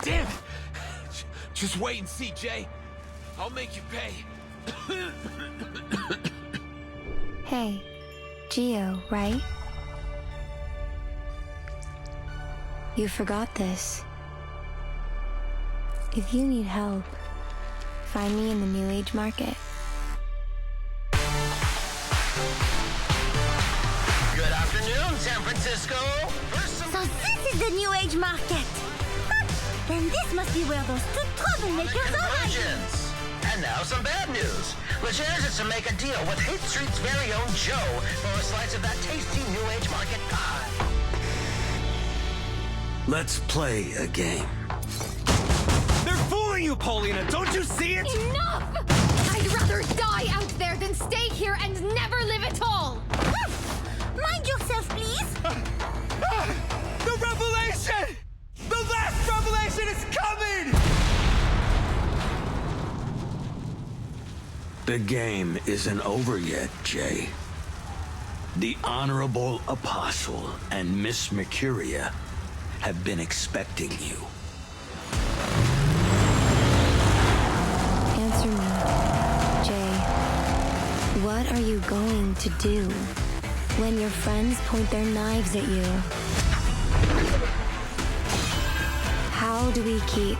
Damn it! Just wait and see, Jay. I'll make you pay. Hey, Geo, right? You forgot this. If you need help, find me in the New Age Market. Good afternoon, San Francisco. So this is the New Age Market. Then this must be where those two troublemakers are hiding. And now some bad news. Legers is to make a deal with Hate Street's very own Joe for a slice of that tasty New Age Market pie. Let's play a game. They're fooling you, Paulina! Don't you see it? Enough! I'd rather die out there than stay here and never live at all! Mind yourself, please. The revelation! The last revelation is coming! The game isn't over yet, Jay. The Honorable Apostle and Miss Mercuria have been expecting you. Answer me, Jay. What are you going to do when your friends point their knives at you? How do we keep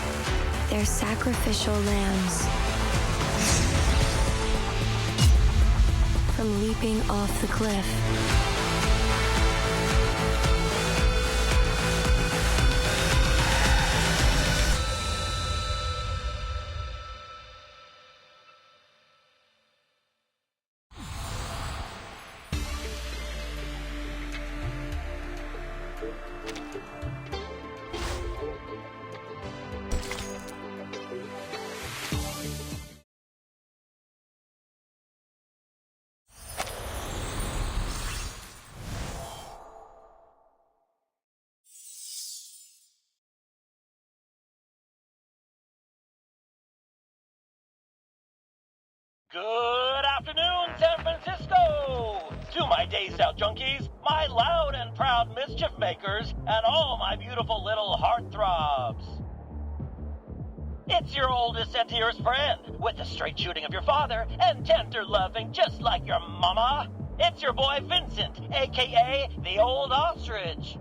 their sacrificial lambs from leaping off the cliff? Good afternoon, San Francisco! To my Dazed Out junkies, my loud and proud mischief makers, and all my beautiful little heartthrobs. It's your oldest and dearest friend, with the straight shooting of your father, and tender loving just like your mama. It's your boy Vincent, aka the Old Ostrich.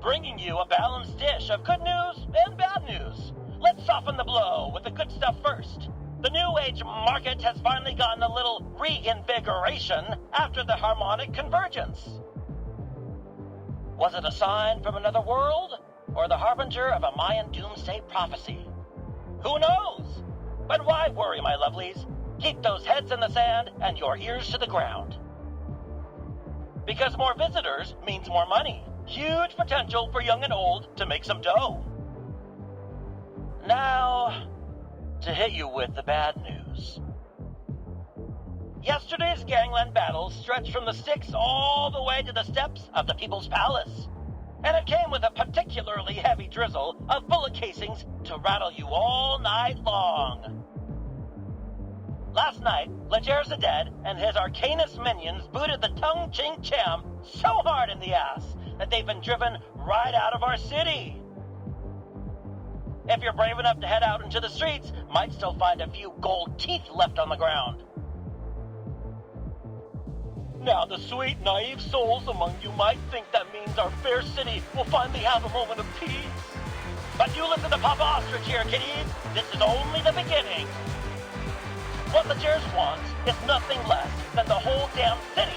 Bringing you a balanced dish of good news and bad news. Let's soften the blow with the good stuff first. The New Age Market has finally gotten a little reinvigoration after the harmonic convergence. Was it a sign from another world, or the harbinger of a Mayan doomsday prophecy? Who knows? But why worry, my lovelies? Keep those heads in the sand and your ears to the ground. Because more visitors means more money. Huge potential for young and old to make some dough. Now, to hit you with the bad news. Yesterday's gangland battle stretched from the Styx all the way to the steps of the People's Palace. And it came with a particularly heavy drizzle of bullet casings to rattle you all night long. Last night, Leger Zeded and his Arcanist minions booted the Tung Ching Cham so hard in the ass that they've been driven right out of our city. If you're brave enough to head out into the streets, might still find a few gold teeth left on the ground. Now the sweet, naive souls among you might think that means our fair city will finally have a moment of peace. But you listen to Papa Ostrich here, kiddies. This is only the beginning. What Legers wants is nothing less than the whole damn city.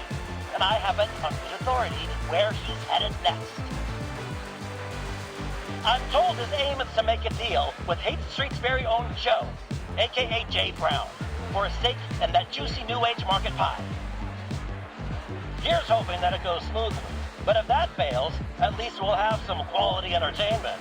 And I have it on good authority where he's headed next. I'm told his aim is to make a deal with Hate Street's very own Joe, aka Jay Brown, for a stake in that juicy New Age Market pie. Here's hoping that it goes smoothly, but if that fails, at least we'll have some quality entertainment.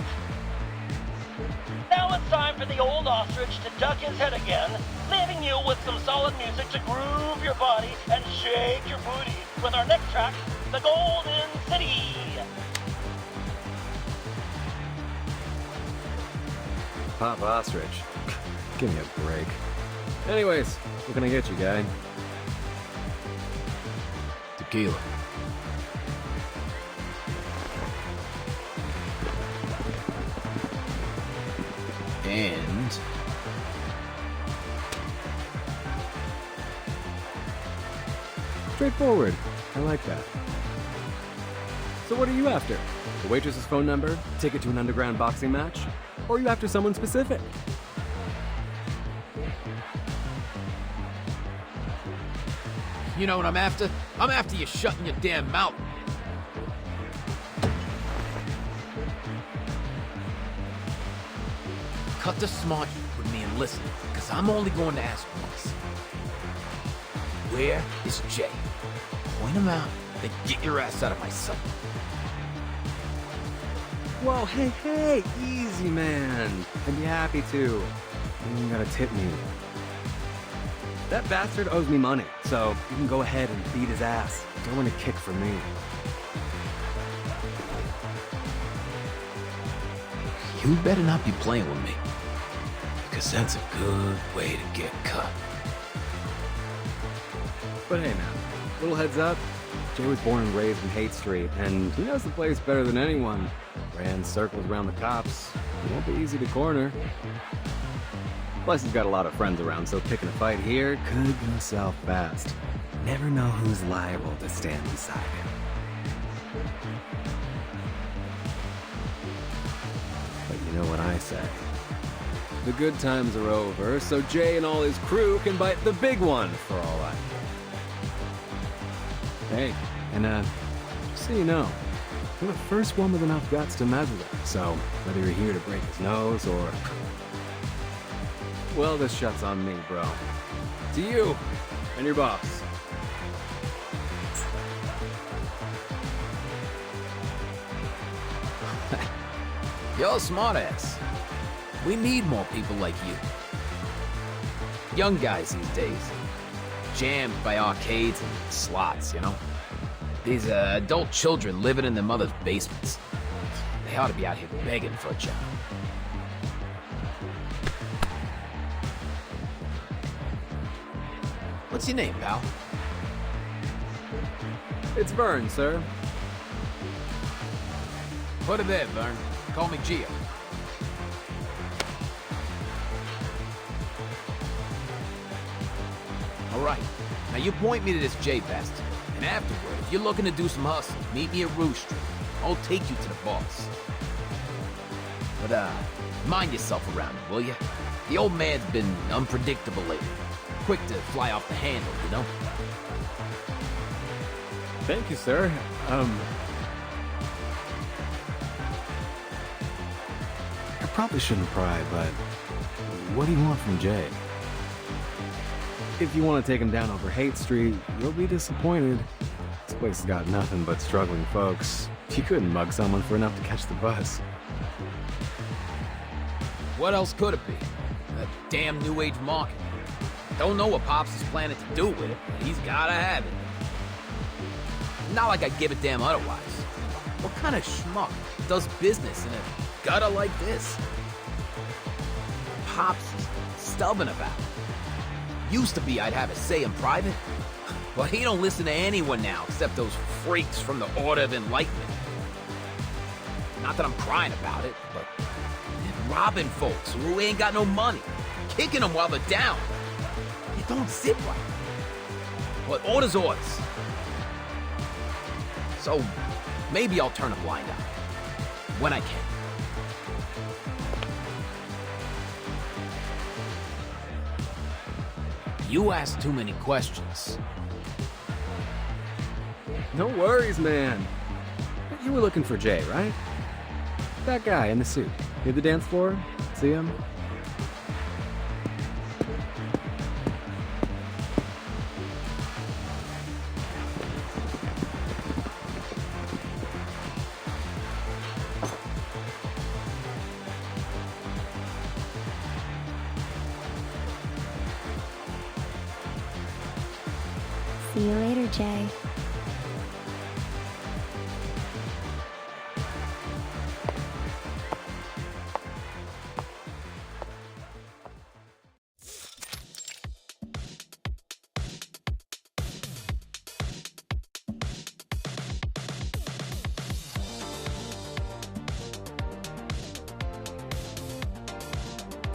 Now it's time for the Old Ostrich to duck his head again, leaving you with some solid music to groove your body and shake your booty with our next track, The Golden City. Papa Ostrich. Give me a break. Anyways, what can I get you, guy? Tequila. And... Straightforward. I like that. So what are you after? The waitress's phone number? Ticket to an underground boxing match? Or are you after someone specific? You know what I'm after? I'm after you shutting your damn mouth. Cut the smart with me and listen, because I'm only going to ask once. Where is Jay? Point him out, then get your ass out of my sight. Whoa, hey, easy, man. I'd be happy to. You gotta tip me. That bastard owes me money, so you can go ahead and beat his ass. Don't want a kick from me. You better not be playing with me, because that's a good way to get cut. But hey, man, little heads up. Jay was born and raised in Haight Street, and he knows the place better than anyone. Ran circles around the cops. It won't be easy to corner. Plus, he's got a lot of friends around, so picking a fight here could go south fast. Never know who's liable to stand beside him. But you know what I say. The good times are over, so Jay and all his crew can bite the big one for all I care. Hey, and just so you know, you're the first one with enough guts to mess with him, so whether you're here to break his nose or... Well, this shot's on me, bro. To you and your boss. You're a smartass. We need more people like you. Young guys these days. Jammed by arcades and slots, you know? These adult children living in their mother's basements. They ought to be out here begging for a job. What's your name, pal? It's Vern, sir. Put it there, Vern. Call me Gio. All right. Now you point me to this J bastard. And afterward, if you're looking to do some hustling, meet me at Rue Street. I'll take you to the boss. But, mind yourself around him, will ya? The old man's been unpredictable lately. Quick to fly off the handle, you know? Thank you, sir. I probably shouldn't pry, but what do you want from Jay? If you want to take him down over Haight Street, you'll be disappointed. This place has got nothing but struggling folks. You couldn't mug someone for enough to catch the bus. What else could it be? A damn new age market. Don't know what Pops is planning to do with it, but he's gotta have it. Not like I'd give a damn otherwise. What kind of schmuck does business in a gutter like this? Pops is stubborn about it. Used to be I'd have a say in private, but he don't listen to anyone now except those freaks from the Order of Enlightenment. Not that I'm crying about it, but they're robbing folks who ain't got no money, kicking them while they're down. It don't sit right. But orders orders. So maybe I'll turn a blind eye when I can. You ask too many questions. No worries, man. You were looking for Jay, right? That guy in the suit. Near the dance floor? See him? See you later, Jay.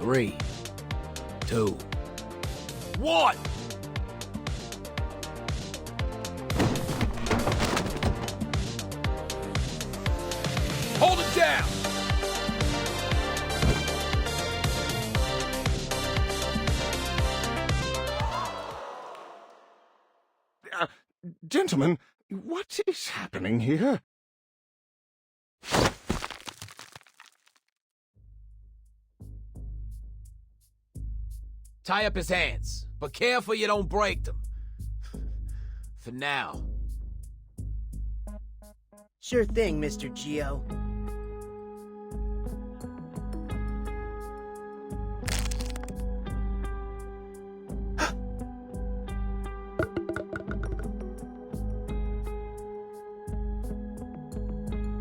3, 2, 1! Hold it down! Gentlemen, what is happening here? Tie up his hands, but careful you don't break them. For now. Sure thing, Mr. Geo.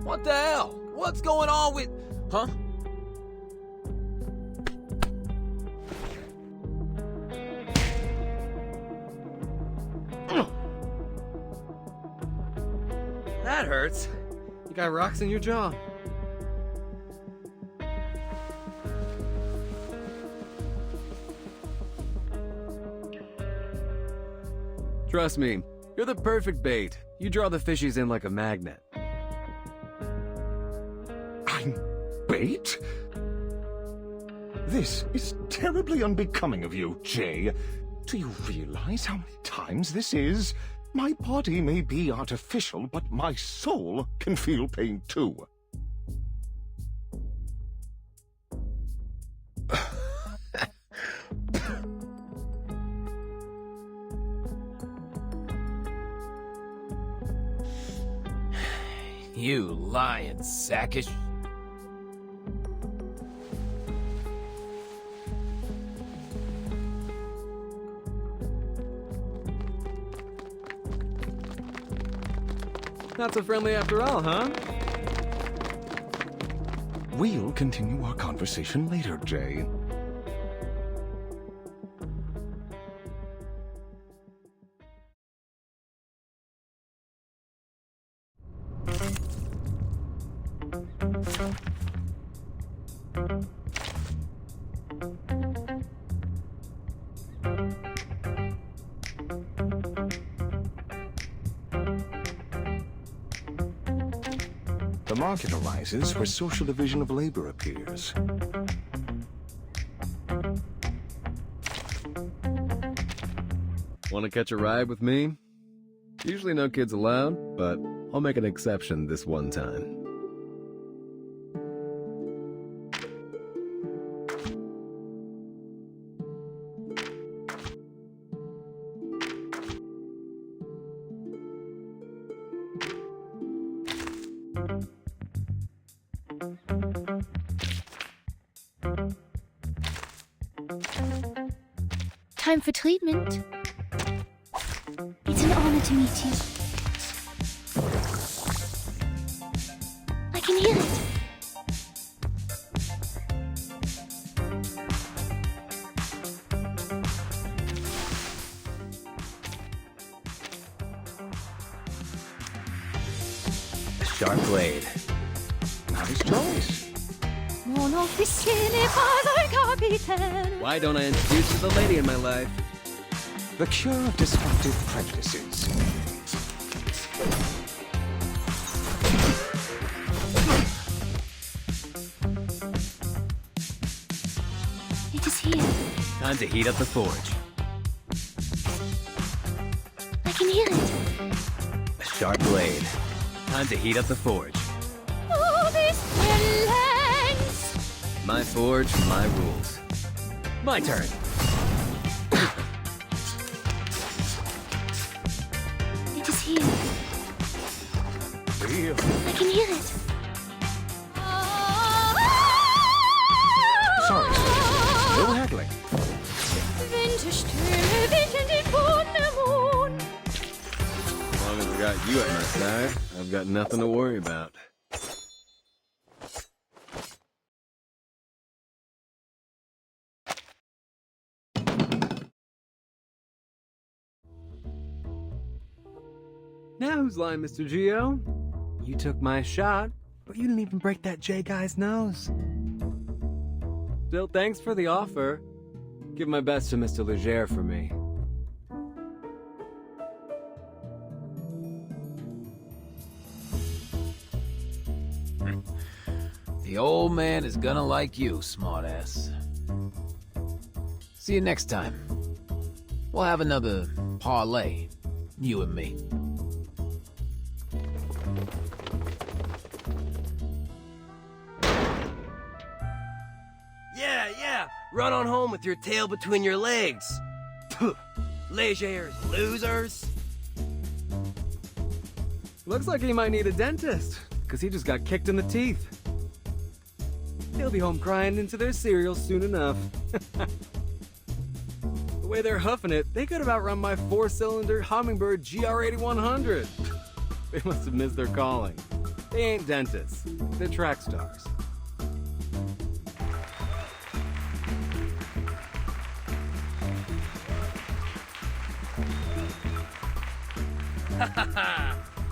What the hell? What's going on with... Huh? That hurts. You got rocks in your jaw. Trust me, you're the perfect bait. You draw the fishies in like a magnet. I'm bait? This is terribly unbecoming of you, Jay. Do you realize how many times this is? My body may be artificial, but my soul can feel pain too. You lying sackish. Not so friendly after all, huh? We'll continue our conversation later, Jay. The market arises where social division of labor appears. Want to catch a ride with me? Usually no kids allowed, but I'll make an exception this one time. Time for treatment. It's an honor to meet you. I can hear it. Sharp blade. Nice choice. Mon officier n'est pas un capitaine. Why don't I introduce you to the lady in my life? The cure of destructive prejudices. It is here. Time to heat up the forge. I can hear it. A sharp blade. Time to heat up the forge. Oh, this phalanx! My forge, my rules. My turn. It is here. Real. I can hear it. Sorry, sir. No haggling. Winterstürme wehen die Mond. As long as I got you at my side, I've got nothing to worry about. Now who's lying, Mr. Geo? You took my shot, but you didn't even break that J guy's nose. Still, thanks for the offer. Give my best to Mr. Leger for me. The old man is gonna like you, smartass. See you next time. We'll have another parlay, you and me. Yeah, run on home with your tail between your legs. Legers, losers. Looks like he might need a dentist, because he just got kicked in the teeth. He'll be home crying into their cereal soon enough. The way they're huffing it, they could have outrun my 4-cylinder Hummingbird GR8100. They must have missed their calling. They ain't dentists. They're track stars.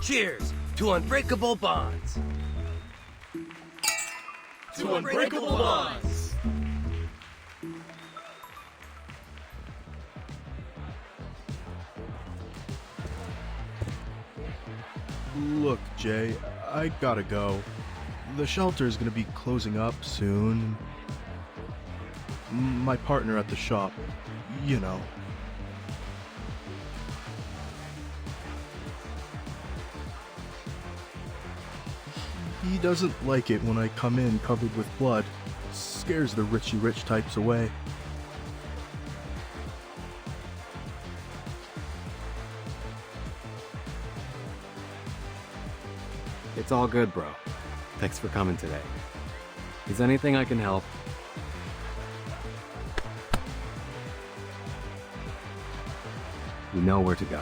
Cheers to unbreakable bonds. To unbreakable bonds. Look, Jay, I gotta go. The shelter's gonna be closing up soon. My partner at the shop, you know. He doesn't like it when I come in covered with blood. Scares the Richie Rich types away. It's all good, bro. Thanks for coming today. Is anything I can help? You know where to go.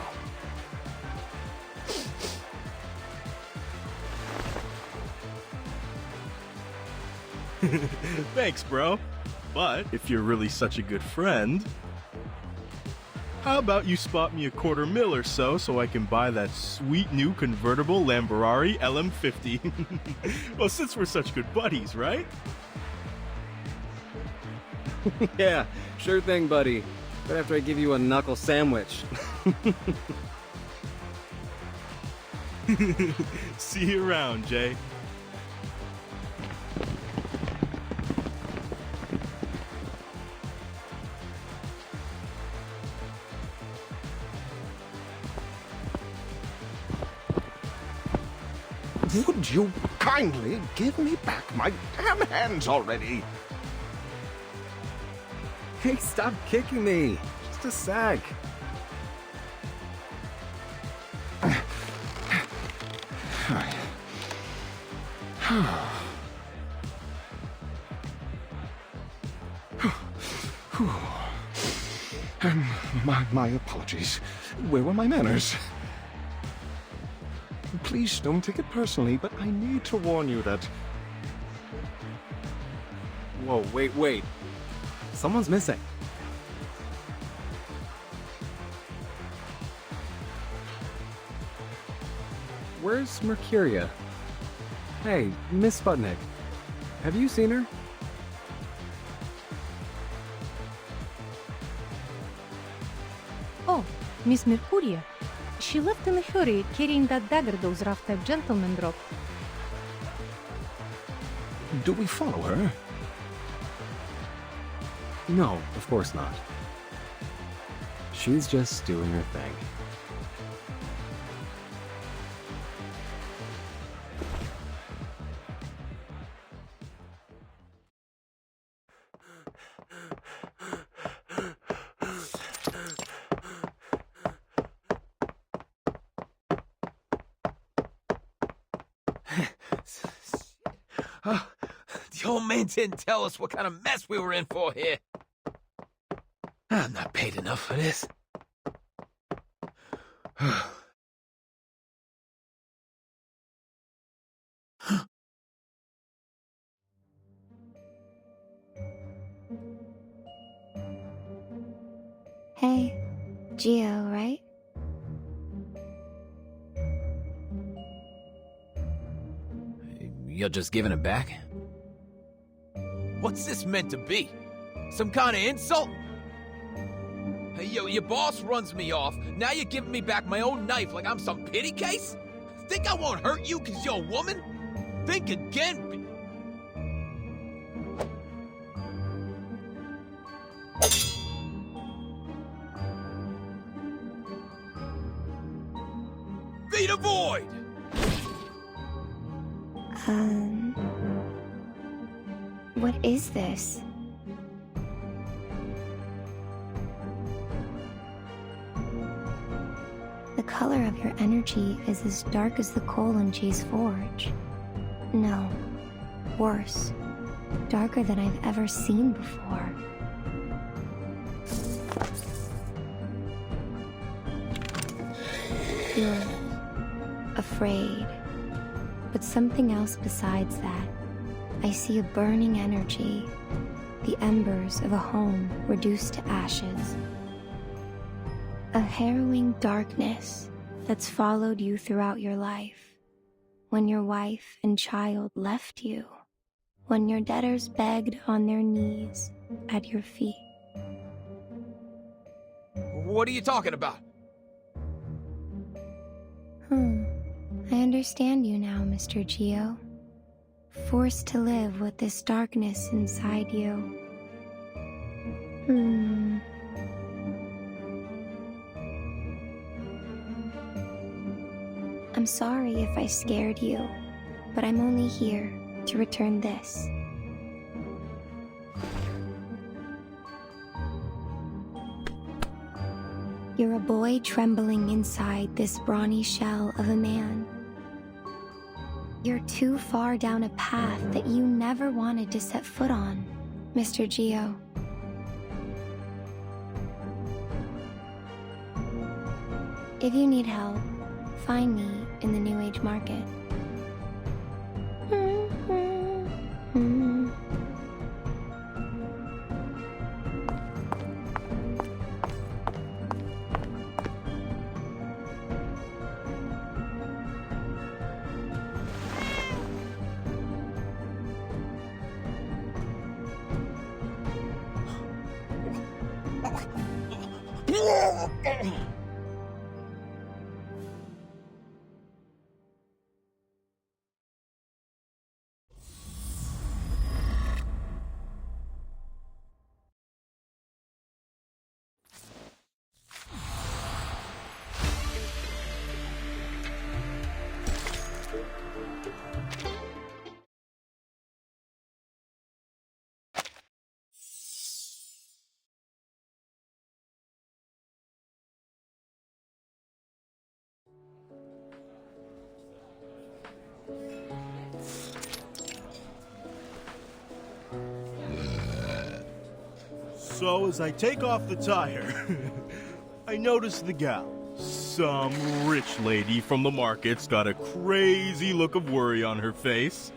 Thanks, bro. But if you're really such a good friend, how about you spot me $250,000 or so I can buy that sweet new convertible Lamborghini LM50? Well, since we're such good buddies, right? Yeah, sure thing, buddy. But after I give you a knuckle sandwich. See you around, Jay. Would you kindly give me back my damn hands already? Hey, stop kicking me. Just a sec. My apologies. Where were my manners? Please don't take it personally, but I need to warn you that... Whoa, wait. Someone's missing. Where's Mercuria? Hey, Miss Sputnik. Have you seen her? Oh, Miss Mercuria. She left in a hurry, carrying that dagger those rough-type gentlemen dropped. Do we follow her? No, of course not. She's just doing her thing. The old man didn't tell us what kind of mess we were in for here. I'm not paid enough for this. Hey, Geo, right? You're just giving it back? What's this meant to be? Some kind of insult? Hey, yo, your boss runs me off. Now you're giving me back my own knife like I'm some pity case? Think I won't hurt you because you're a woman? Think again. Vita Void! What is this? The color of your energy is as dark as the coal in Jay's forge. No, worse. Darker than I've ever seen before. You're afraid. But something else besides that. I see a burning energy. The embers of a home reduced to ashes. A harrowing darkness that's followed you throughout your life. When your wife and child left you. When your debtors begged on their knees at your feet. What are you talking about? I understand you now, Mr. Geo. Forced to live with this darkness inside you. I'm sorry if I scared you, but I'm only here to return this. You're a boy trembling inside this brawny shell of a man. You're too far down a path that you never wanted to set foot on, Mr. Geo. If you need help, find me in the New Age Market. So as I take off the tire, I notice the gal. Some rich lady from the market's got a crazy look of worry on her face.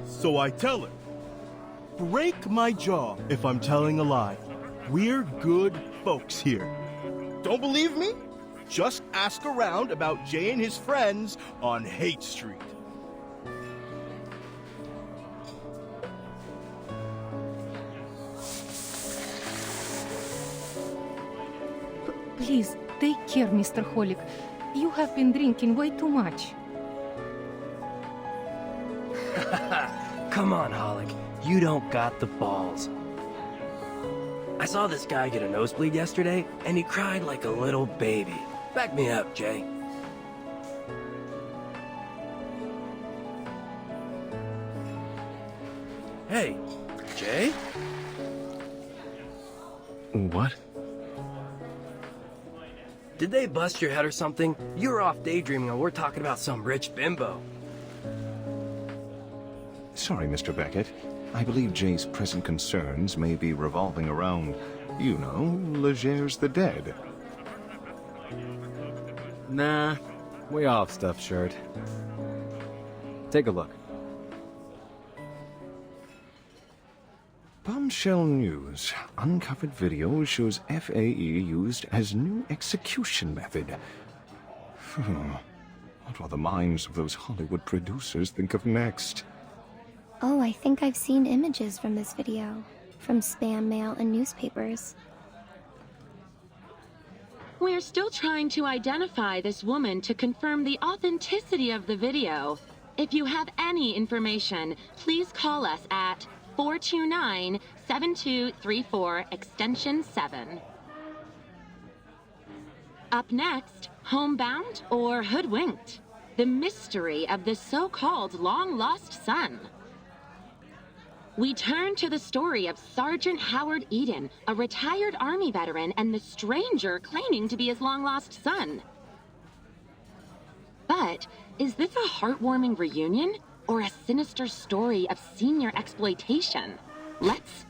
So I tell her, break my jaw if I'm telling a lie. We're good folks here. Don't believe me? Just ask around about Jay and his friends on Hate Street. Please, take care, Mr. Holic. You have been drinking way too much. Come on, Holic. You don't got the balls. I saw this guy get a nosebleed yesterday, and he cried like a little baby. Back me up, Jay. Hey, Jay? What? Did they bust your head or something? You were off daydreaming and we're talking about some rich bimbo. Sorry, Mr. Beckett. I believe Jay's present concerns may be revolving around, you know, Legers the Dead. Nah, way off, stuffed shirt. Take a look. Bombshell News. Uncovered video shows FAE used as new execution method. What will the minds of those Hollywood producers think of next? Oh, I think I've seen images from this video, from spam mail and newspapers. We're still trying to identify this woman to confirm the authenticity of the video. If you have any information, please call us at 429-7234 extension 7. Up next, Homebound or Hoodwinked? The mystery of the so-called long-lost son. We turn to the story of Sergeant Howard Eden, a retired Army veteran and the stranger claiming to be his long-lost son. But is this a heartwarming reunion or a sinister story of senior exploitation? Let's...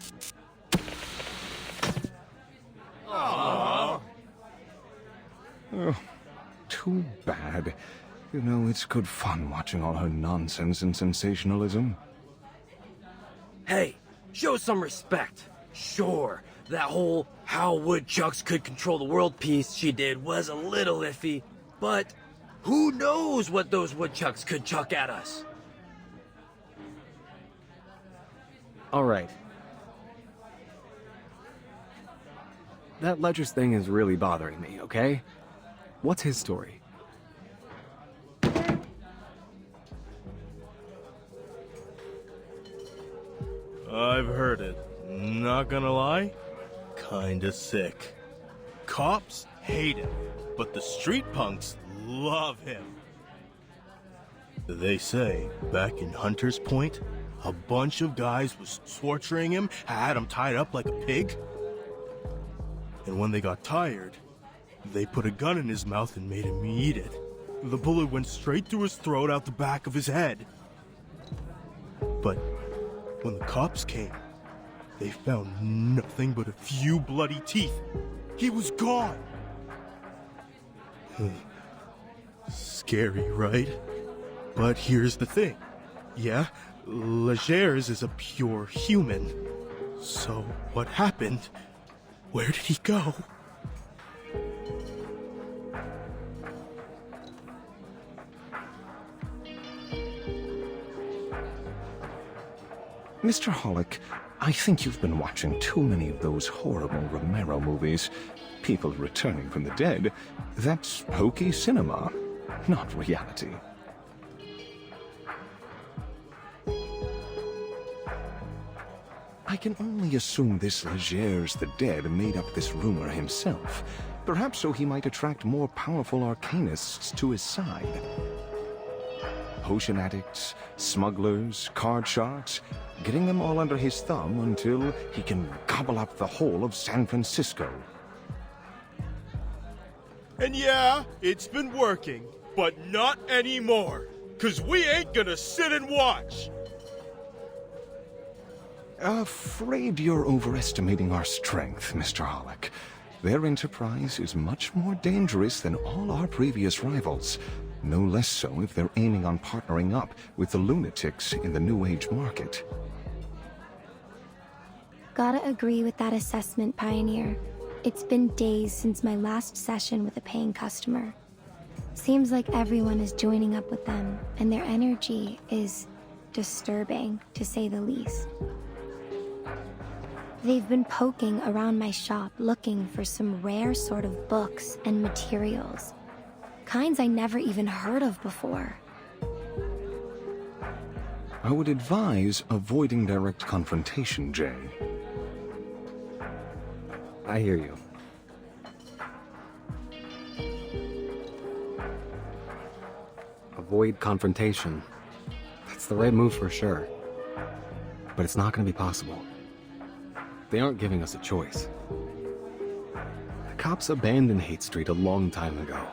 Aww. Oh, too bad. You know, it's good fun watching all her nonsense and sensationalism. Hey, show some respect. Sure, that whole how woodchucks could control the world piece she did was a little iffy, but who knows what those woodchucks could chuck at us? All right. That Ledger's thing is really bothering me, okay? What's his story? I've heard it. Not gonna lie, kinda sick. Cops hate him, but the street punks love him. They say, back in Hunter's Point, a bunch of guys was torturing him, had him tied up like a pig. And when they got tired, they put a gun in his mouth and made him eat it. The bullet went straight through his throat out the back of his head. But when the cops came, they found nothing but a few bloody teeth. He was gone. Scary, right? But here's the thing. Yeah, Legers is a pure human. So what happened? Where did he go? Mr. Hollick, I think you've been watching too many of those horrible Romero movies. People returning from the dead. That's hokey cinema, not reality. I can only assume this Legers the Dead made up this rumor himself. Perhaps so he might attract more powerful arcanists to his side. Potion addicts, smugglers, card sharks, getting them all under his thumb until he can gobble up the whole of San Francisco. And yeah, it's been working, but not anymore. 'Cause we ain't gonna sit and watch. Afraid you're overestimating our strength, Mr. Hollick. Their enterprise is much more dangerous than all our previous rivals. No less so if they're aiming on partnering up with the lunatics in the New Age market. Gotta agree with that assessment, Pioneer. It's been days since my last session with a paying customer. Seems like everyone is joining up with them, and their energy is disturbing, to say the least. They've been poking around my shop looking for some rare sort of books and materials. Kinds I never even heard of before. I would advise avoiding direct confrontation, Jay. I hear you. Avoid confrontation. That's the right move for sure. But it's not going to be possible. They aren't giving us a choice. The cops abandoned Hate Street a long time ago.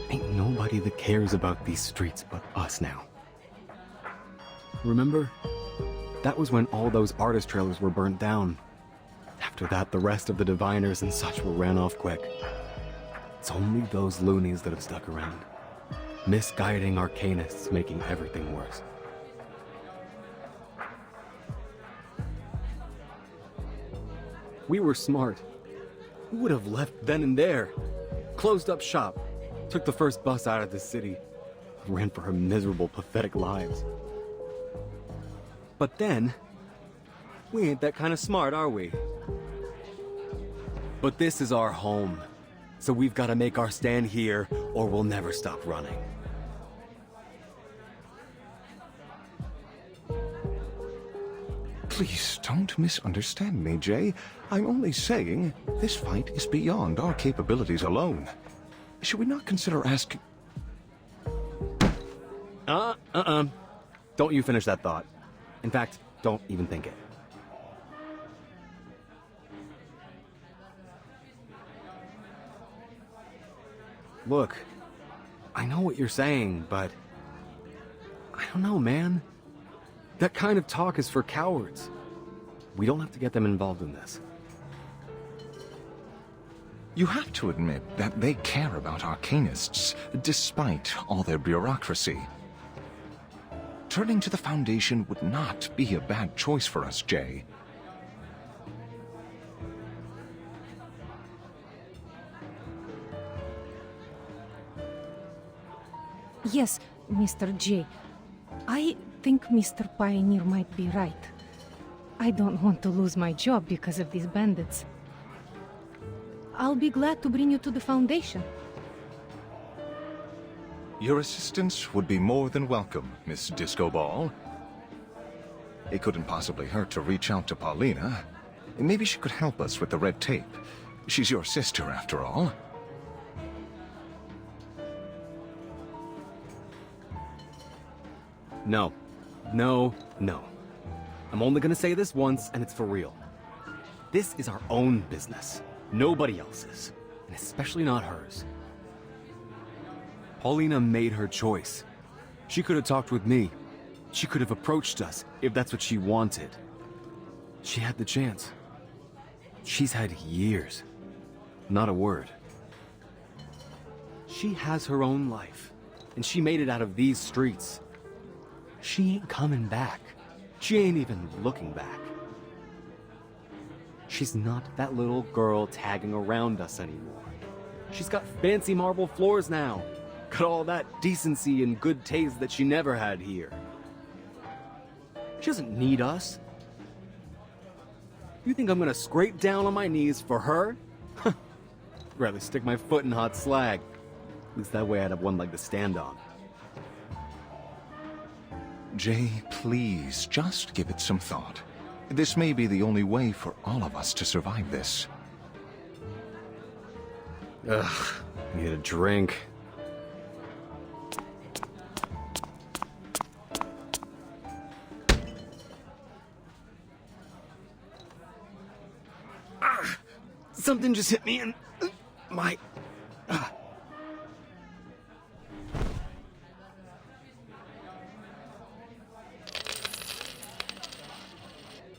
Ain't nobody that cares about these streets but us now. Remember? That was when all those artist trailers were burnt down. After that, the rest of the diviners and such were ran off quick. It's only those loonies that have stuck around. Misguiding arcanists, making everything worse. We were smart. We would have left then and there. Closed up shop. Took the first bus out of the city. Ran for our miserable, pathetic lives. But then, we ain't that kind of smart, are we? But this is our home, so we've got to make our stand here, or we'll never stop running. Please don't misunderstand me, Jay. I'm only saying this fight is beyond our capabilities alone. Should we not consider asking... Don't you finish that thought. In fact, don't even think it. Look, I know what you're saying, but... I don't know, man. That kind of talk is for cowards. We don't have to get them involved in this. You have to admit that they care about Arcanists, despite all their bureaucracy. Turning to the Foundation would not be a bad choice for us, Jay. Yes, Mr. J. I think Mr. Pioneer might be right. I don't want to lose my job because of these bandits. I'll be glad to bring you to the Foundation. Your assistance would be more than welcome, Miss Disco Ball. It couldn't possibly hurt to reach out to Paulina. Maybe she could help us with the red tape. She's your sister, after all. No. No, no. I'm only gonna say this once, and it's for real. This is our own business. Nobody else's. And especially not hers. Paulina made her choice. She could have talked with me. She could have approached us, if that's what she wanted. She had the chance. She's had years. Not a word. She has her own life. And she made it out of these streets. She ain't coming back. She ain't even looking back. She's not that little girl tagging around us anymore. She's got fancy marble floors now. Got all that decency and good taste that she never had here. She doesn't need us. You think I'm gonna scrape down on my knees for her? Rather stick my foot in hot slag. At least that way I'd have one leg to stand on. Jay, please, just give it some thought. This may be the only way for all of us to survive this. Ugh, I need a drink. Something just hit me in my...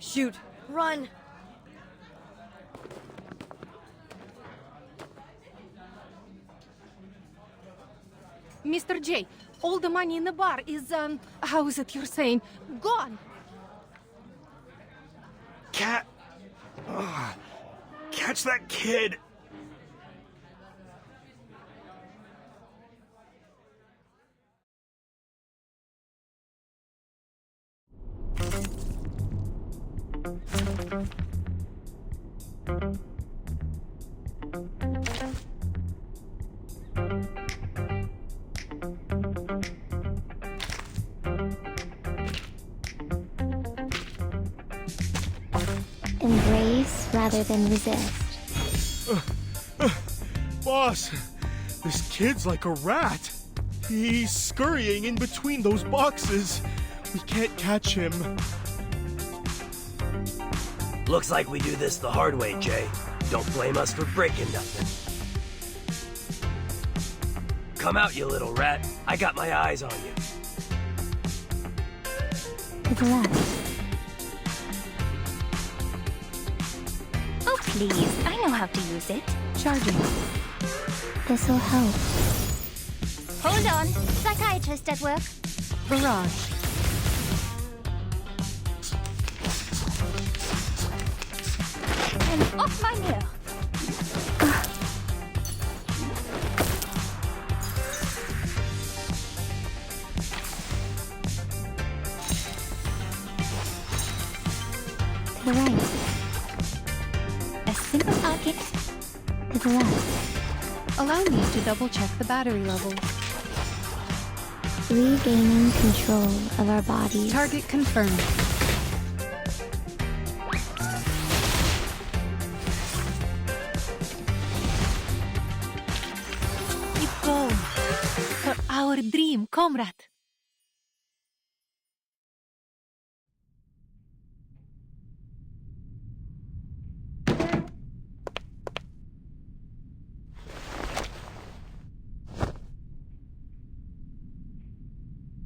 Shoot! Run! Mr. J, all the money in the bar is, how is it you're saying? Gone! Cat! Catch that kid! Embrace rather than resist. Boss, this kid's like a rat. He's scurrying in between those boxes. We can't catch him. Looks like we do this the hard way, Jay. Don't blame us for breaking nothing. Come out, you little rat. I got my eyes on you. To the left. Oh, please. I know how to use it. Charging. This'll help. Hold on. Psychiatrist at work. Barrage. And off my mirror. the right. A simple object to the left. Allow me to double-check the battery levels. Regaining control of our bodies. Target confirmed. Keep going. For our dream, comrade.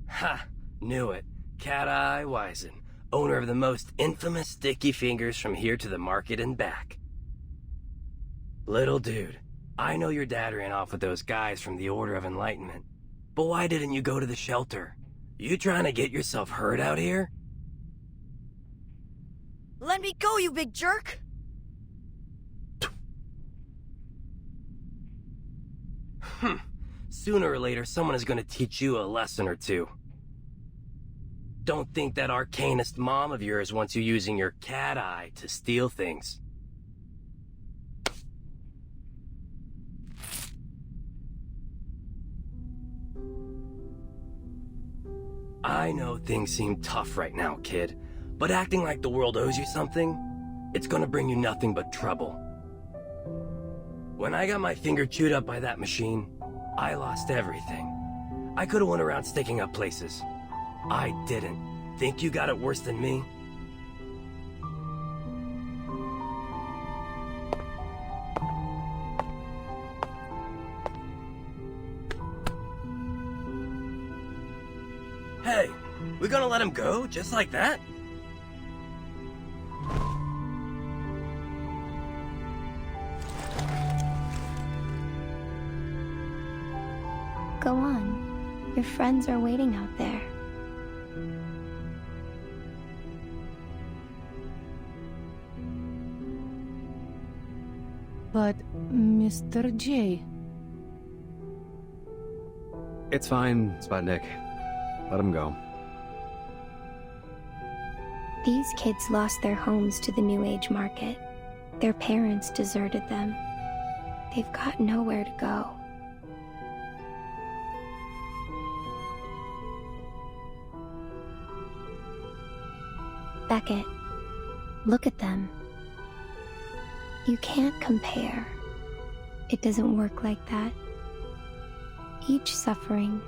Ha! Knew it. Cat-Eye Wyzen, owner of the most infamous sticky fingers from here to the market and back. Little dude, I know your dad ran off with those guys from the Order of Enlightenment, but why didn't you go to the shelter? You trying to get yourself hurt out here? Let me go, you big jerk! Sooner or later, someone is going to teach you a lesson or two. Don't think that arcanist mom of yours wants you using your cat eye to steal things. I know things seem tough right now, kid, but acting like the world owes you something, it's gonna bring you nothing but trouble. When I got my finger chewed up by that machine, I lost everything. I could've went around sticking up places. I didn't. Think you got it worse than me? Hey, we gonna let him go just like that? Go on. Your friends are waiting out there. But, Mr. J... It's fine, Sputnik. Let him go. These kids lost their homes to the New Age market. Their parents deserted them. They've got nowhere to go. Beckett, look at them. You can't compare. It doesn't work like that. Each suffering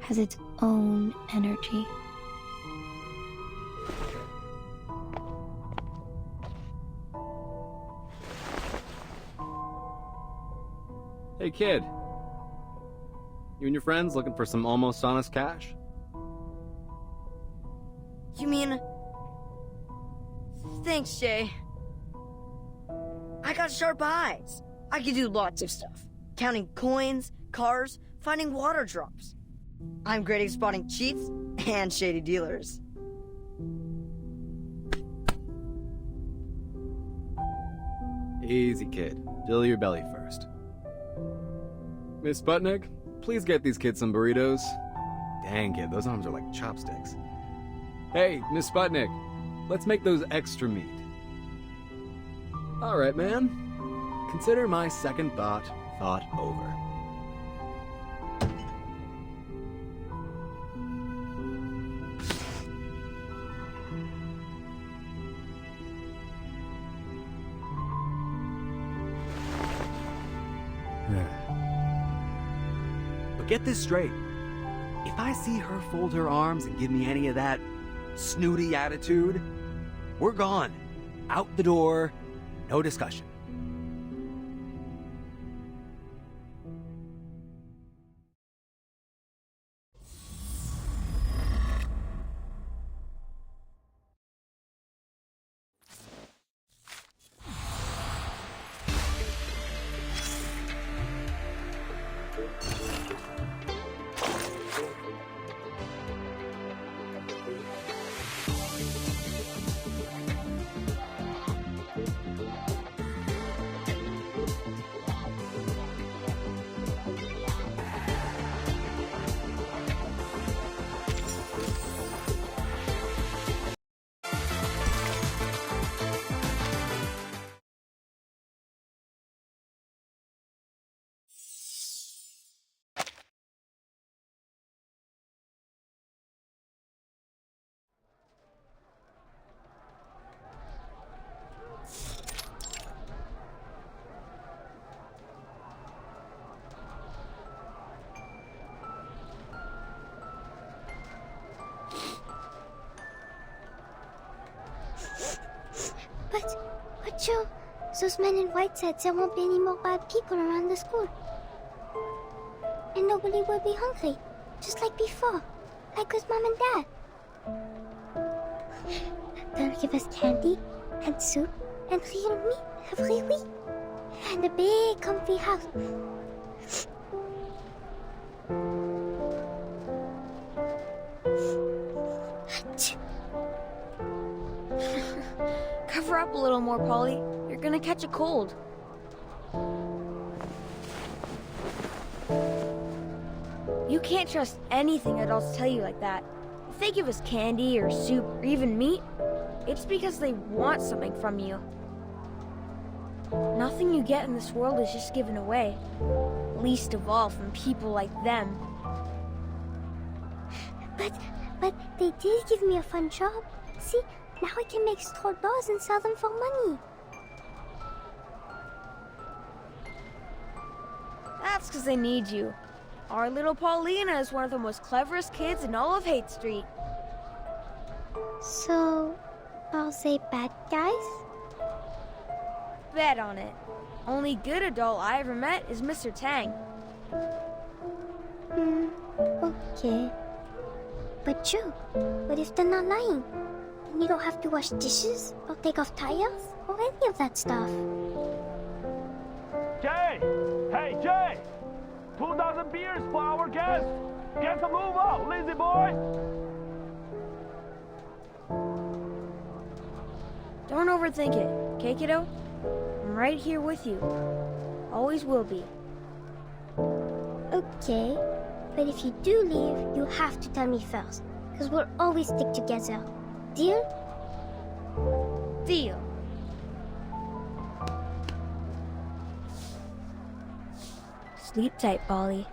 has its own energy. Hey, kid. You and your friends looking for some almost honest cash? You mean... Thanks, Jay. I got sharp eyes. I can do lots of stuff. Counting coins, cars, finding water drops. I'm great at spotting cheats and shady dealers. Easy, kid. Fill your belly first. Miss Sputnik, please get these kids some burritos. Dang, kid, those arms are like chopsticks. Hey, Miss Sputnik, let's make those extra meat. All right, man. Consider my second thought over. But get this straight. If I see her fold her arms and give me any of that snooty attitude, we're gone. Out the door. No discussion. Joe, those men in white said there won't be any more bad people around the school. And nobody will be hungry, just like before, like with Mom and Dad. They'll give us candy, and soup, and real meat every week. And a big comfy house. Cover up a little more, Polly. You're gonna catch a cold. You can't trust anything adults tell you like that. If they give us candy or soup or even meat, it's because they want something from you. Nothing you get in this world is just given away. Least of all from people like them. But they did give me a fun job. See, now I can make straw dolls and sell them for money. That's because they need you. Our little Paulina is one of the most cleverest kids in all of Haight Street. So, are they bad guys? Bet on it. Only good adult I ever met is Mr. Tang. Okay. But Joe, what if they're not lying? And you don't have to wash dishes, or take off tires, or any of that stuff. Jay! Hey, Jay! 2,000 beers for our guests! Get the move out, lazy boy! Don't overthink it, okay, kiddo? I'm right here with you. Always will be. Okay, but if you do leave, you have to tell me first, because we'll always stick together. Deal? Deal. Sleep tight, Polly.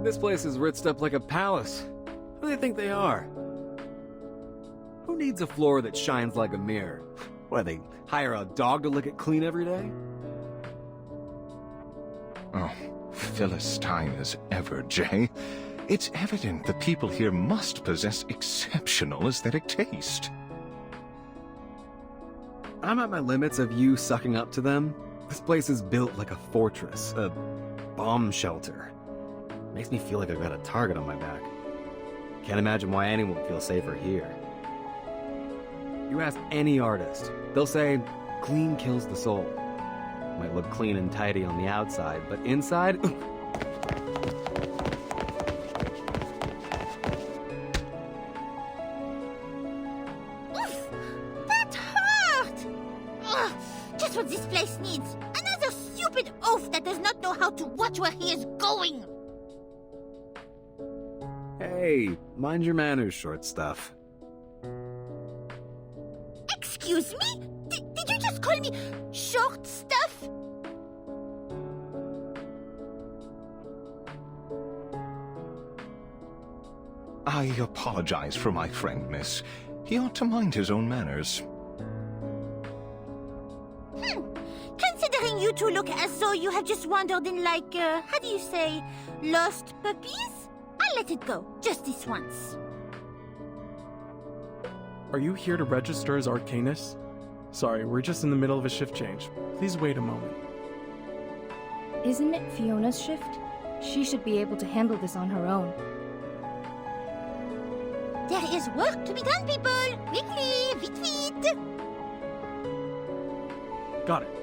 This place is ritzed up like a palace. Who do they think they are? Who needs a floor that shines like a mirror? What, they hire a dog to lick it clean every day? Oh, Philistine as ever, Jay. It's evident the people here must possess exceptional aesthetic taste. I'm at my limits of you sucking up to them. This place is built like a fortress, a bomb shelter. Makes me feel like I've got a target on my back. Can't imagine why anyone would feel safer here. You ask any artist, they'll say, clean kills the soul. Might look clean and tidy on the outside, but inside... That hurt! Ugh, just what this place needs. Another stupid oaf that does not know how to watch where he is going. Hey, mind your manners, short stuff. Excuse me? Did you just call me short stuff? I apologize for my friend, miss. He ought to mind his own manners. Considering you two look as though you have just wandered in like, how do you say, lost puppies? I'll let it go, just this once. Are you here to register as Arcanus? Sorry, we're just in the middle of a shift change. Please wait a moment. Isn't it Fiona's shift? She should be able to handle this on her own. There is work to be done, people! Quickly, vite, vite! Got it.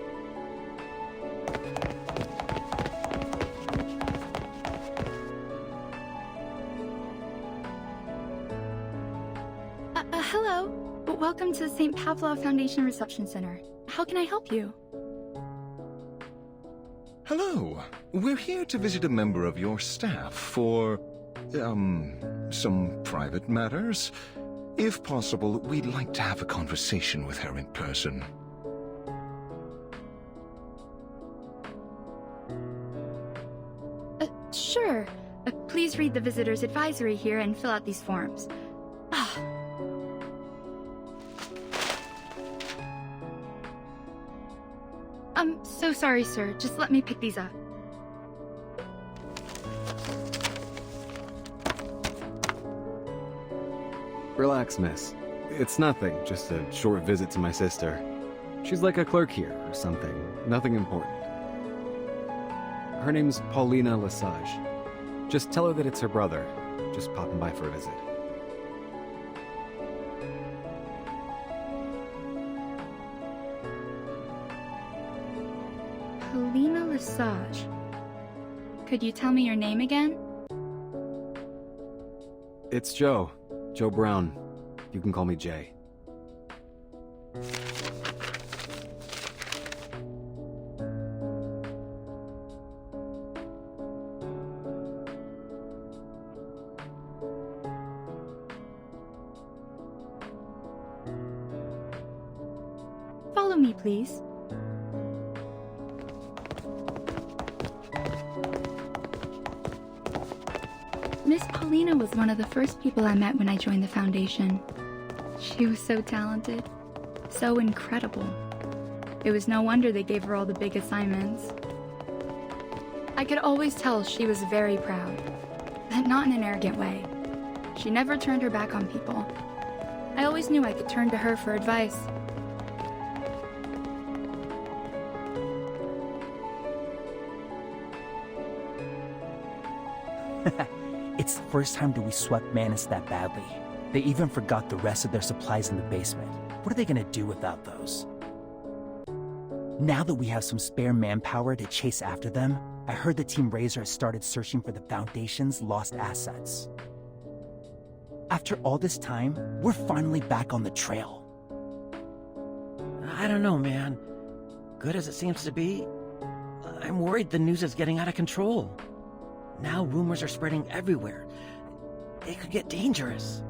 Hello. Welcome to the St. Pavlov Foundation Reception Center. How can I help you? Hello. We're here to visit a member of your staff for, some private matters. If possible, we'd like to have a conversation with her in person. Sure. Please please read the visitor's advisory here and fill out these forms. I'm so sorry, sir. Just let me pick these up. Relax, miss. It's nothing, just a short visit to my sister. She's like a clerk here or something. Nothing important. Her name's Paulina Lesage. Just tell her that it's her brother. Just popping by for a visit. Paulina Lesage. Could you tell me your name again? It's Joe. Joe Brown. You can call me Jay. Follow me, please. Miss Paulina was one of the first people I met when I joined the Foundation. She was so talented, so incredible. It was no wonder they gave her all the big assignments. I could always tell she was very proud, but not in an arrogant way. She never turned her back on people. I always knew I could turn to her for advice. It's the first time that we swept Manus that badly. They even forgot the rest of their supplies in the basement. What are they gonna do without those? Now that we have some spare manpower to chase after them, I heard the Team Razor has started searching for the Foundation's lost assets. After all this time, we're finally back on the trail. I don't know, man. Good as it seems to be, I'm worried the news is getting out of control. Now rumors are spreading everywhere. It could get dangerous.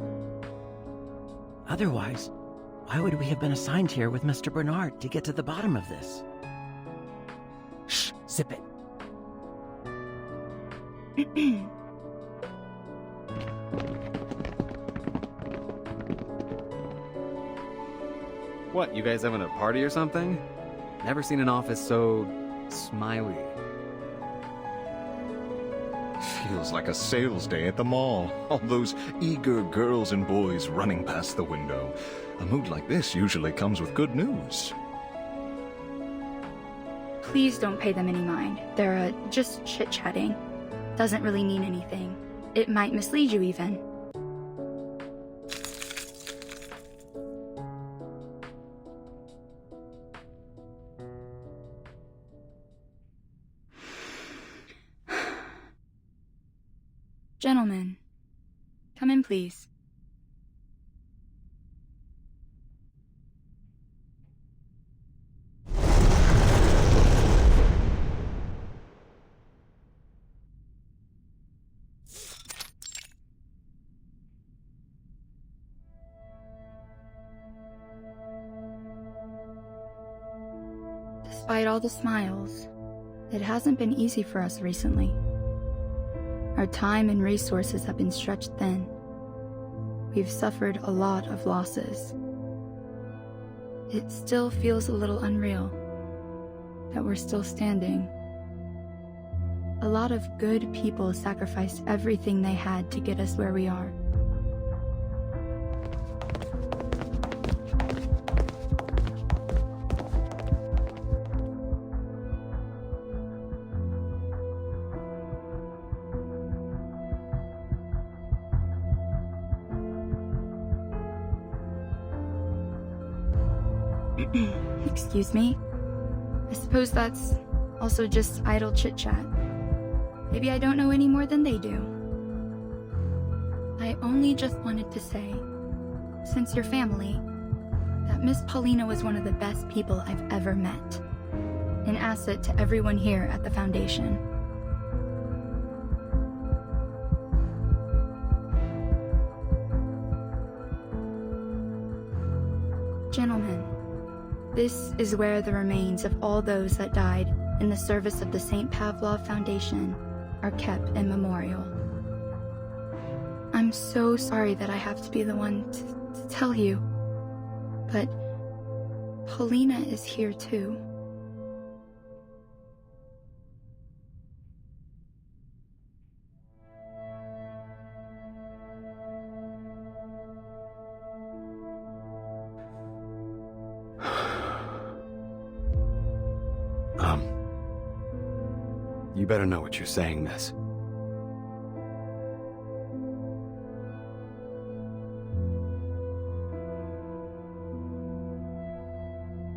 Otherwise, why would we have been assigned here with Mr. Bernard to get to the bottom of this? Shh, zip it. What, you guys having a party or something? Never seen an office so smiley. Feels like a sales day at the mall. All those eager girls and boys running past the window. A mood like this usually comes with good news. Please don't pay them any mind. They're just chit-chatting. Doesn't really mean anything. It might mislead you even. Gentlemen, come in, please. Despite all the smiles, it hasn't been easy for us recently. Our time and resources have been stretched thin. We've suffered a lot of losses. It still feels a little unreal that we're still standing. A lot of good people sacrificed everything they had to get us where we are. Excuse me? I suppose that's also just idle chit-chat. Maybe I don't know any more than they do. I only just wanted to say, since you're family, that Miss Paulina was one of the best people I've ever met. An asset to everyone here at the Foundation. Gentlemen, this is where the remains of all those that died in the service of the St. Pavlov Foundation are kept in memorial. I'm so sorry that I have to be the one to tell you. But Paulina is here too. You better know what you're saying, miss.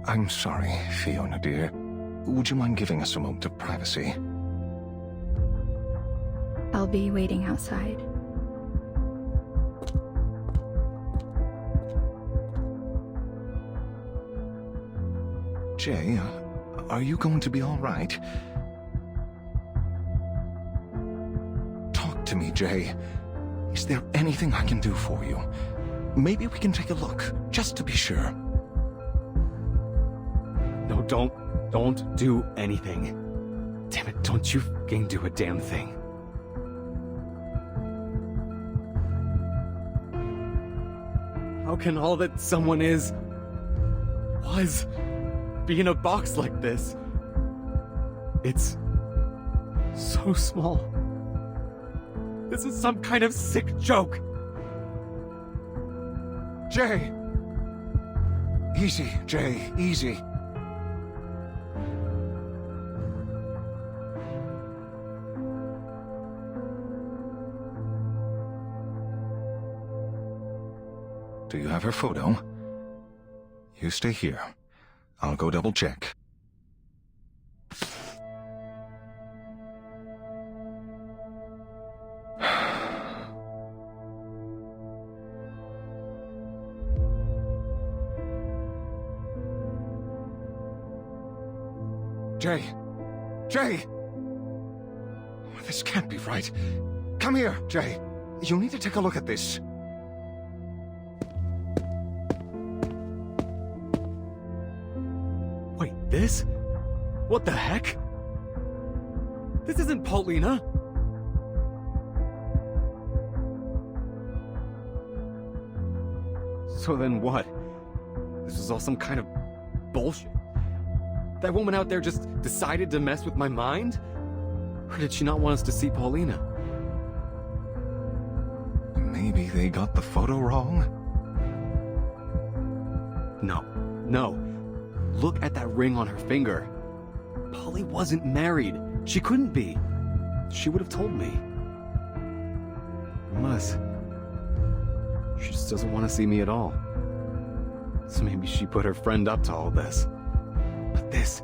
I'm sorry, Fiona dear. Would you mind giving us a moment of privacy? I'll be waiting outside. Jay, are you going to be all right? Talk to me, Jay. Is there anything I can do for you? Maybe we can take a look, just to be sure. No, don't do anything. Damn it, don't you fucking do a damn thing. How can all that someone was, be in a box like this? It's so small. This is some kind of sick joke. Jay! Easy, Jay, easy. Do you have her photo? You stay here. I'll go double check. Jay! Jay! This can't be right. Come here, Jay. You need to take a look at this. Wait, this? What the heck? This isn't Paulina. So then what? This was all some kind of bullshit? That woman out there just decided to mess with my mind? Or did she not want us to see Paulina? Maybe they got the photo wrong? No. Look at that ring on her finger. Polly wasn't married. She couldn't be. She would have told me. Unless she just doesn't want to see me at all. So maybe she put her friend up to all this. But this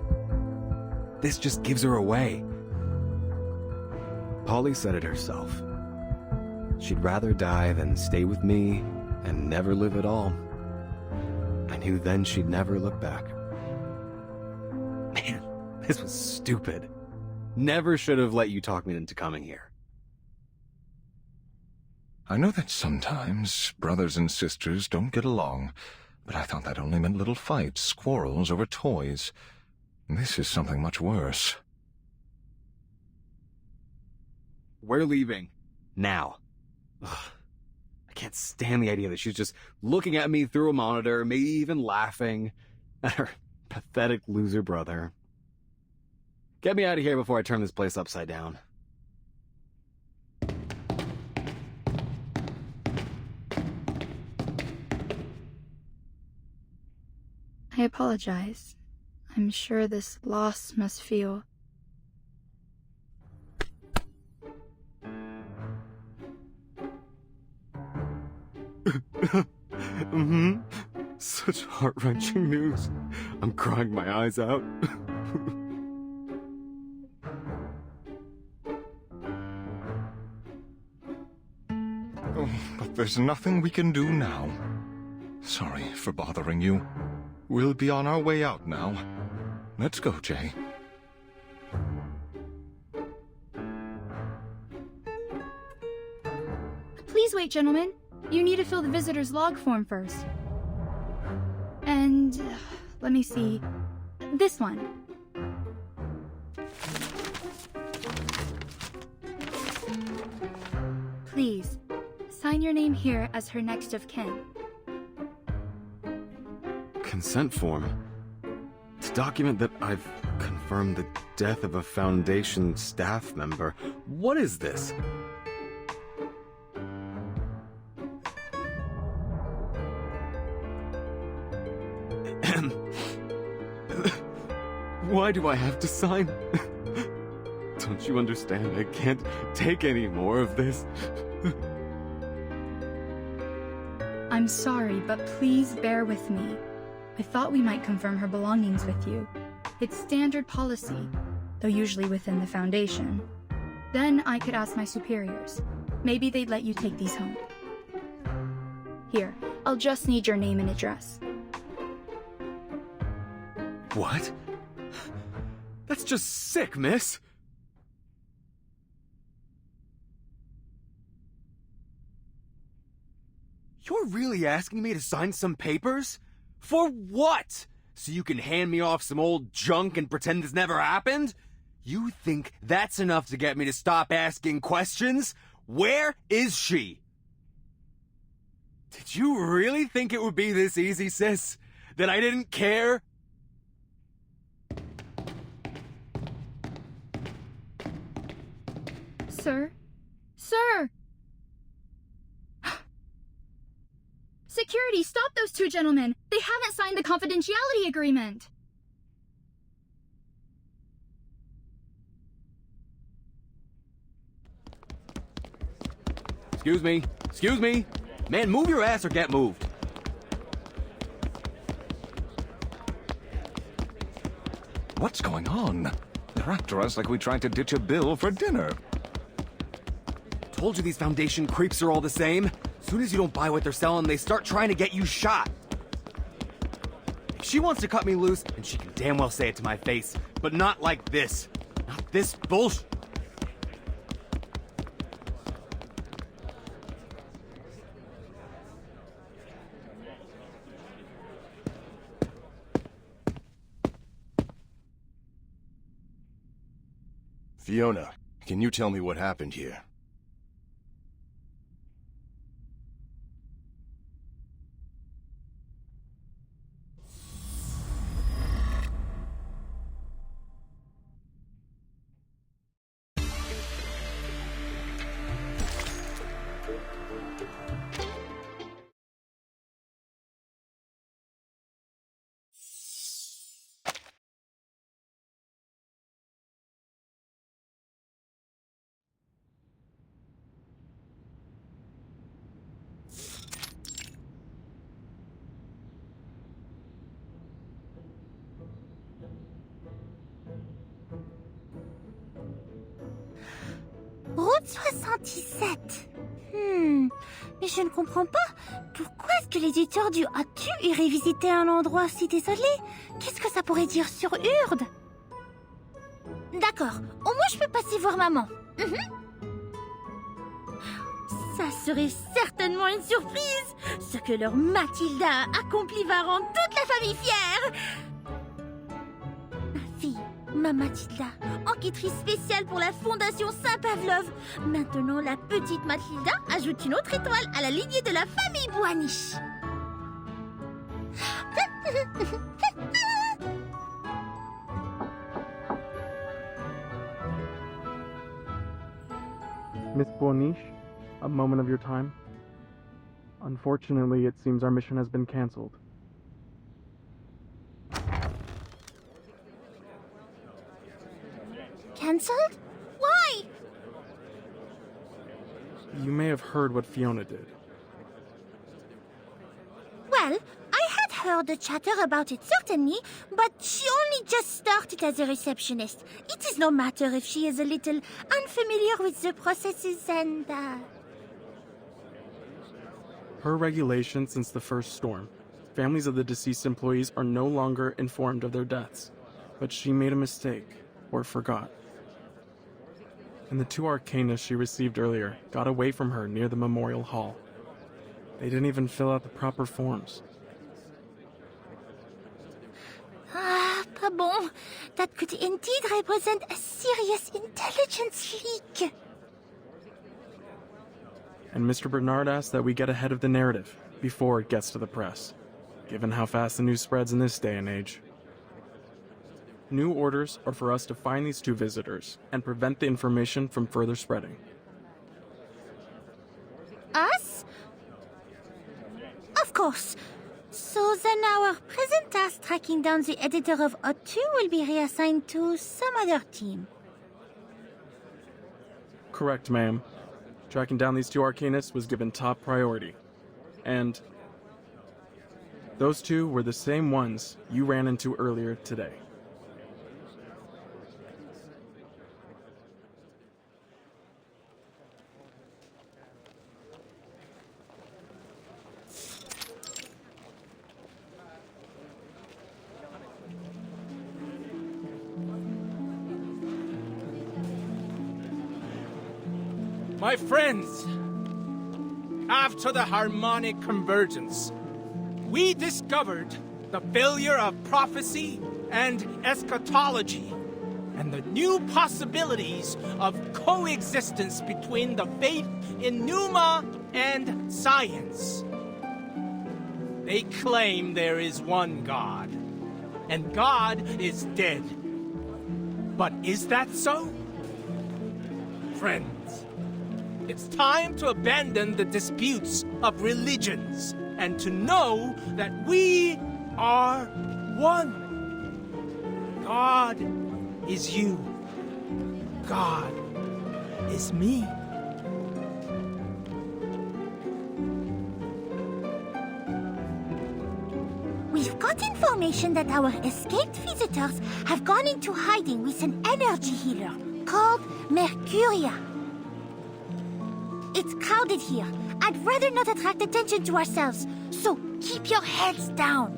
just gives her away. Polly said it herself. She'd rather die than stay with me and never live at all. I knew then she'd never look back. Man, this was stupid. Never should have let you talk me into coming here. I know that sometimes brothers and sisters don't get along, but I thought that only meant little fights, quarrels over toys. This is something much worse. We're leaving. Now. Ugh. I can't stand the idea that she's just looking at me through a monitor, maybe even laughing at her pathetic loser brother. Get me out of here before I turn this place upside down. I apologize. I'm sure this loss must feel... Such heart-wrenching news. I'm crying my eyes out. Oh, but there's nothing we can do now. Sorry for bothering you. We'll be on our way out now. Let's go, Jay. Please wait, gentlemen. You need to fill the visitor's log form first. And... let me see. This one. Please, Sign your name here as her next of kin. Consent form? To document that I've confirmed the death of a Foundation staff member. What is this? Why do I have to sign? Don't you understand? I can't take any more of this. I'm sorry, but please bear with me. I thought we might confirm her belongings with you. It's standard policy, though usually within the Foundation. Then I could ask my superiors. Maybe they'd let you take these home. Here, I'll just need your name and address. What? That's just sick, miss! You're really asking me to sign some papers? For what? So you can hand me off some old junk and pretend this never happened? You think that's enough to get me to stop asking questions? Where is she? Did you really think it would be this easy, sis? That I didn't care? Sir? Sir! Security, stop those two gentlemen! They haven't signed the confidentiality agreement! Excuse me. Excuse me. Man, move your ass or get moved. What's going on? They're after us like we tried to ditch a bill for dinner. Told you these Foundation creeps are all the same. As soon as you don't buy what they're selling, they start trying to get you shot. If she wants to cut me loose, then she can damn well say it to my face. But not like this. Not this bullshit. Fiona, can you tell me what happened here? Route 77. Mais je ne comprends pas. Pourquoi est-ce que l'éditeur du As-tu irait visiter un endroit si désolé? Qu'est-ce que ça pourrait dire sur Urde? D'accord, au moins je peux passer voir maman. Ça serait certainement une surprise. Ce que leur Mathilda a accompli va rendre toute la famille fière. Ma fille, ma Mathilda, enquêtrice spéciale pour la Fondation Saint-Pavlov. Maintenant, la petite Mathilda ajoute une autre étoile à la lignée de la famille Boaniche. Miss Boaniche, a moment of your time. Unfortunately, it seems our mission has been cancelled. Cancelled? Why? You may have heard what Fiona did. Well, I had heard the chatter about it certainly, but she only just started as a receptionist. It is no matter if she is a little unfamiliar with the processes and, Per regulation since the first storm, families of the deceased employees are no longer informed of their deaths. But she made a mistake, or forgot. And the two arcanists she received earlier got away from her near the Memorial Hall. They didn't even fill out the proper forms. pas bon. That could indeed represent a serious intelligence leak. and Mr. Bernard asked that we get ahead of the narrative before it gets to the press, given how fast the news spreads in this day and age. New orders are for us to find these two visitors and prevent the information from further spreading. Us? Of course. So then our present task tracking down the editor of O2 will be reassigned to some other team. Correct, ma'am. Tracking down these two Arcanists was given top priority. And those two were the same ones you ran into earlier today. My friends, after the harmonic convergence, we discovered the failure of prophecy and eschatology, and the new possibilities of coexistence between the faith in Pneuma and science. They claim there is one God, and God is dead. But is that so? Friends, it's time to abandon the disputes of religions and to know that we are one. God is you. God is me. We've got information that our escaped visitors have gone into hiding with an energy healer called Mercuria. It's crowded here. I'd rather not attract attention to ourselves, so keep your heads down.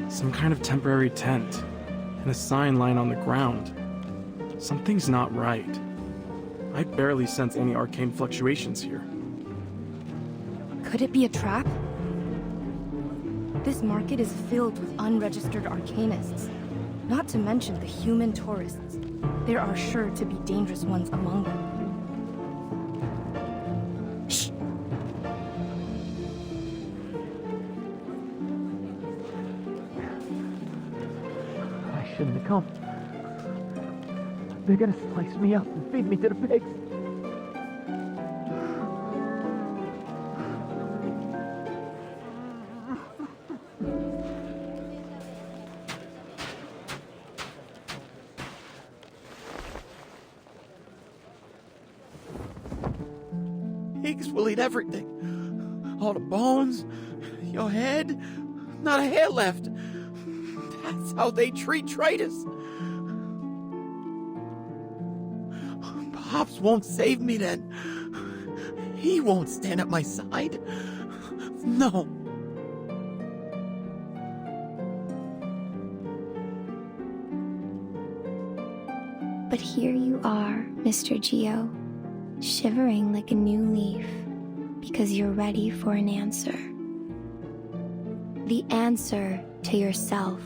Some kind of temporary tent, and a sign lying on the ground. Something's not right. I barely sense any arcane fluctuations here. Could it be a trap? This market is filled with unregistered arcanists. Not to mention the human tourists. There are sure to be dangerous ones among them. Shh! I shouldn't have come. They're gonna slice me up and feed me to the pigs. Pigs will eat everything. All the bones, your head, not a hair left. That's how they treat traitors. Pops won't save me then. He won't stand at my side. No. But here you are, Mr. Geo, shivering like a new leaf because you're ready for an answer. The answer to yourself.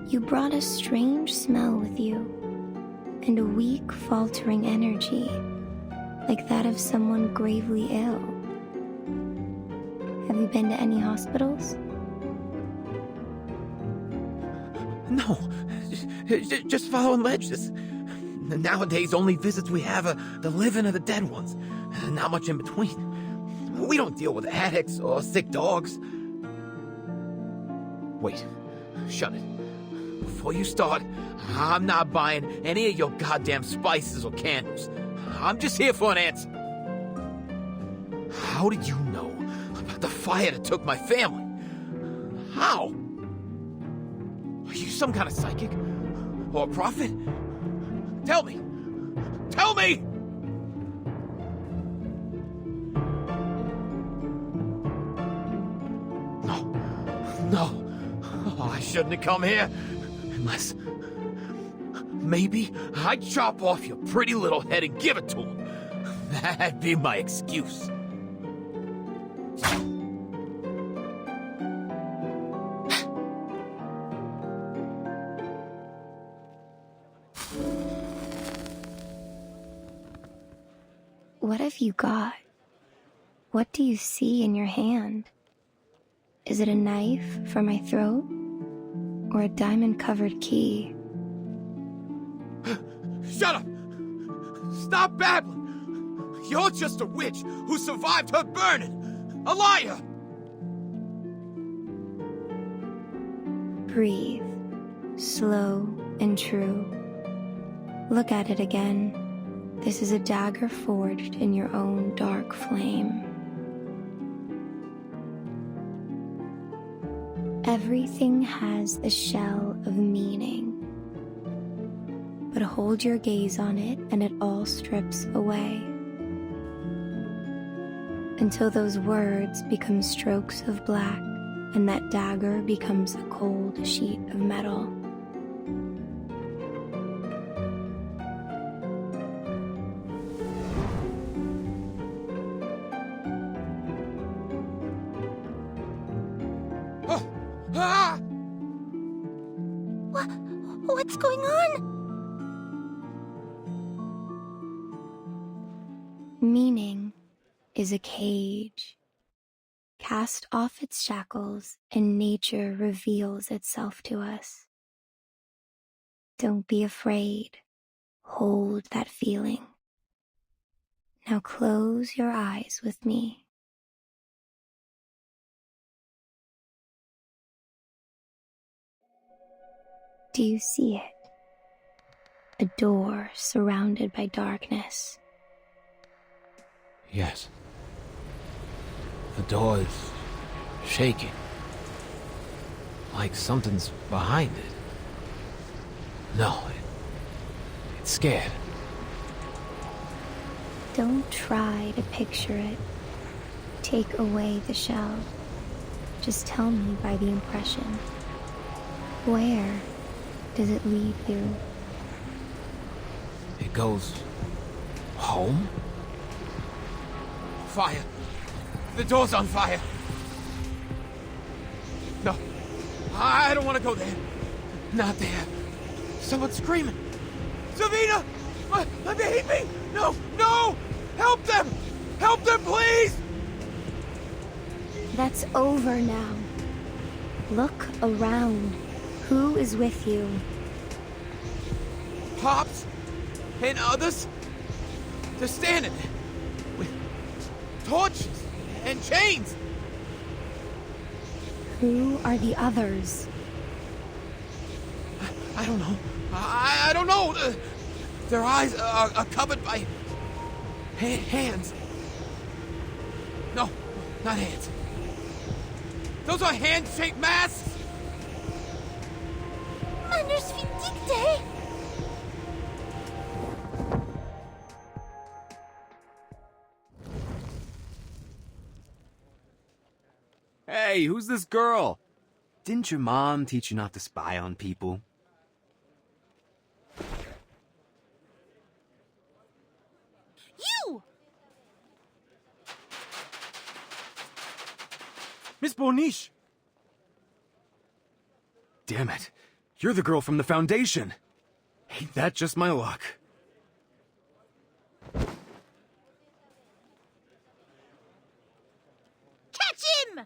You brought a strange smell with you, and a weak, faltering energy, like that of someone gravely ill. Have you been to any hospitals? No, just following ledges. Nowadays, only visits we have are the living or the dead ones. Not much in between. We don't deal with addicts or sick dogs. Wait, shut it. Before you start, I'm not buying any of your goddamn spices or candles. I'm just here for an answer. How did you know about the fire that took my family? How? Are you some kind of psychic? Or a prophet? Tell me! Tell me! No. Oh, I shouldn't have come here. Unless... maybe I'd chop off your pretty little head and give it to him. That'd be my excuse. What have you got? What do you see in your hand? Is it a knife for my throat? Or a diamond-covered key? Shut up! Stop babbling! You're just a witch who survived her burning! A liar! Breathe, slow and true. Look at it again. This is a dagger forged in your own dark flame. Everything has a shell of meaning. But hold your gaze on it and it all strips away. Until those words become strokes of black and that dagger becomes a cold sheet of metal. What's going on? Meaning is a cage. Cast off its shackles and nature reveals itself to us. Don't be afraid. Hold that feeling. Now close your eyes with me. Do you see it? A door surrounded by darkness. Yes. The door is shaking. Like something's behind it. No, it's scared. Don't try to picture it. Take away the shell. Just tell me by the impression. Where does it lead you? It goes home? Fire! The door's on fire! No, I don't want to go there. Not there. Someone's screaming. Savina! They hit me! No, no! Help them! Help them, please! That's over now. Look around. Who is with you? Pops and others. They're standing there with torches and chains. Who are the others? I don't know. I don't know. Their eyes are covered by hands. No, not hands. Those are hand-shaped masks. Manus Vindicte! Hey, who's this girl? Didn't your mom teach you not to spy on people? You! Miss Boniche! Damn it. You're the girl from the Foundation. Ain't that just my luck? Catch him!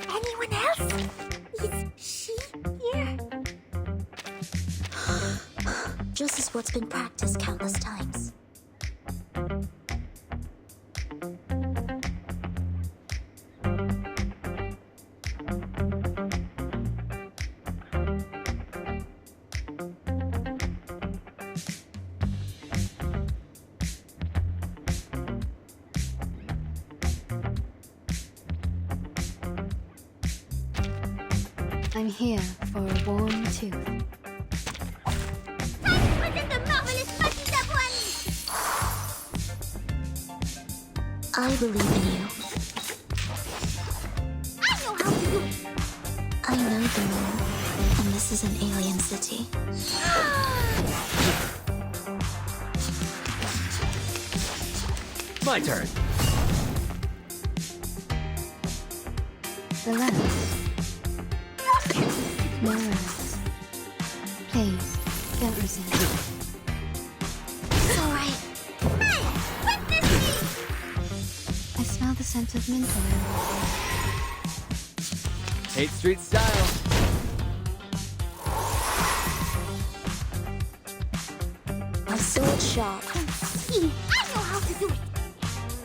Anyone else? Is she here? Just as what's been practiced countless times. I'm here for a warm tooth. I believe in you. I know how to do. I know know the moon, and this is an alien city. My turn. Relax. No rush. Please, don't resist. It's alright. Hey! Witness me! I smell the scent of mint oil. Hate Street style. My sword sharp. See, I know how to do it.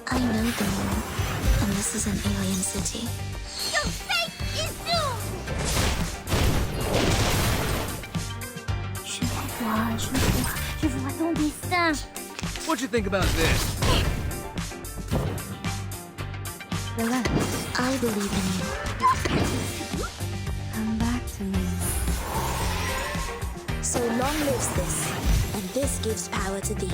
I know the moon, and this is an alien city. Your fate is doomed! Je vois ton destin. What'd you think about this? Relax. I believe in you. Come back to me. So long lives this, and this gives power to thee.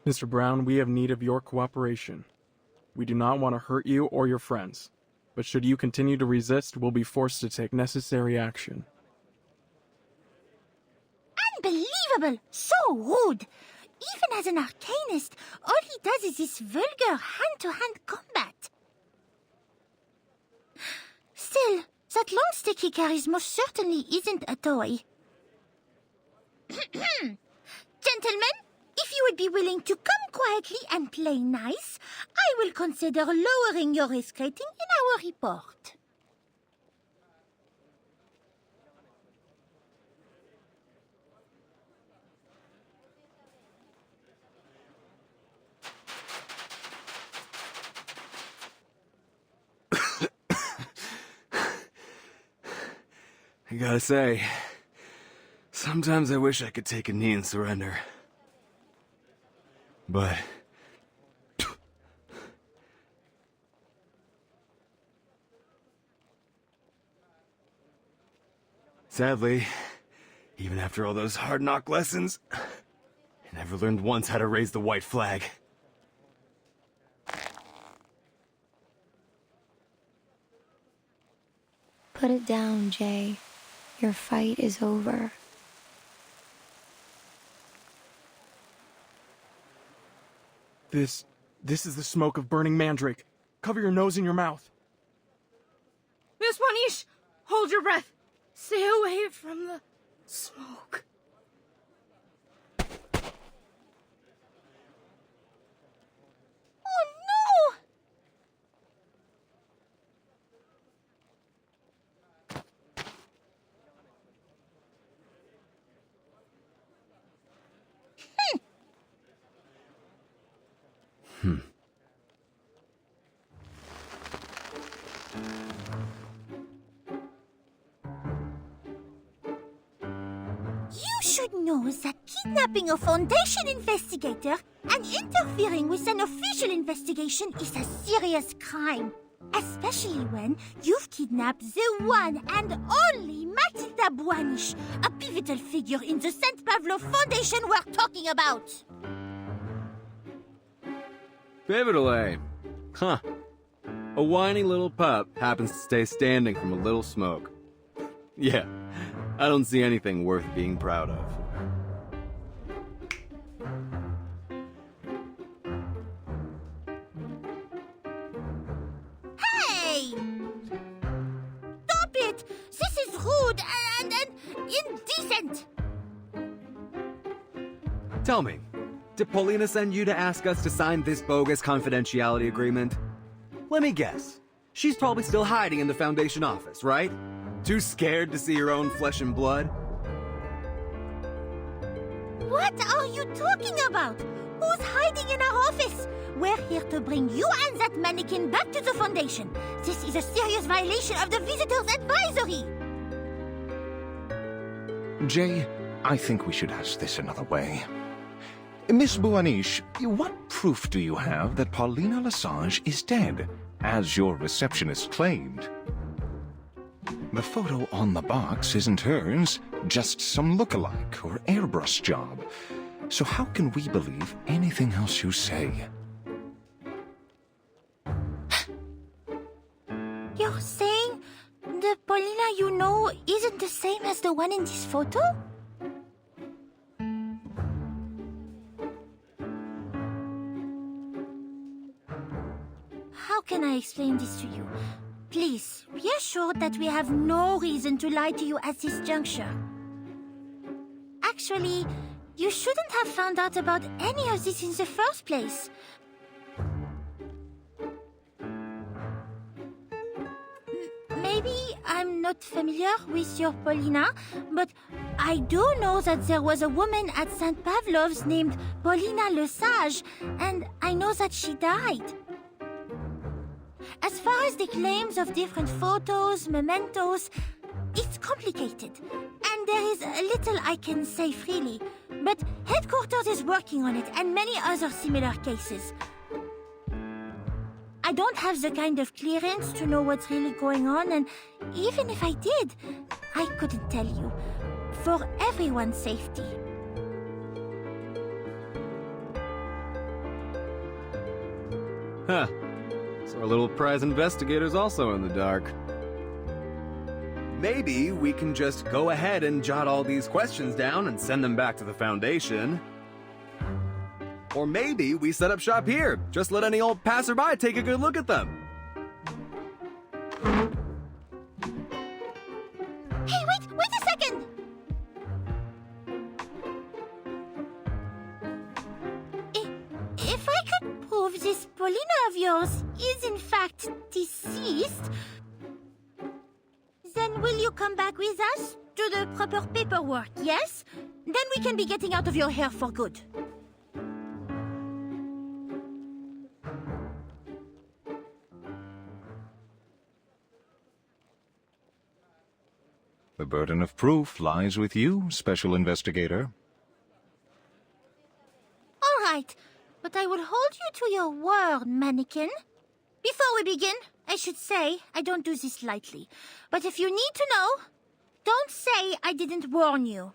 Mr. Brown, we have need of your cooperation. We do not want to hurt you or your friends, but should you continue to resist, we'll be forced to take necessary action. Unbelievable! So rude! Even as an arcanist, all he does is this vulgar hand-to-hand combat. Still, that long stick he carries most certainly isn't a toy. Gentlemen, if you would be willing to come quietly and play nice, I will consider lowering your risk rating in our report. I gotta say, sometimes I wish I could take a knee and surrender. But... sadly, even after all those hard knock lessons, I never learned once how to raise the white flag. Put it down, Jay. Your fight is over. This is the smoke of burning mandrake. Cover your nose and your mouth. Miss Wanish, hold your breath. Stay away from the smoke. Oh no! You should know that kidnapping a Foundation investigator and interfering with an official investigation is a serious crime. Especially when you've kidnapped the one and only Matilda Buanish, a pivotal figure in the St. Pavlo Foundation we're talking about. Pivotal, eh? Huh. A whiny little pup happens to stay standing from a little smoke. Yeah, I don't see anything worth being proud of. Hey! Stop it! This is rude and indecent! Tell me, did Paulina send you to ask us to sign this bogus confidentiality agreement? Let me guess. She's probably still hiding in the Foundation office, right? Too scared to see her own flesh and blood? What are you talking about? Who's hiding in our office? We're here to bring you and that mannequin back to the Foundation. This is a serious violation of the Visitors Advisory. Jay, I think we should ask this another way. Miss Buanish, what proof do you have that Paulina Lesage is dead, as your receptionist claimed? The photo on the box isn't hers, just some look-alike or airbrush job. So how can we believe anything else you say? You're saying the Paulina you know isn't the same as the one in this photo? How can I explain this to you? Please, be assured that we have no reason to lie to you at this juncture. Actually, you shouldn't have found out about any of this in the first place. Maybe I'm not familiar with your Paulina, but I do know that there was a woman at St. Pavlov's named Paulina Lesage, and I know that she died. As far as the claims of different photos, mementos, it's complicated, and there is little I can say freely. But headquarters is working on it, and many other similar cases. I don't have the kind of clearance to know what's really going on, and even if I did, I couldn't tell you. For everyone's safety. Huh. So our little prize investigator's also in the dark. Maybe we can just go ahead and jot all these questions down and send them back to the Foundation. Or maybe we set up shop here. Just let any old passerby take a good look at them. Hey, wait a second! If I could prove this Paulina of yours is in fact deceased, then will you come back with us to the proper paperwork, yes? Then we can be getting out of your hair for good. The burden of proof lies with you, Special Investigator. All right, but I will hold you to your word, mannequin. Before we begin, I should say I don't do this lightly. But if you need to know, don't say I didn't warn you.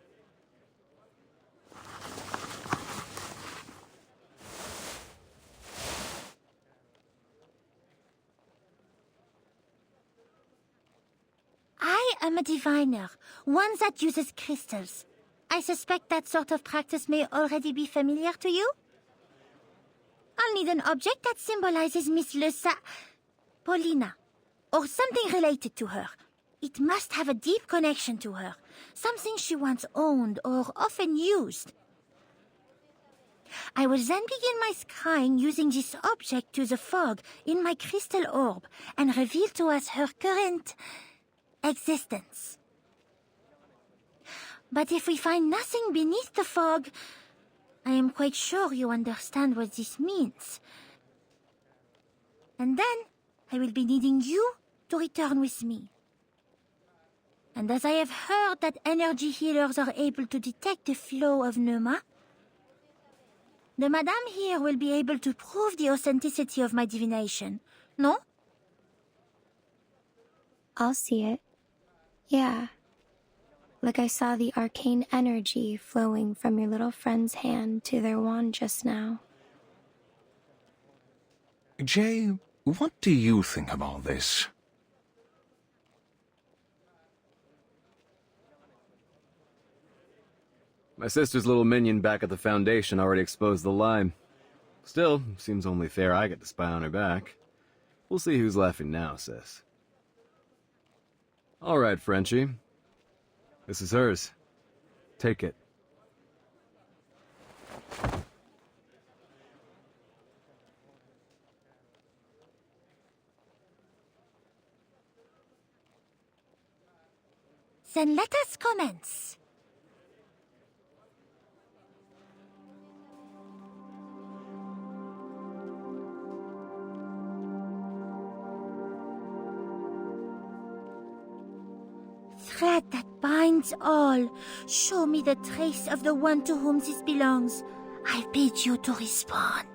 I am a diviner, one that uses crystals. I suspect that sort of practice may already be familiar to you. I'll need an object that symbolizes Miss Paulina, or something related to her. It must have a deep connection to her, something she once owned or often used. I will then begin my scrying using this object to the fog in my crystal orb and reveal to us her current existence. But if we find nothing beneath the fog, I am quite sure you understand what this means. And then I will be needing you to return with me. And as I have heard that energy healers are able to detect the flow of Pneuma, the Madame here will be able to prove the authenticity of my divination, no? I'll see it. Yeah. Like I saw the arcane energy flowing from your little friend's hand to their wand just now. Jay, what do you think of all this? My sister's little minion back at the Foundation already exposed the lie. Still, seems only fair I get to spy on her back. We'll see who's laughing now, sis. All right, Frenchie. This is hers. Take it. Then let us commence. That's all. Show me the trace of the one to whom this belongs. I'll bid you to respond.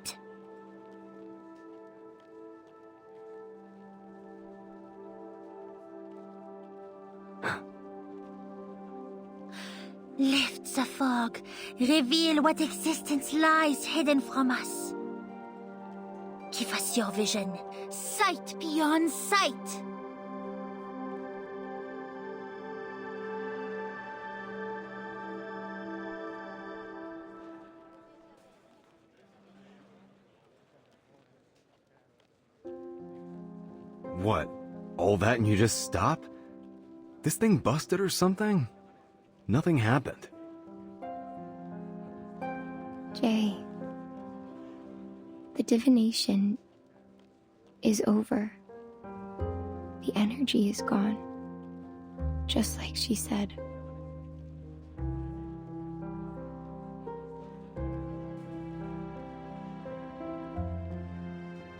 Lift the fog. Reveal what existence lies hidden from us. Give us your vision. Sight beyond sight. What? All that and you just stop? This thing busted or something? Nothing happened. Jay, the divination is over. The energy is gone, just like she said.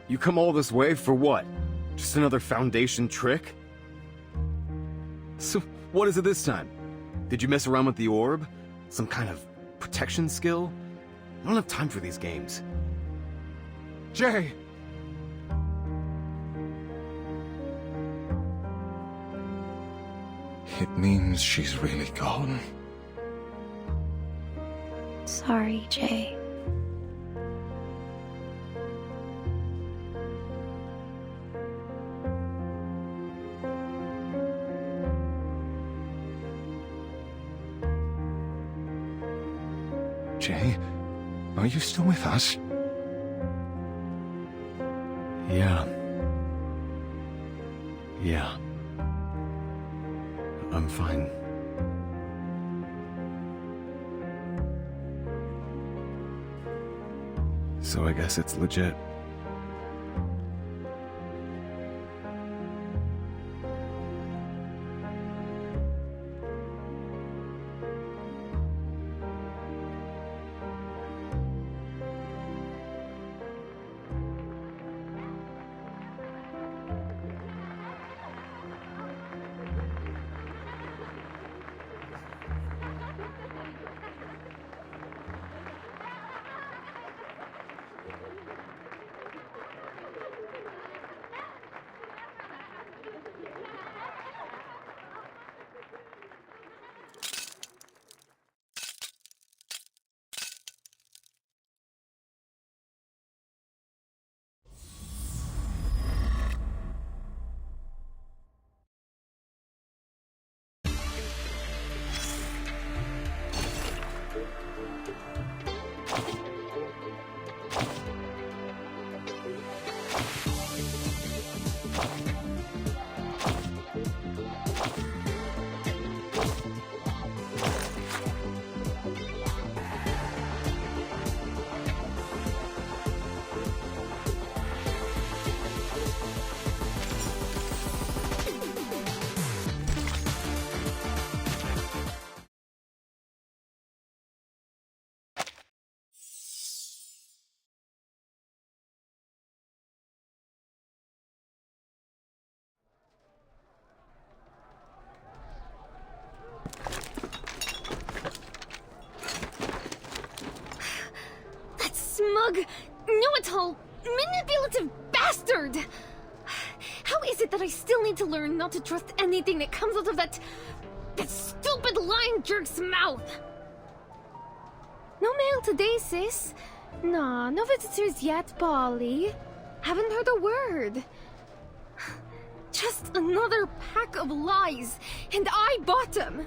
You come all this way for what? Just another Foundation trick? So, what is it this time? Did you mess around with the orb? Some kind of protection skill? I don't have time for these games. Jay! It means she's really gone. Sorry, Jay. Jay, are you still with us? Yeah. Yeah. I'm fine. So I guess it's legit. Smug, know-it-all, manipulative bastard! How is it that I still need to learn not to trust anything that comes out of that stupid lying jerk's mouth? No mail today, sis. Nah, no visitors yet, Polly. Haven't heard a word. Just another pack of lies, and I bought them.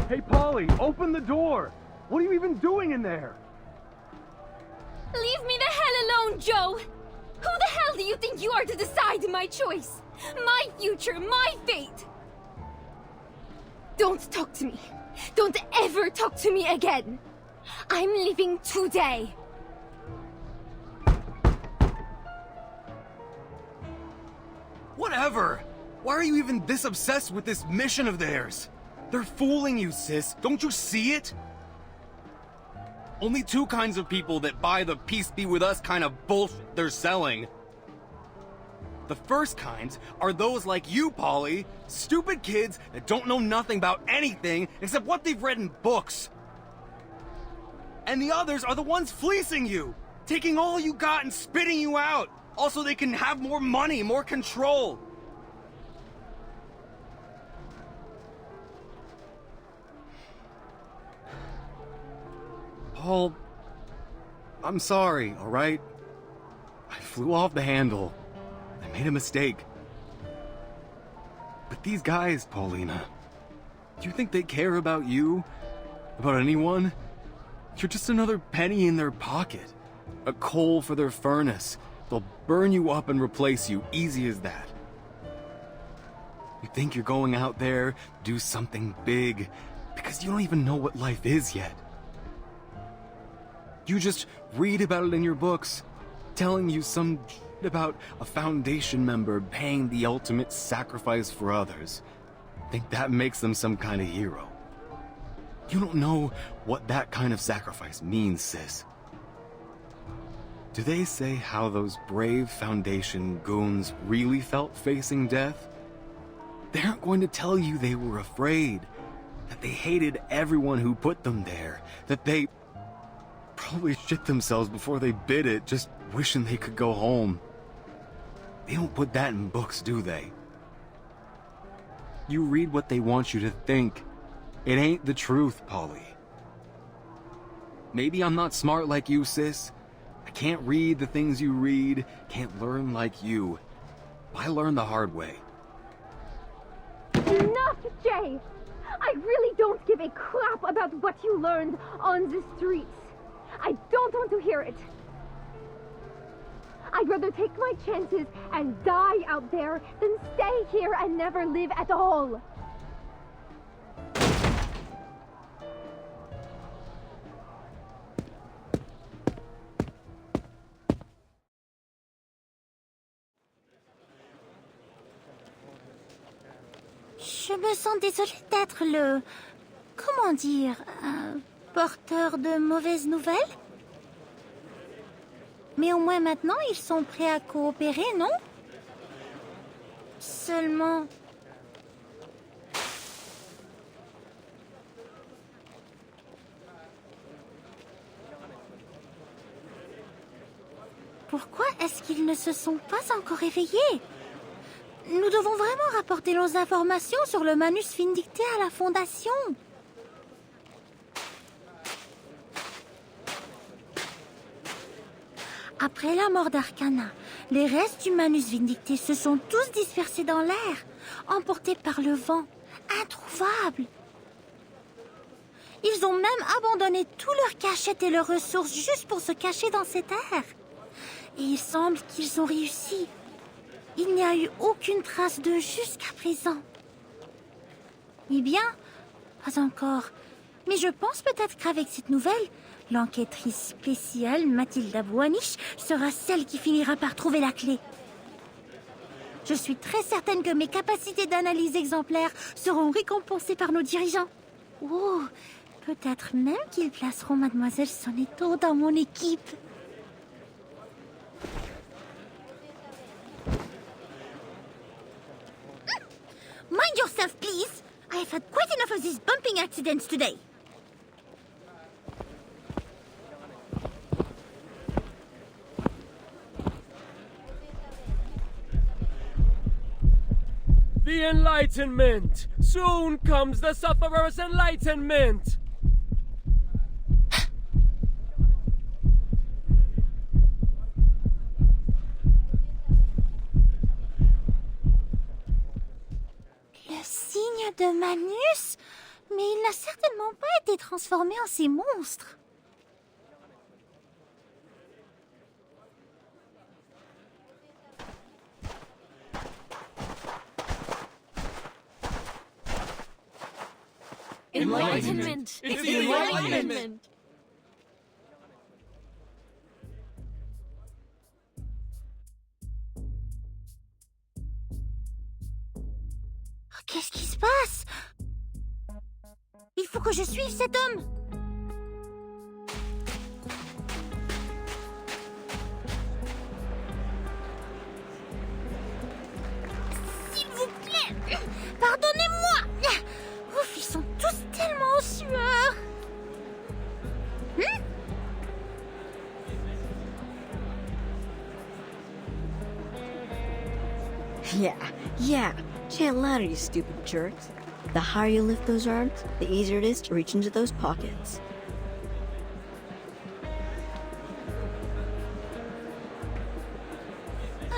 Hey, Polly, open the door! What are you even doing in there? Leave me the hell alone, Joe! Who the hell do you think you are to decide my choice? My future, my fate! Don't talk to me. Don't ever talk to me again. I'm leaving today. Whatever! Why are you even this obsessed with this mission of theirs? They're fooling you, sis. Don't you see it? Only two kinds of people that buy the peace be with us kind of bullshit they're selling. The The first kinds are those like you, Polly. Stupid kids that don't know nothing about anything except what they've read in books. And the others are the ones fleecing you, taking all you got and spitting you out. Also, they can have more money, more control. Paul, I'm sorry, all right? I flew off the handle. I made a mistake. But these guys, Paulina, do you think they care about you? About anyone? You're just another penny in their pocket. A coal for their furnace. They'll burn you up and replace you, easy as that. You think you're going out there, do something big, because you don't even know what life is yet. You just read about it in your books, telling you some shit about a Foundation member paying the ultimate sacrifice for others. Think that makes them some kind of hero. You don't know what that kind of sacrifice means, sis. Do they say how those brave Foundation goons really felt facing death? They aren't going to tell you they were afraid, that they hated everyone who put them there, that they probably shit themselves before they bid it, just wishing they could go home. They don't put that in books, do they? You read what they want you to think. It ain't the truth, Polly. Maybe I'm not smart like you, sis. I can't read the things you read, can't learn like you. I learned the hard way. Enough, Jay! I really don't give a crap about what you learned on the streets. I don't want to hear it. I'd rather take my chances and die out there than stay here and never live at all. Je me sens désolée d'être le... Comment dire... porteur de mauvaises nouvelles. Mais au moins maintenant, ils sont prêts à coopérer, non? Seulement... Pourquoi est-ce qu'ils ne se sont pas encore éveillés? Nous devons vraiment rapporter nos informations sur le Manus Vindicte à la Fondation. Après la mort d'Arcana, les restes du Manus Vindicte se sont tous dispersés dans l'air, emportés par le vent, introuvables. Ils ont même abandonné tous leurs cachettes et leurs ressources juste pour se cacher dans cette air. Et il semble qu'ils ont réussi. Il n'y a eu aucune trace d'eux jusqu'à présent. Eh bien, pas encore. Mais je pense peut-être qu'avec cette nouvelle, l'enquêtrice spéciale Mathilda Boanich sera celle qui finira par trouver la clé. Je suis très certaine que mes capacités d'analyse exemplaires seront récompensées par nos dirigeants. Oh, peut-être même qu'ils placeront Mademoiselle Sonetto dans mon équipe. Mind yourself, please. I have had quite enough of these bumping accidents today. The Enlightenment! Soon comes the Sufferer's Enlightenment! Le signe de Manus? Mais il n'a certainement pas été transformé en ces monstres. Enlightenment! It's the Enlightenment! Qu'est-ce qui se passe? Il faut que je suive cet homme. Yeah. Chant louder, you stupid jerks. The higher you lift those arms, the easier it is to reach into those pockets.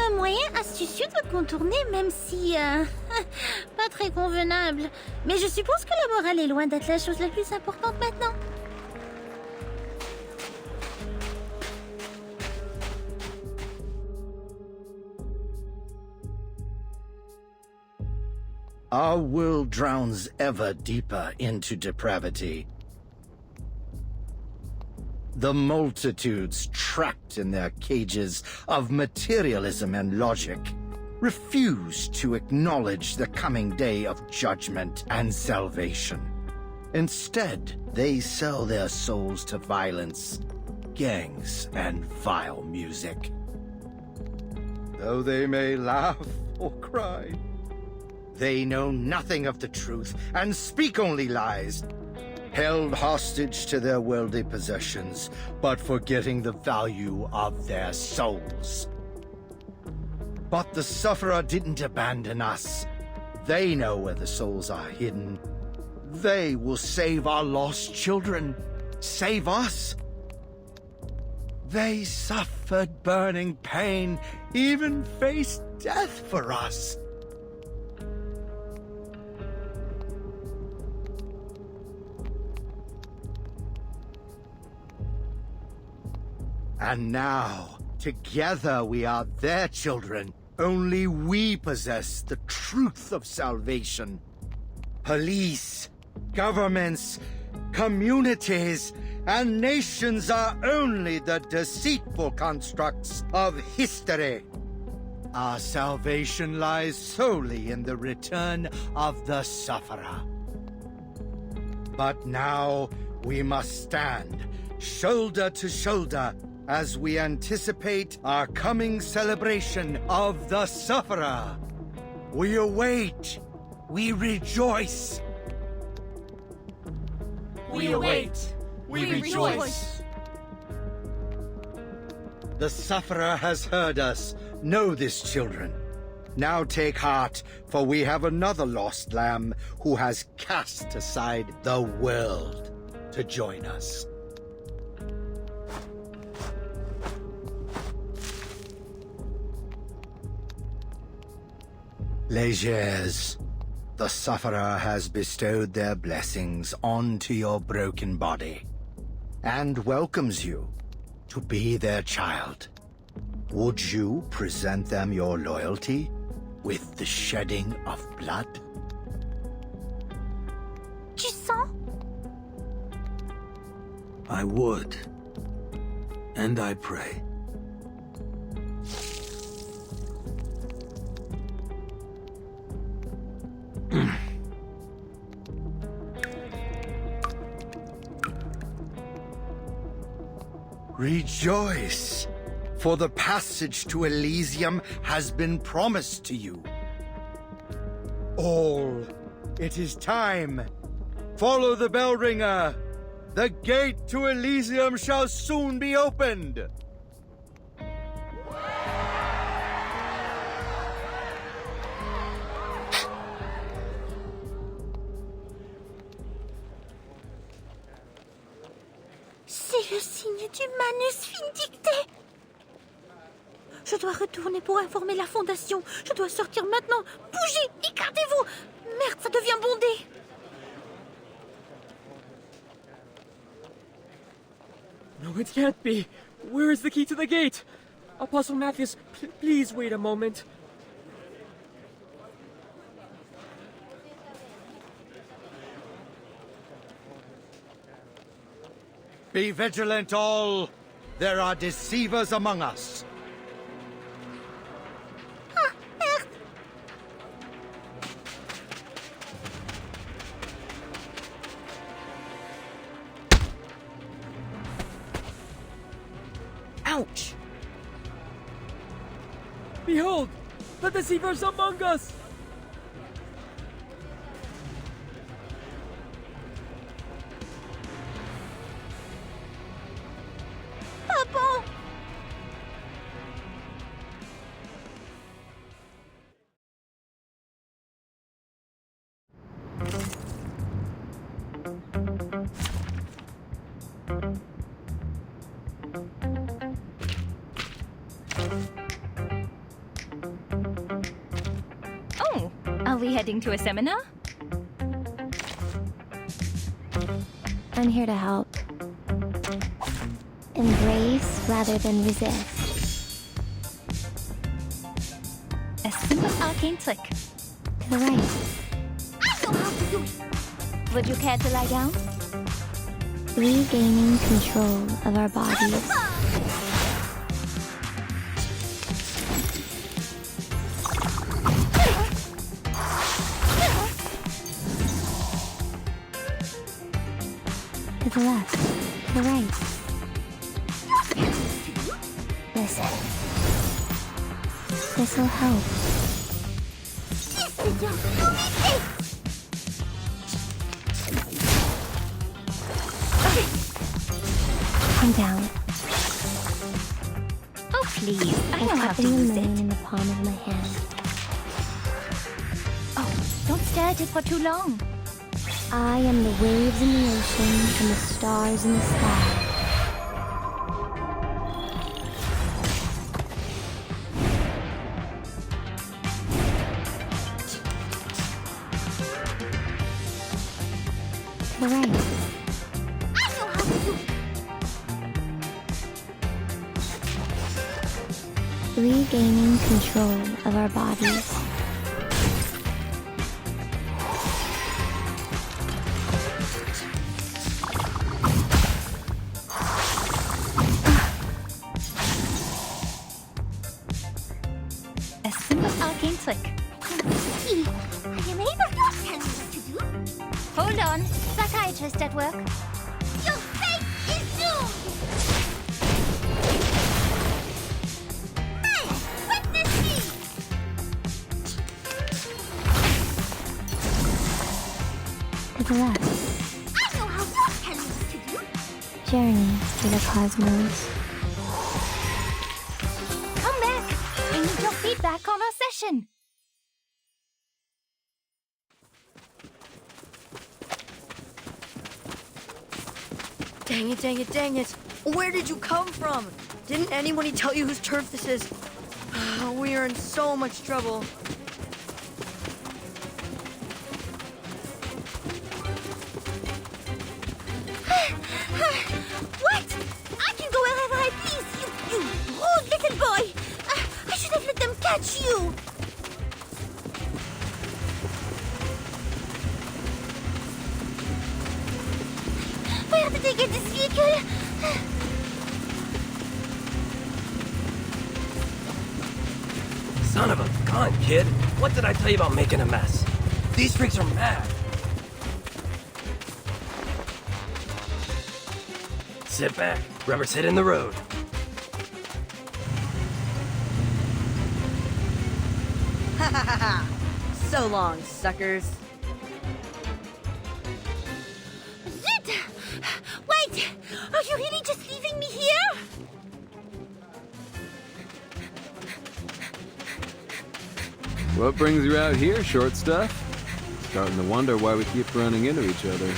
Un moyen astucieux de contourner, même si... pas très convenable. Mais je suppose que la morale est loin d'être la chose la plus importante maintenant. Our world drowns ever deeper into depravity. The multitudes trapped in their cages of materialism and logic refuse to acknowledge the coming day of judgment and salvation. Instead, they sell their souls to violence, gangs, and vile music. Though they may laugh or cry, they know nothing of the truth and speak only lies, held hostage to their worldly possessions, but forgetting the value of their souls. But the Sufferer didn't abandon us. They know where the souls are hidden. They will save our lost children, save us. They suffered burning pain, even faced death for us. And now, together we are their children. Only we possess the truth of salvation. Police, governments, communities, and nations are only the deceitful constructs of history. Our salvation lies solely in the return of the Sufferer. But now we must stand, shoulder to shoulder, as we anticipate our coming celebration of the Sufferer. We await, we rejoice. We await, we rejoice. The Sufferer has heard us. Know this, children. Now take heart, for we have another lost lamb who has cast aside the world to join us. Légers, the Sufferer has bestowed their blessings onto your broken body, and welcomes you to be their child. Would you present them your loyalty with the shedding of blood? Tu sens? I would. And I pray. Rejoice, for the passage to Elysium has been promised to you. All, it is time. Follow the bell ringer. The gate to Elysium shall soon be opened. C'est le signe du Manus Vindicte. Je dois retourner pour informer la Fondation. Je dois sortir maintenant. Bougez, écartez-vous. Merde, ça devient bondé. No, it can't be. Where is the key to the gate? Apostle Matthias, please wait a moment. Be vigilant all. There are deceivers among us. Ah, merde. Ouch! Behold, the deceivers among us! Papa! Are we heading to a seminar? I'm here to help. Embrace rather than resist. A simple arcane trick. To the right. I know how to do it. Would you care to lie down? Regaining control of our bodies. To the left. To the right. Listen. This will help. Calm down. Oh, please. I I'm know how to tapping the use moon it. in the palm of my hand. Oh, don't stare at it for too long. I am the waves in the ocean and the stars in the sky. To the right. I know how to do it. Regaining control of our bodies. A simple arcane trick. See, I am able to tell you what to do. Hold on. Psychiatrist at work. Your fate is doomed! Hey, witness me! To the left. I know how to tell you what to do. Journey through the cosmos. Come back. I need your feedback on our session. Dang it, dang it, dang it. Where did you come from? Didn't anybody tell you whose turf this is? We are in so much trouble. What? I can go wherever I please, you rude little boy! I should have let them catch you! Where did they get this vehicle? Son of a gun, kid. What did I tell you about making a mess? These freaks are mad. Sit back. Rubber's hitting the road. Ha ha ha ha! So long, suckers. Zit! Wait! Are you really just leaving me here? What brings you out here, short stuff? Starting to wonder why we keep running into each other.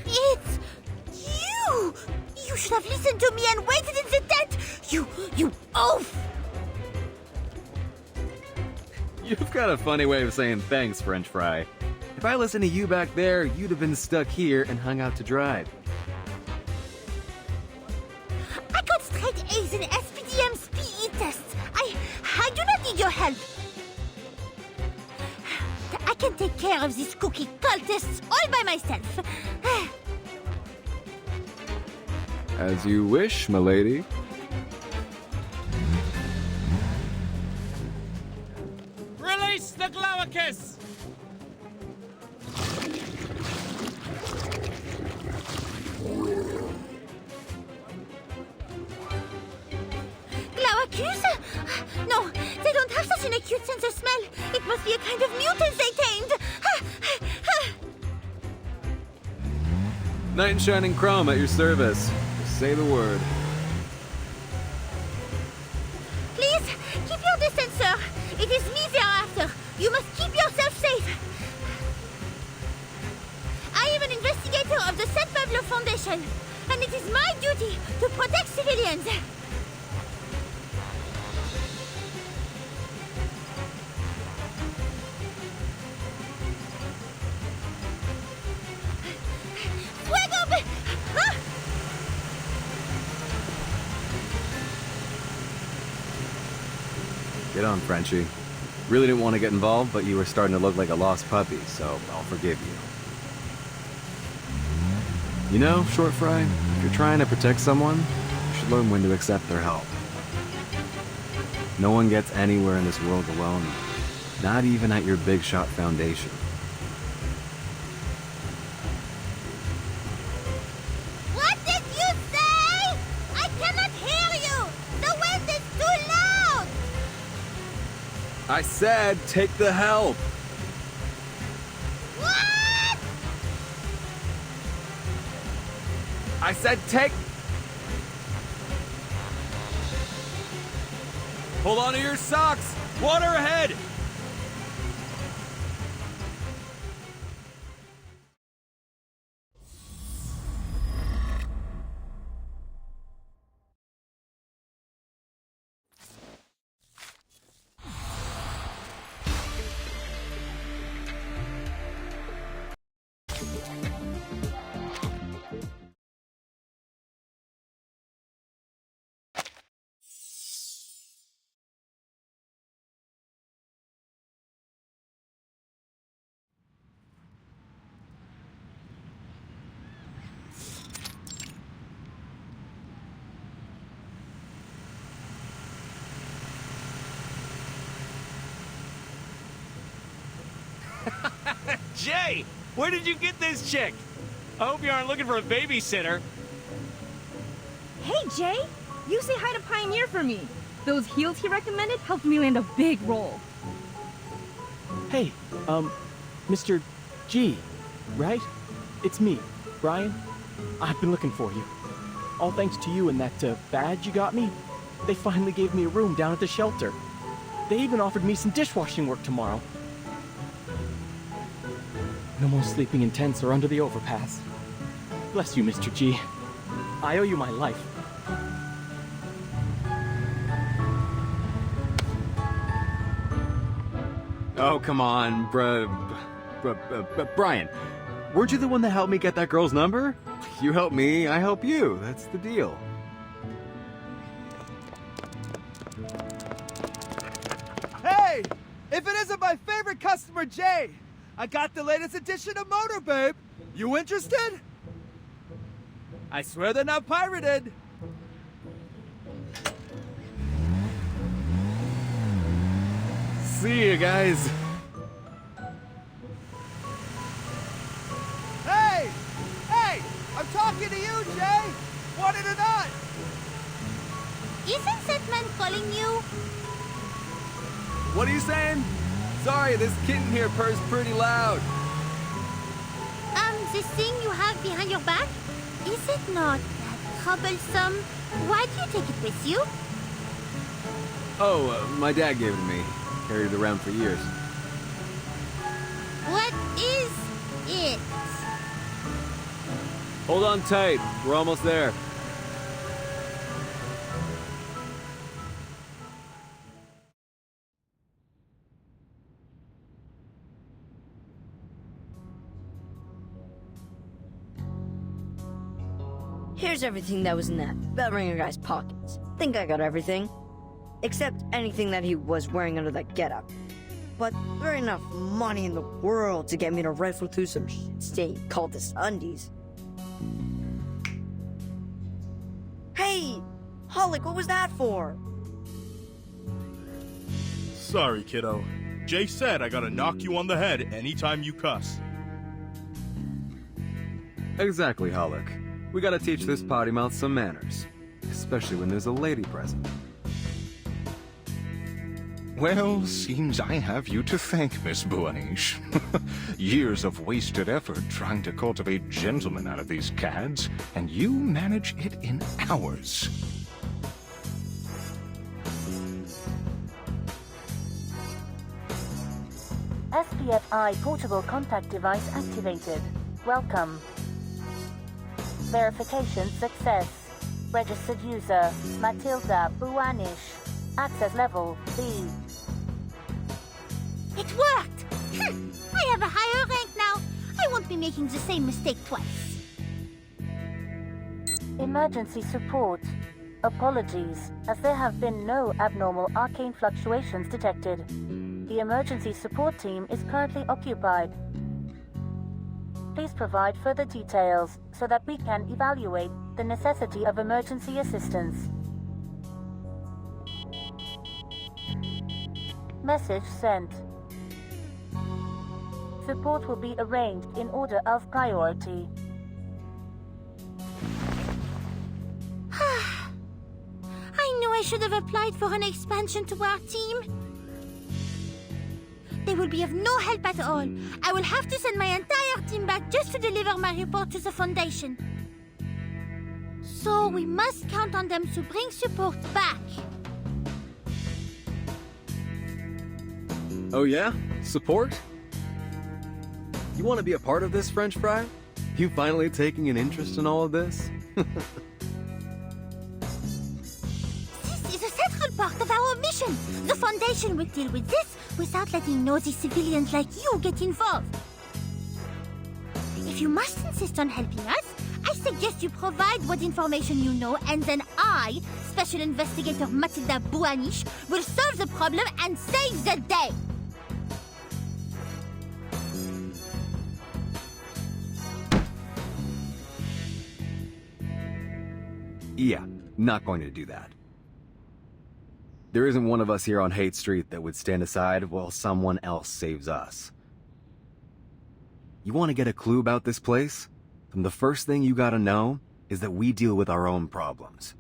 It's you! You should have listened to me and waited in the tent! You oaf! You've got a funny way of saying thanks, French fry. If I listened to you back there, you'd have been stuck here and hung out to dry. I got straight A's in SPDM's PE tests. I do not need your help. I can take care of these cookie cultists all by myself. As you wish, milady. Release the Glaucus! Glaucus? No, they don't have such an acute sense of smell. It must be a kind of mutant they tamed. Knight in Shining Chrome at your service. Just say the word. Please, keep your distance, sir. It is me they are after. You must keep yourself safe. I am an investigator of the St. Pablo Foundation, and it is my duty to protect civilians. Get on, Frenchie. Really didn't want to get involved, but you were starting to look like a lost puppy, so I'll forgive you. You know, Short Fry, if you're trying to protect someone, you should learn when to accept their help. No one gets anywhere in this world alone, not even at your big shot foundation. What did you say? I cannot hear you! The wind is too loud! I said, take the help! What? I said, take... Hold on to your socks! Water ahead! Jay, where did you get this chick? I hope you aren't looking for a babysitter. Hey, Jay! You say hi to Pioneer for me. Those heels he recommended helped me land a big role. Hey, Mr. G, right? It's me, Brian. I've been looking for you. All thanks to you and that badge you got me, they finally gave me a room down at the shelter. They even offered me some dishwashing work tomorrow. No more sleeping in tents or under the overpass. Bless you, Mr. G. I owe you my life. Oh, come on, Brian. Weren't you the one that helped me get that girl's number? You help me, I help you. That's the deal. Hey! If it isn't my favorite customer, Jay! I got the latest edition of Motor Babe. You interested? I swear they're not pirated. See you guys. Hey! Hey! I'm talking to you, Jay! Want it or not? Isn't that man calling you? What are you saying? Sorry, this kitten here purrs pretty loud. This thing you have behind your back? Is it not that troublesome? Why do you take it with you? Oh, my dad gave it to me. Carried it around for years. What is it? Hold on tight. We're almost there. Here's everything that was in that Bellringer guy's pockets. Think I got everything. Except anything that he was wearing under that getup. But there ain't enough money in the world to get me to rifle through some shit-stained cultist undies. Hey! Hollick, what was that for? Sorry, kiddo. Jay said I gotta knock you on the head anytime you cuss. Exactly, Hollick. We gotta teach this potty mouth some manners. Especially when there's a lady present. Well, seems I have you to thank, Miss Buanish. Years of wasted effort trying to cultivate gentlemen out of these cads, and you manage it in hours. SPFI portable contact device activated. Welcome. Verification success. Registered user, Matilda Buanish. Access level B. It worked! I have a higher rank now. I won't be making the same mistake twice. Emergency support. Apologies, as there have been no abnormal arcane fluctuations detected. The emergency support team is currently occupied. Please provide further details so that we can evaluate the necessity of emergency assistance. Message sent. Support will be arranged in order of priority. I knew I should have applied for an expansion to our team. They will be of no help at all. I will have to send my entire team back just to deliver my report to the Foundation. So we must count on them to bring support back. Oh yeah? Support? You want to be a part of this, French Fry? You finally taking an interest in all of this? This is a central part of our mission. The Foundation will deal with this without letting nosy civilians like you get involved. If you must insist on helping us, I suggest you provide what information you know, and then I, Special Investigator Matilda Buanish, will solve the problem and save the day. Yeah, not going to do that. There isn't one of us here on Hate Street that would stand aside while someone else saves us. You want to get a clue about this place? Then the first thing you gotta know is that we deal with our own problems.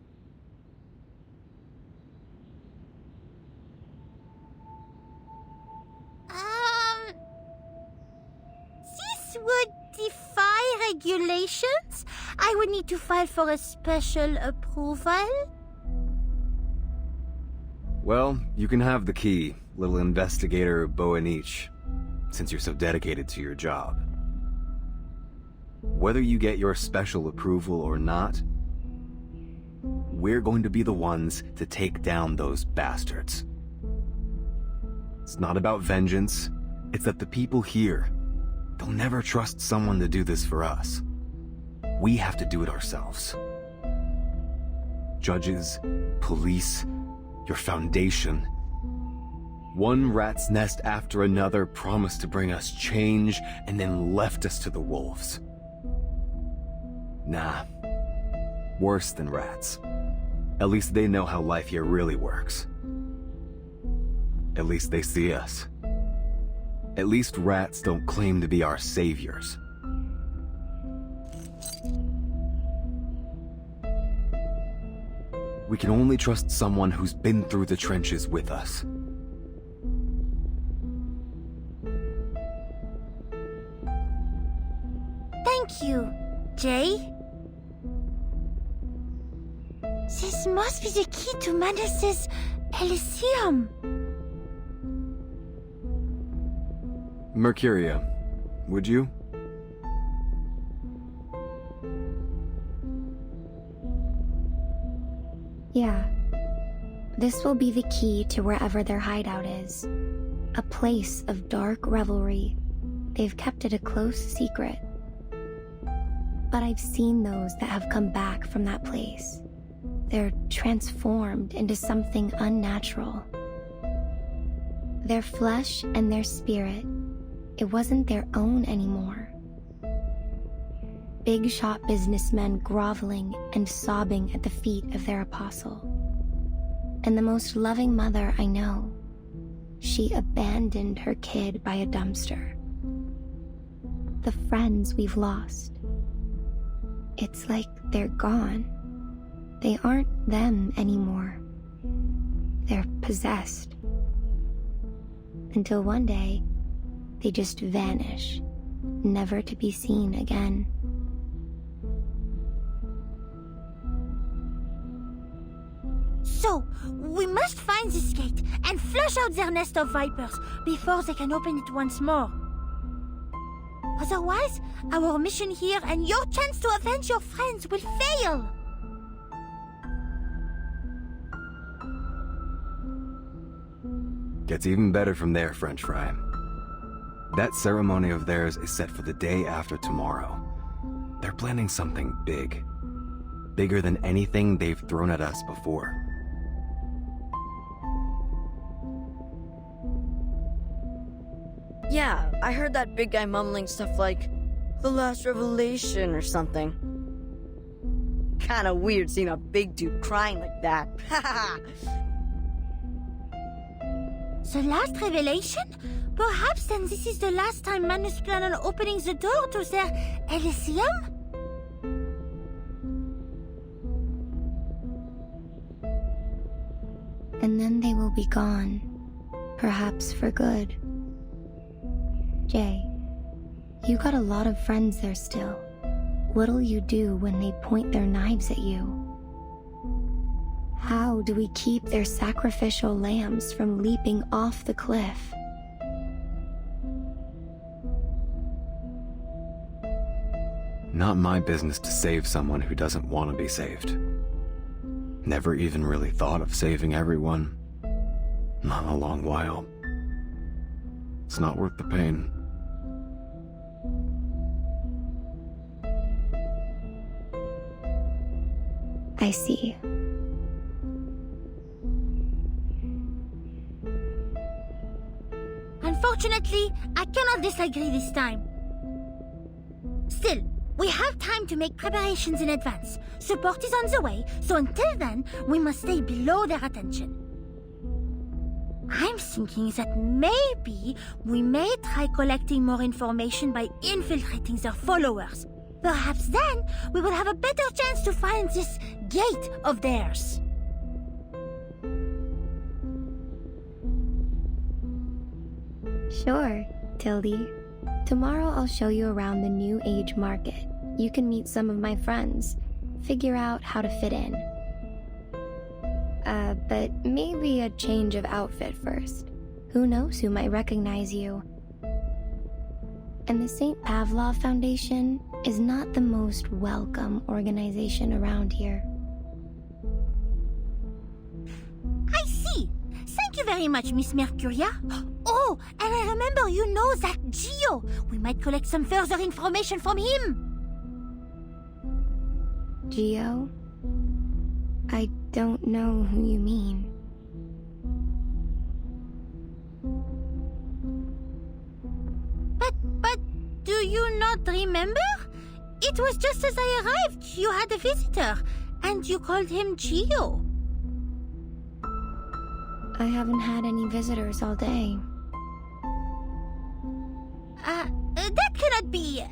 This would defy regulations. I would need to file for a special approval. Well, you can have the key, little investigator Boanich, since you're so dedicated to your job. Whether you get your special approval or not, we're going to be the ones to take down those bastards. It's not about vengeance, it's that the people here, they'll never trust someone to do this for us. We have to do it ourselves. Judges, police, your foundation. One rat's nest after another promised to bring us change and then left us to the wolves. Nah, worse than rats. At least they know how life here really works. At least they see us. At least rats don't claim to be our saviors. We can only trust someone who's been through the trenches with us. Thank you, Jay. This must be the key to Manus's Elysium. Mercuria, would you? Yeah. This will be the key to wherever their hideout is. A place of dark revelry. They've kept it a close secret. But I've seen those that have come back from that place. They're transformed into something unnatural. Their flesh and their spirit, it wasn't their own anymore. Big shot businessmen groveling and sobbing at the feet of their apostle. And the most loving mother I know, she abandoned her kid by a dumpster. The friends we've lost, it's like they're gone. They aren't them anymore. They're possessed. Until one day, they just vanish, never to be seen again. So, we must find this gate and flush out their nest of vipers before they can open it once more. Otherwise, our mission here and your chance to avenge your friends will fail. Gets even better from there, French Fry. That ceremony of theirs is set for the day after tomorrow. They're planning something big. bigger than anything they've thrown at us before. Yeah, I heard that big guy mumbling stuff like, the last revelation or something. Kinda weird seeing a big dude crying like that. The last revelation? Perhaps then this is the last time Manus plan on opening the door to their Elysium? And then they will be gone, perhaps for good. Jay, you got a lot of friends there still. What'll you do when they point their knives at you? How do we keep their sacrificial lambs from leaping off the cliff? Not my business to save someone who doesn't want to be saved. Never even really thought of saving everyone. Not in a long while. It's not worth the pain. I see. Unfortunately, I cannot disagree this time. Still, we have time to make preparations in advance. Support is on the way, so until then, we must stay below their attention. I'm thinking that maybe we may try collecting more information by infiltrating their followers. Perhaps then we will have a better chance to find this gate of theirs. Sure, Tildy. Tomorrow I'll show you around the New Age market. You can meet some of my friends, figure out how to fit in. But maybe a change of outfit first. Who knows who might recognize you? And the St. Pavlov Foundation is not the most welcome organization around here. I see. Thank you very much, Miss Mercuria. Oh, and I remember you know that Gio. We might collect some further information from him. Gio? I don't know who you mean. But do you not remember? It was just as I arrived, you had a visitor, and you called him Gio. I haven't had any visitors all day. That cannot be...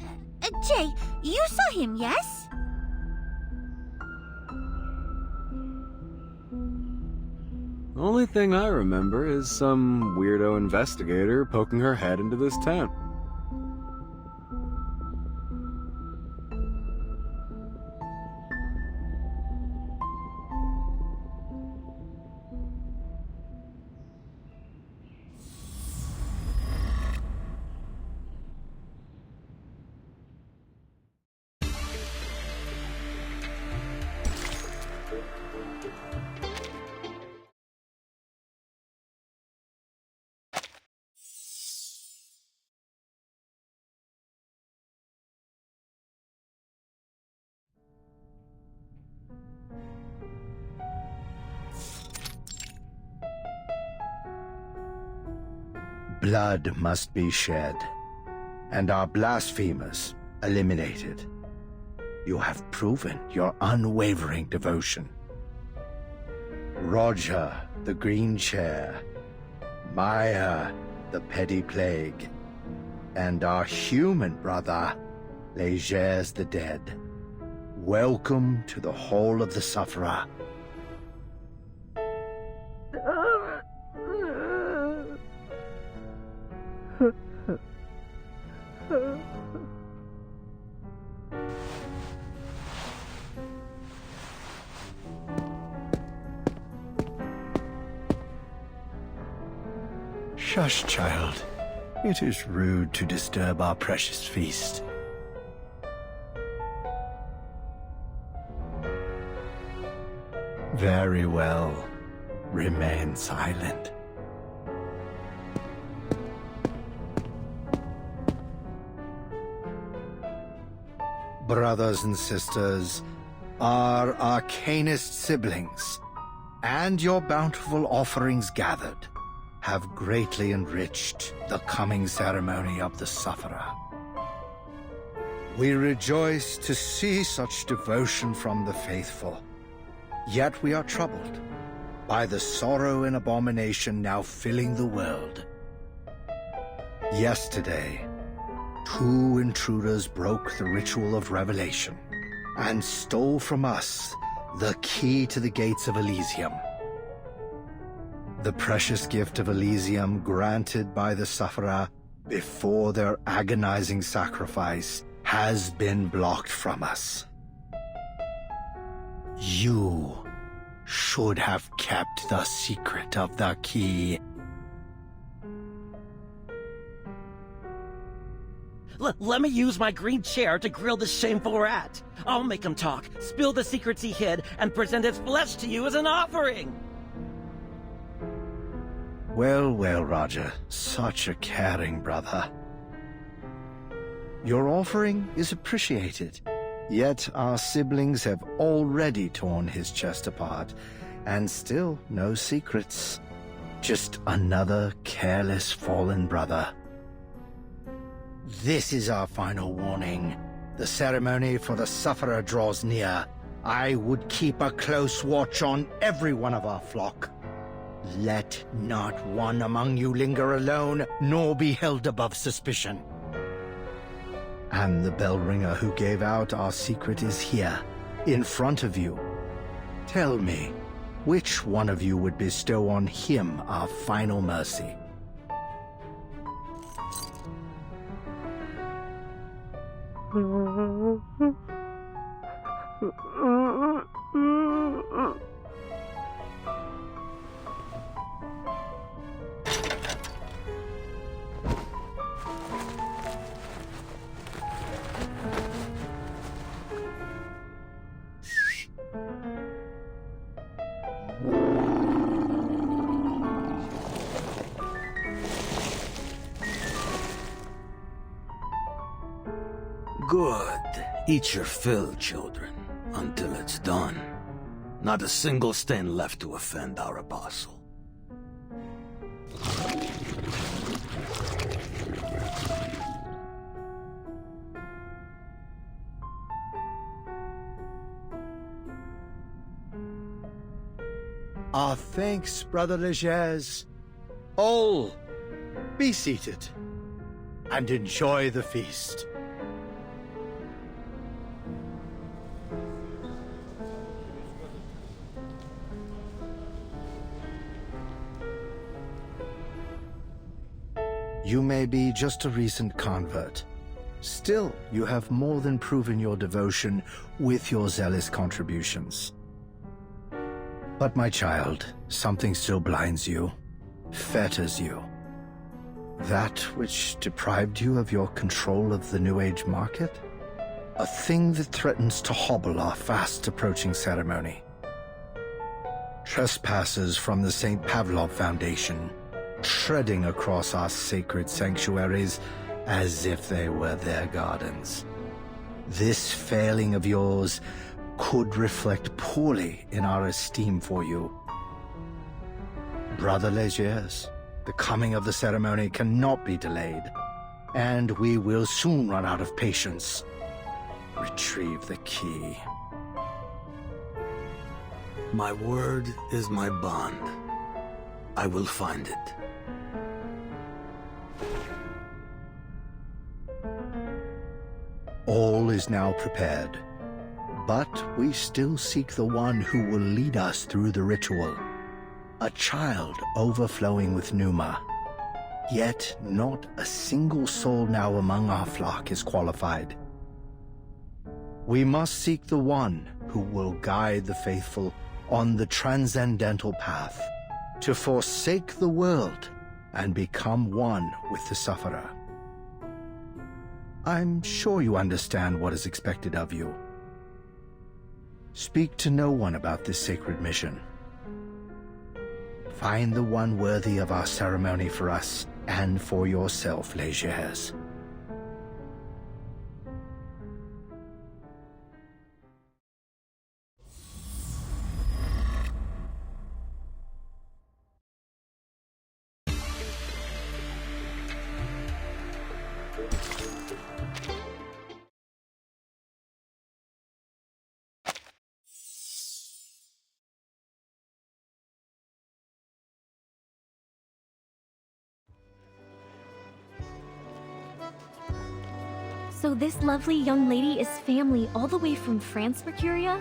Jay, you saw him, yes? The only thing I remember is some weirdo investigator poking her head into this tent. Blood must be shed, and our blasphemers eliminated. You have proven your unwavering devotion. Roger, the Green Chair, Maya, the Petty Plague, and our human brother, Legers the Dead. Welcome to the Hall of the Sufferer. Shush, child. It is rude to disturb our precious feast. Very well. Remain silent. Brothers and sisters, Our Arcanist siblings and your bountiful offerings gathered have greatly enriched the coming ceremony of the Sufferer. We rejoice to see such devotion from the faithful, yet we are troubled by the sorrow and abomination now filling the world. Yesterday, 2 intruders broke the ritual of revelation and stole from us the key to the gates of Elysium. The precious gift of Elysium granted by the Sufferer before their agonizing sacrifice has been blocked from us. You should have kept the secret of the key. Let me use my green chair to grill this shameful rat. I'll make him talk, spill the secrets he hid, and present his flesh to you as an offering. Well, well, Roger. Such a caring brother. Your offering is appreciated, yet our siblings have already torn his chest apart, and still no secrets. Just another careless fallen brother. This is our final warning. The ceremony for the Sufferer draws near. I would keep a close watch on every one of our flock. Let not one among you linger alone, nor be held above suspicion. And the bell ringer who gave out our secret is here, in front of you. Tell me, which one of you would bestow on him our final mercy? Good. Eat your fill, children, until it's done. Not a single stain left to offend our apostle. Our thanks, Brother Legers. All, be seated and enjoy the feast. You may be just a recent convert. Still, you have more than proven your devotion with your zealous contributions. But my child, something still blinds you, fetters you. That which deprived you of your control of the New Age market? A thing that threatens to hobble our fast-approaching ceremony. Trespassers from the St. Pavlov Foundation, treading across our sacred sanctuaries as if they were their gardens. This failing of yours could reflect poorly in our esteem for you. Brother Legers, the coming of the ceremony cannot be delayed, and we will soon run out of patience. Retrieve the key. My word is my bond. I will find it. All is now prepared, but we still seek the one who will lead us through the ritual. A child overflowing with pneuma. Yet not a single soul now among our flock is qualified. We must seek the one who will guide the faithful on the transcendental path, to forsake the world and become one with the Sufferer. I'm sure you understand what is expected of you. Speak to no one about this sacred mission. Find the one worthy of our ceremony for us and for yourself, Legers. So this lovely young lady is family all the way from France, Mercuria?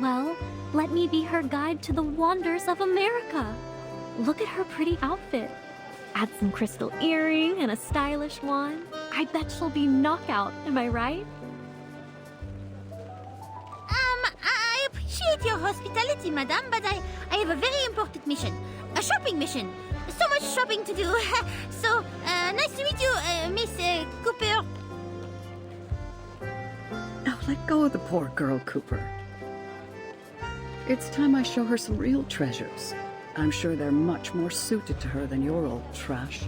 Well, let me be her guide to the wonders of America. Look at her pretty outfit. Add some crystal earring and a stylish one. I bet she'll be knockout, am I right? I appreciate your hospitality, madame, but I have a very important mission. A shopping mission. So much shopping to do. So, nice to meet you, Miss Cooper. Now let go of the poor girl, Cooper. It's time I show her some real treasures. I'm sure they're much more suited to her than your old trash.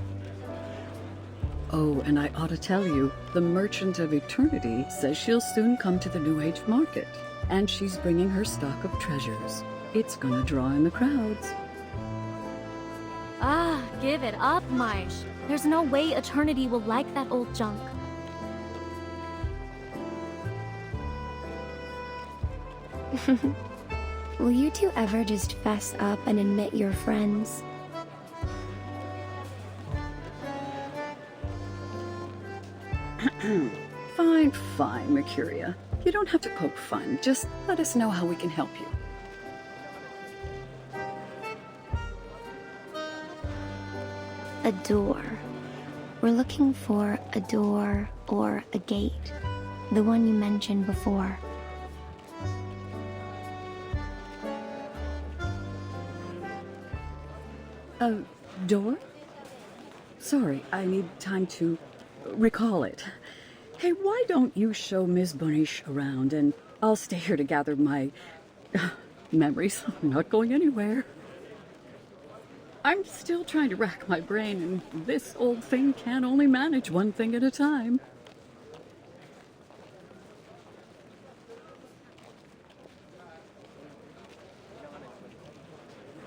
Oh, and I ought to tell you, the Merchant of Eternity says she'll soon come to the New Age market, and she's bringing her stock of treasures. It's gonna draw in the crowds. Ah, give it up, Marsh. There's no way Eternity will like that old junk. Will you two ever just fess up and admit you're friends? Fine, fine, Mercuria. You don't have to poke fun. Just let us know how we can help you. A door. We're looking for a door or a gate. The one you mentioned before. A door? Sorry, I need time to recall it. Hey, why don't you show Ms. Boniche around and I'll stay here to gather my memories. I'm not going anywhere. I'm still trying to rack my brain, and this old thing can only manage one thing at a time.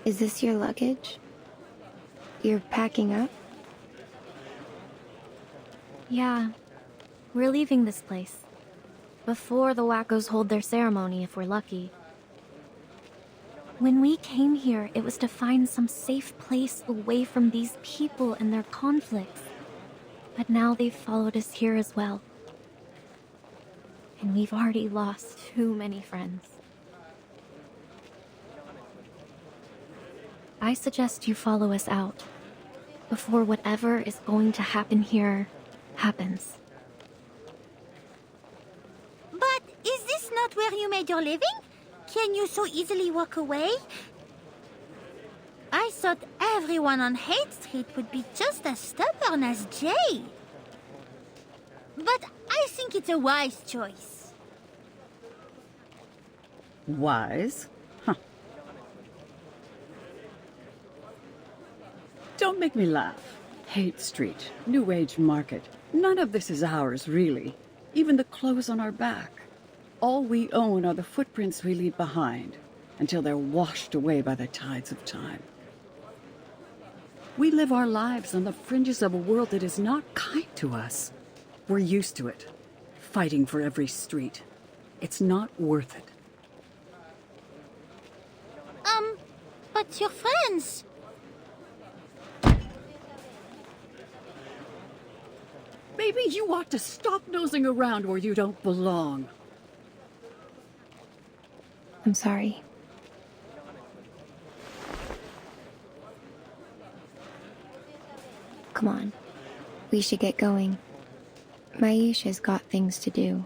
Is this your luggage? You're packing up? Yeah, we're leaving this place. Before the wackos hold their ceremony, if we're lucky. When we came here, it was to find some safe place away from these people and their conflicts. But now they've followed us here as well. And we've already lost too many friends. I suggest you follow us out, before whatever is going to happen here happens. But is this not where you made your living? Can you so easily walk away? I thought everyone on Haight Street would be just as stubborn as Jay. But I think it's a wise choice. Wise? Huh. Don't make me laugh. Haight Street, New Age Market. None of this is ours, really. Even the clothes on our back. All we own are the footprints we leave behind, until they're washed away by the tides of time. We live our lives on the fringes of a world that is not kind to us. We're used to it, fighting for every street. It's not worth it. But your friends... Maybe you ought to stop nosing around where you don't belong. I'm sorry. Come on. We should get going. Maisha's got things to do.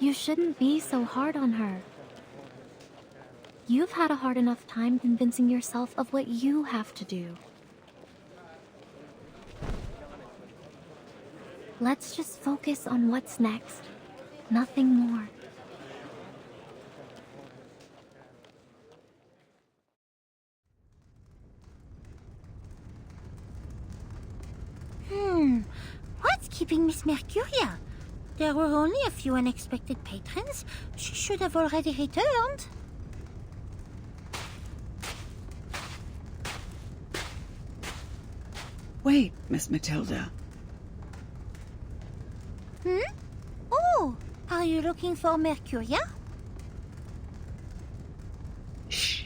You shouldn't be so hard on her. You've had a hard enough time convincing yourself of what you have to do. Let's just focus on what's next. Nothing more. What's keeping Miss Mercuria? There were only a few unexpected patrons. She should have already returned. Wait, Miss Matilda. Oh, are you looking for Mercuria? Shh.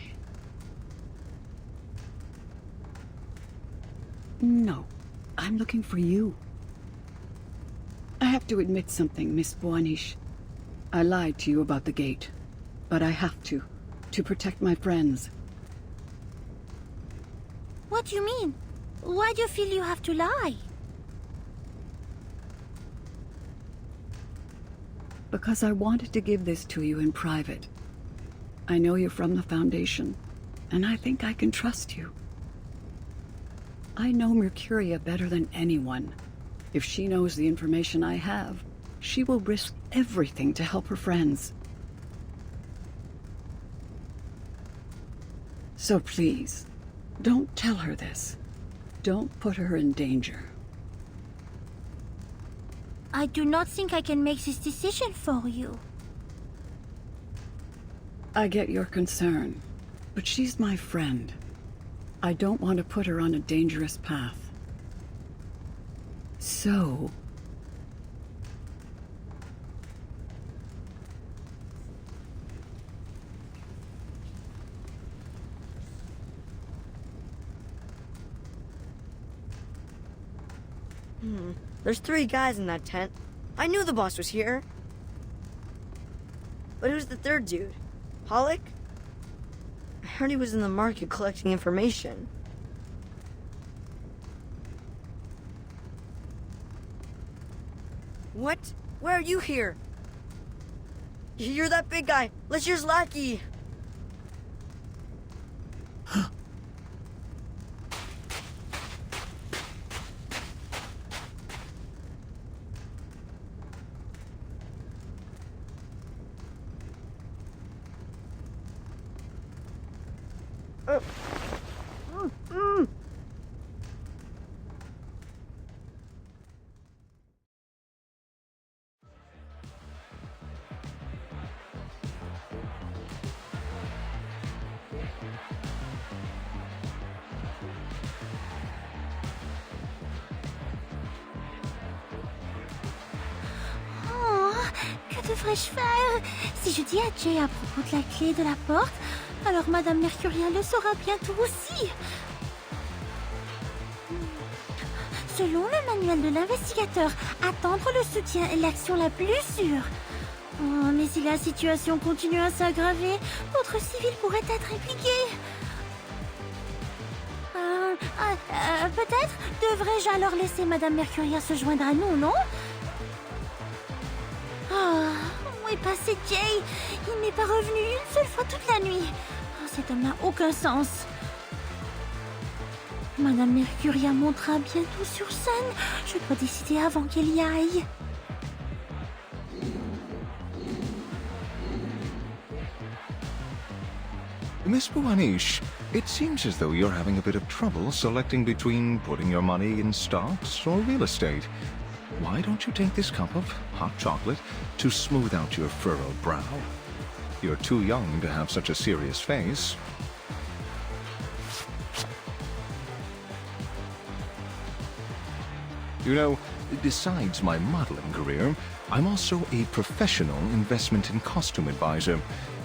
No, I'm looking for you. I have to admit something, Miss Boanish. I lied to you about the gate, but I have to protect my friends. What do you mean? Why do you feel you have to lie? Because I wanted to give this to you in private. I know you're from the Foundation, and I think I can trust you. I know Mercuria better than anyone. If she knows the information I have, she will risk everything to help her friends. So please, don't tell her this. Don't put her in danger. I do not think I can make this decision for you. I get your concern, but she's my friend. I don't want to put her on a dangerous path. So... There's 3 guys in that tent. I knew the boss was here. But who's the 3rd dude? Pollock? I heard he was in the market collecting information. What? Why are you here? You're that big guy. Lashir's lackey. Que devrais-je faire? Si je dis à Jay à propos de la clé de la porte, alors Madame Mercuria le saura bientôt aussi. Selon le manuel de l'investigateur, attendre le soutien est l'action la plus sûre. Oh, mais si la situation continue à s'aggraver, d'autres civils pourraient être impliqués. Peut-être devrais-je alors laisser Madame Mercuria se joindre à nous, non? Où est passé Jay? Il n'est pas revenu une seule fois toute la nuit. Cet homme n'a aucun sens. Madame Mercuria montera bientôt sur scène. Je dois décider avant qu'elle y aille. Miss Boanish, it seems as though you're having a bit of trouble selecting between putting your money in stocks or real estate. Why don't you take this cup of hot chocolate to smooth out your furrowed brow? You're too young to have such a serious face. You know, besides my modeling career, I'm also a professional investment and costume advisor,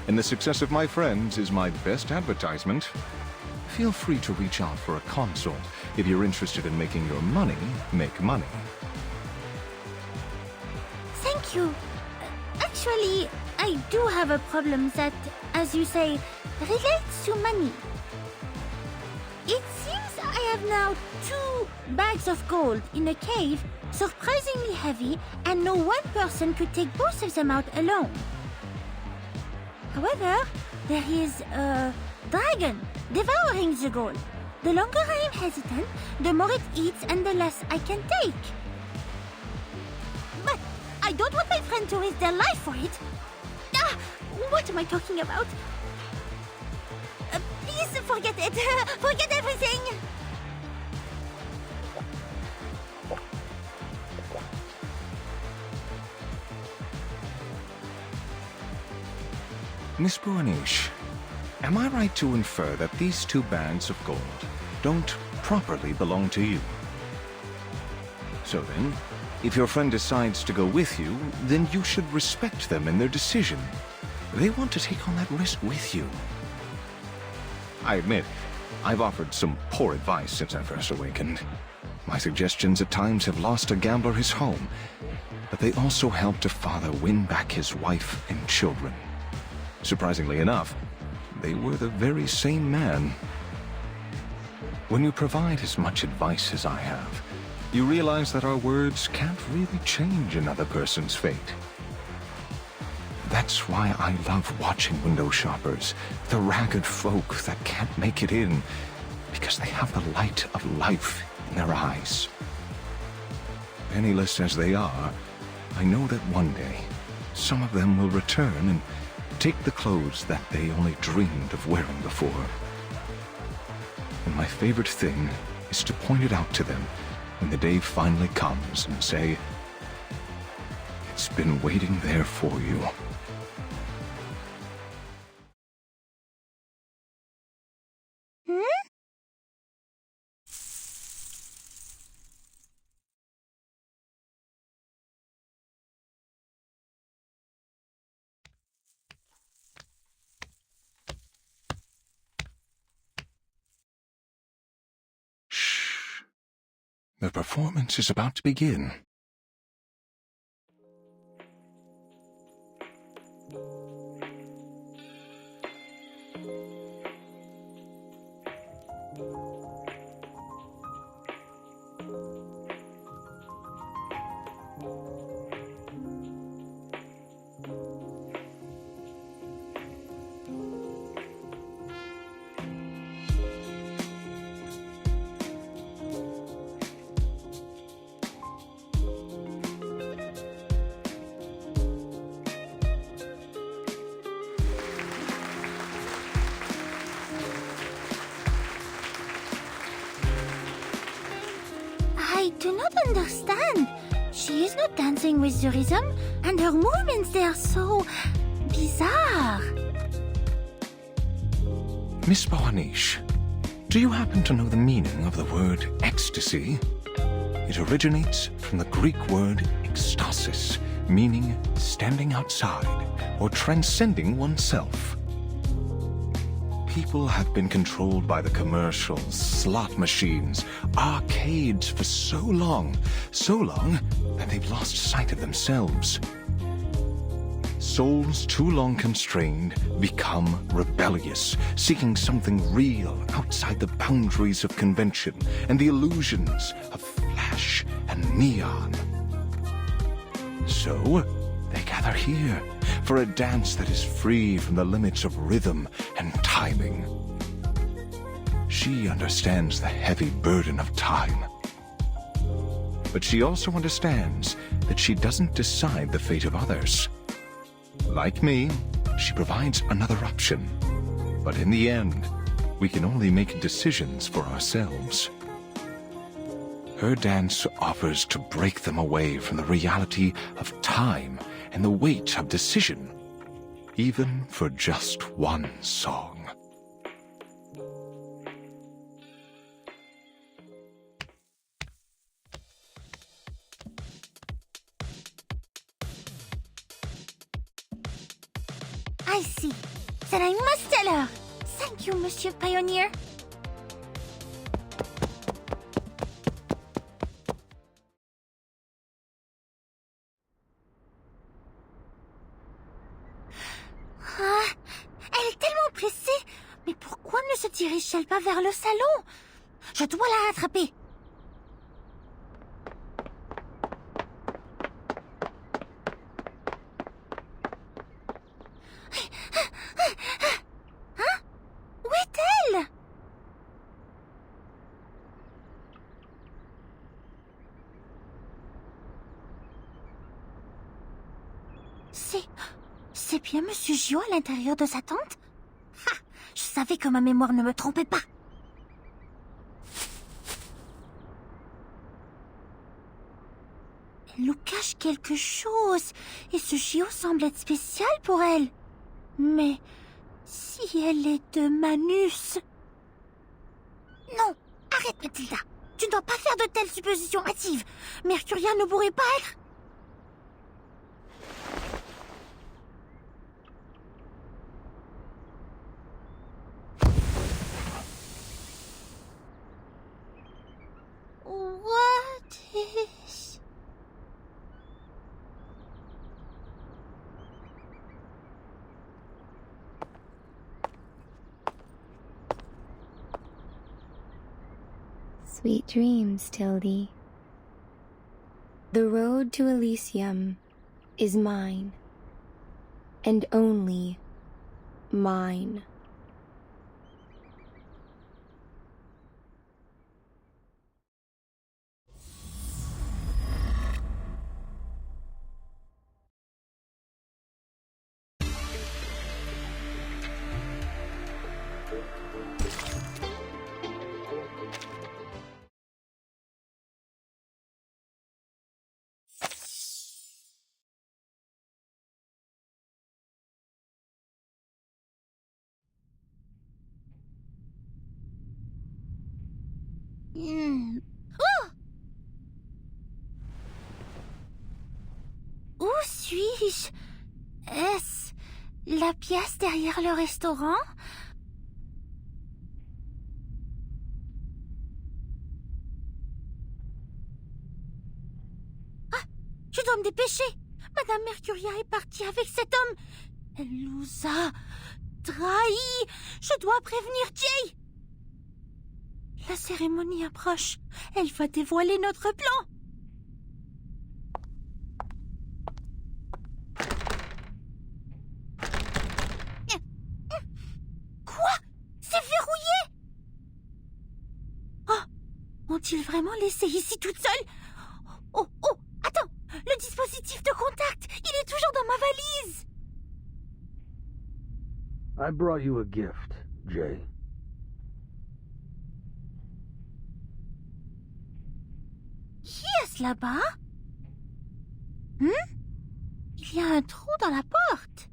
and the success of my friends is my best advertisement. Feel free to reach out for a consult if you're interested in making your money make money. Thank you. Actually, I do have a problem that, as you say, relates to money. It seems I have now 2 bags of gold in a cave, surprisingly heavy, and no one person could take both of them out alone. However, there is a dragon devouring the gold. The longer I am hesitant, the more it eats and the less I can take. But I don't want my friend to risk their life for it. What am I talking about? Please forget it. Forget everything. Miss Boanish, am I right to infer that these 2 bags of gold don't properly belong to you? So then, if your friend decides to go with you, then you should respect them in their decision. They want to take on that risk with you. I admit, I've offered some poor advice since I first awakened. My suggestions at times have lost a gambler his home, but they also helped a father win back his wife and children. Surprisingly enough, they were the very same man. When you provide as much advice as I have, you realize that our words can't really change another person's fate. That's why I love watching window shoppers, the ragged folk that can't make it in, because they have the light of life in their eyes. Penniless as they are, I know that one day, some of them will return and take the clothes that they only dreamed of wearing before. And my favorite thing is to point it out to them when the day finally comes and say, "It's been waiting there for you." The performance is about to begin. I do not understand. She is not dancing with the rhythm, and her movements, they are so bizarre. Miss Boanish, do you happen to know the meaning of the word ecstasy? It originates from the Greek word ekstasis, meaning standing outside or transcending oneself. People have been controlled by the commercials, slot machines, arcades for so long that they've lost sight of themselves. Souls too long constrained become rebellious, seeking something real outside the boundaries of convention and the illusions of flash and neon. So, they gather here for a dance that is free from the limits of rhythm and timing. She understands the heavy burden of time. But she also understands that she doesn't decide the fate of others. Like me, she provides another option. But in the end, we can only make decisions for ourselves. Her dance offers to break them away from the reality of time and the weight of decision, even for just one song. I see. Then I must tell her. Thank you, Monsieur Pioneer. Ah, elle est tellement pressée. Mais pourquoi ne se dirige-t-elle pas vers le salon? Je dois la rattraper. Hein? Où est-elle? C'est bien Monsieur Gio à l'intérieur de sa tente? Ha! Je savais que ma mémoire ne me trompait pas. Elle nous cache quelque chose, et ce Gio semble être spécial pour elle. Mais si elle est de Manus... Non, arrête Mathilda. Tu ne dois pas faire de telles suppositions hâtives. Mercuria ne pourrait pas être... What? Sweet dreams, Tildy. The road to Elysium is mine, and only mine. Oh! Où suis-je? Est-ce la pièce derrière le restaurant? Ah! Je dois me dépêcher! Madame Mercuria est partie avec cet homme! Elle nous a trahis! Je dois prévenir Jay! La cérémonie approche. Elle va dévoiler notre plan. Quoi? C'est verrouillé? Oh, ont-ils vraiment laissé ici toute seule? Oh, attends! Le dispositif de contact, il est toujours dans ma valise. I brought you a gift, Jay. Qui est-ce là-bas? Il y a un trou dans la porte.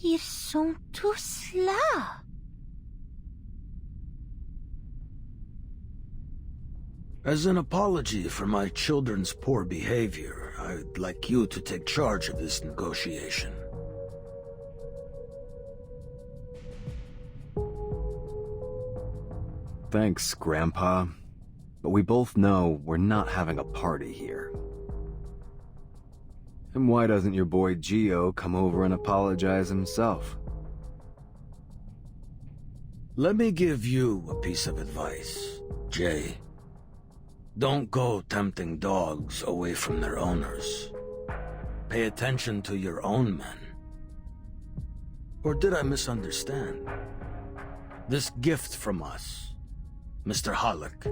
Ils sont tous là. As an apology for my children's poor behavior, I'd like you to take charge of this negotiation. Thanks, Grandpa. But we both know we're not having a party here. And why doesn't your boy Gio come over and apologize himself? Let me give you a piece of advice, Jay. Don't go tempting dogs away from their owners. Pay attention to your own men. Or did I misunderstand? This gift from us, Mr. Halleck,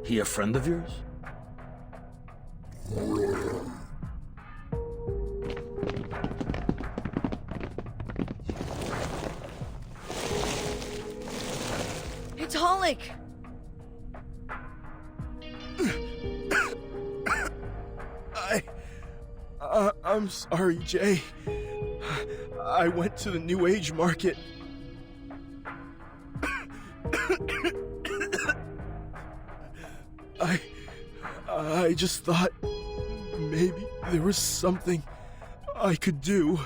he a friend of yours? It's Halleck! I'm sorry, Jay. I went to the New Age market. I just thought maybe there was something I could do.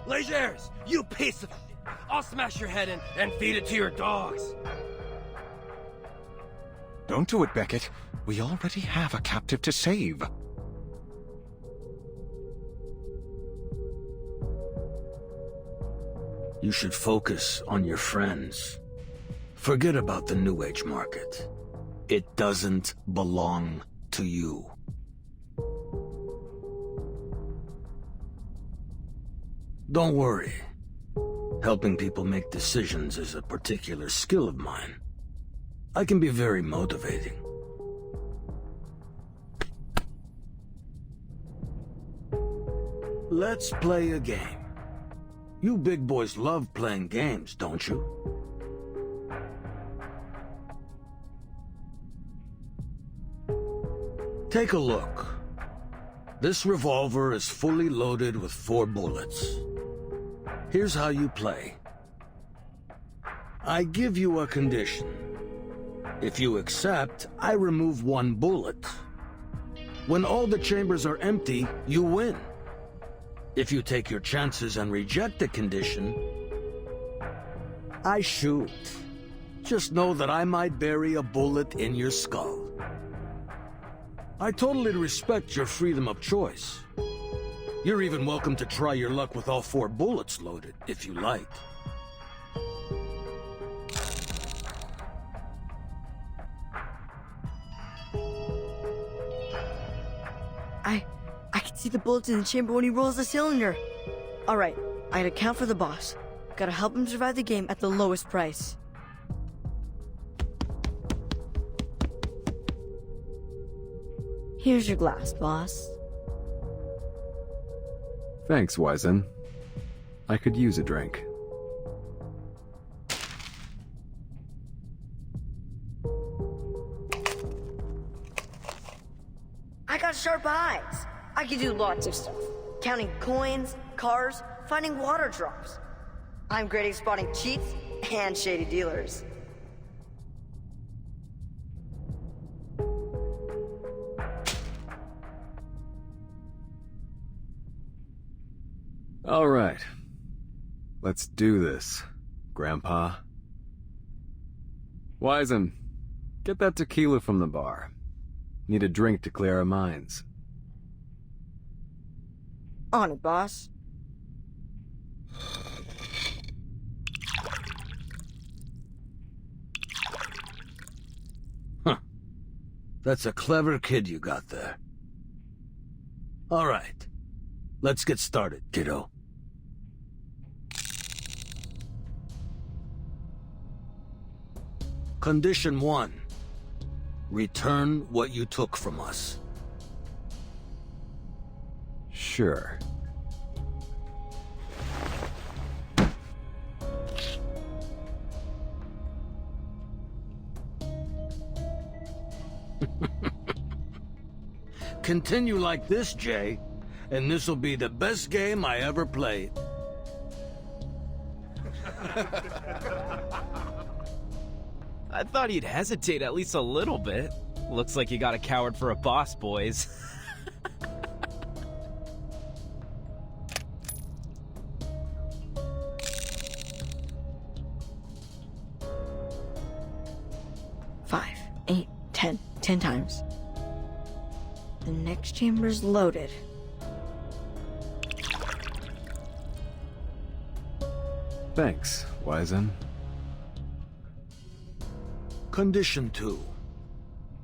Legers, you piece of shit! I'll smash your head in and feed it to your dogs! Don't do it, Beckett. We already have a captive to save. You should focus on your friends. Forget about the New Age market. It doesn't belong to you. Don't worry. Helping people make decisions is a particular skill of mine. I can be very motivating. Let's play a game. You big boys love playing games, don't you? Take a look. This revolver is fully loaded with 4 bullets. Here's how you play. I give you a condition. If you accept, I remove 1 bullet. When all the chambers are empty, you win. If you take your chances and reject the condition, I shoot. Just know that I might bury a bullet in your skull. I totally respect your freedom of choice. You're even welcome to try your luck with all 4 bullets loaded, if you like. I can see the bullets in the chamber when he rolls the cylinder. Alright, I gotta count for the boss. Gotta help him survive the game at the lowest price. Here's your glass, boss. Thanks, Wizen. I could use a drink. I got sharp eyes. I can do lots of stuff. Counting coins, cars, finding water drops. I'm great at spotting cheats and shady dealers. All right. Let's do this, Grandpa. Wizen, get that tequila from the bar. Need a drink to clear our minds. On it, boss. Huh. That's a clever kid you got there. All right. Let's get started, kiddo. Condition 1. Return what you took from us. Sure. Continue like this, Jay, and this'll be the best game I ever played. I thought he'd hesitate at least a little bit. Looks like you got a coward for a boss, boys. Five, 8, 10. 10 times. The next chamber's loaded. Thanks, Wizen. Condition 2.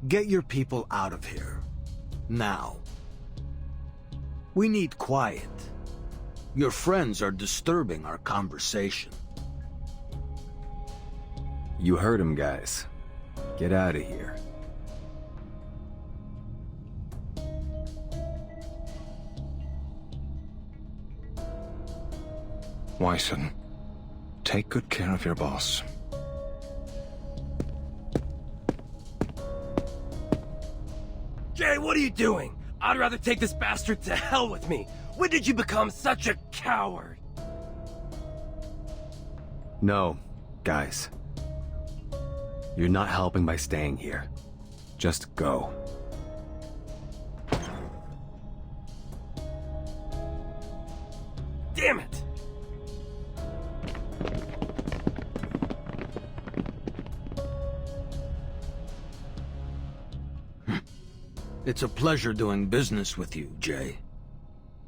Get your people out of here. Now. We need quiet. Your friends are disturbing our conversation. You heard him, guys. Get out of here. Wizen, take good care of your boss. Jay, what are you doing? I'd rather take this bastard to hell with me. When did you become such a coward? No, guys. You're not helping by staying here. Just go. Damn it! It's a pleasure doing business with you, Jay.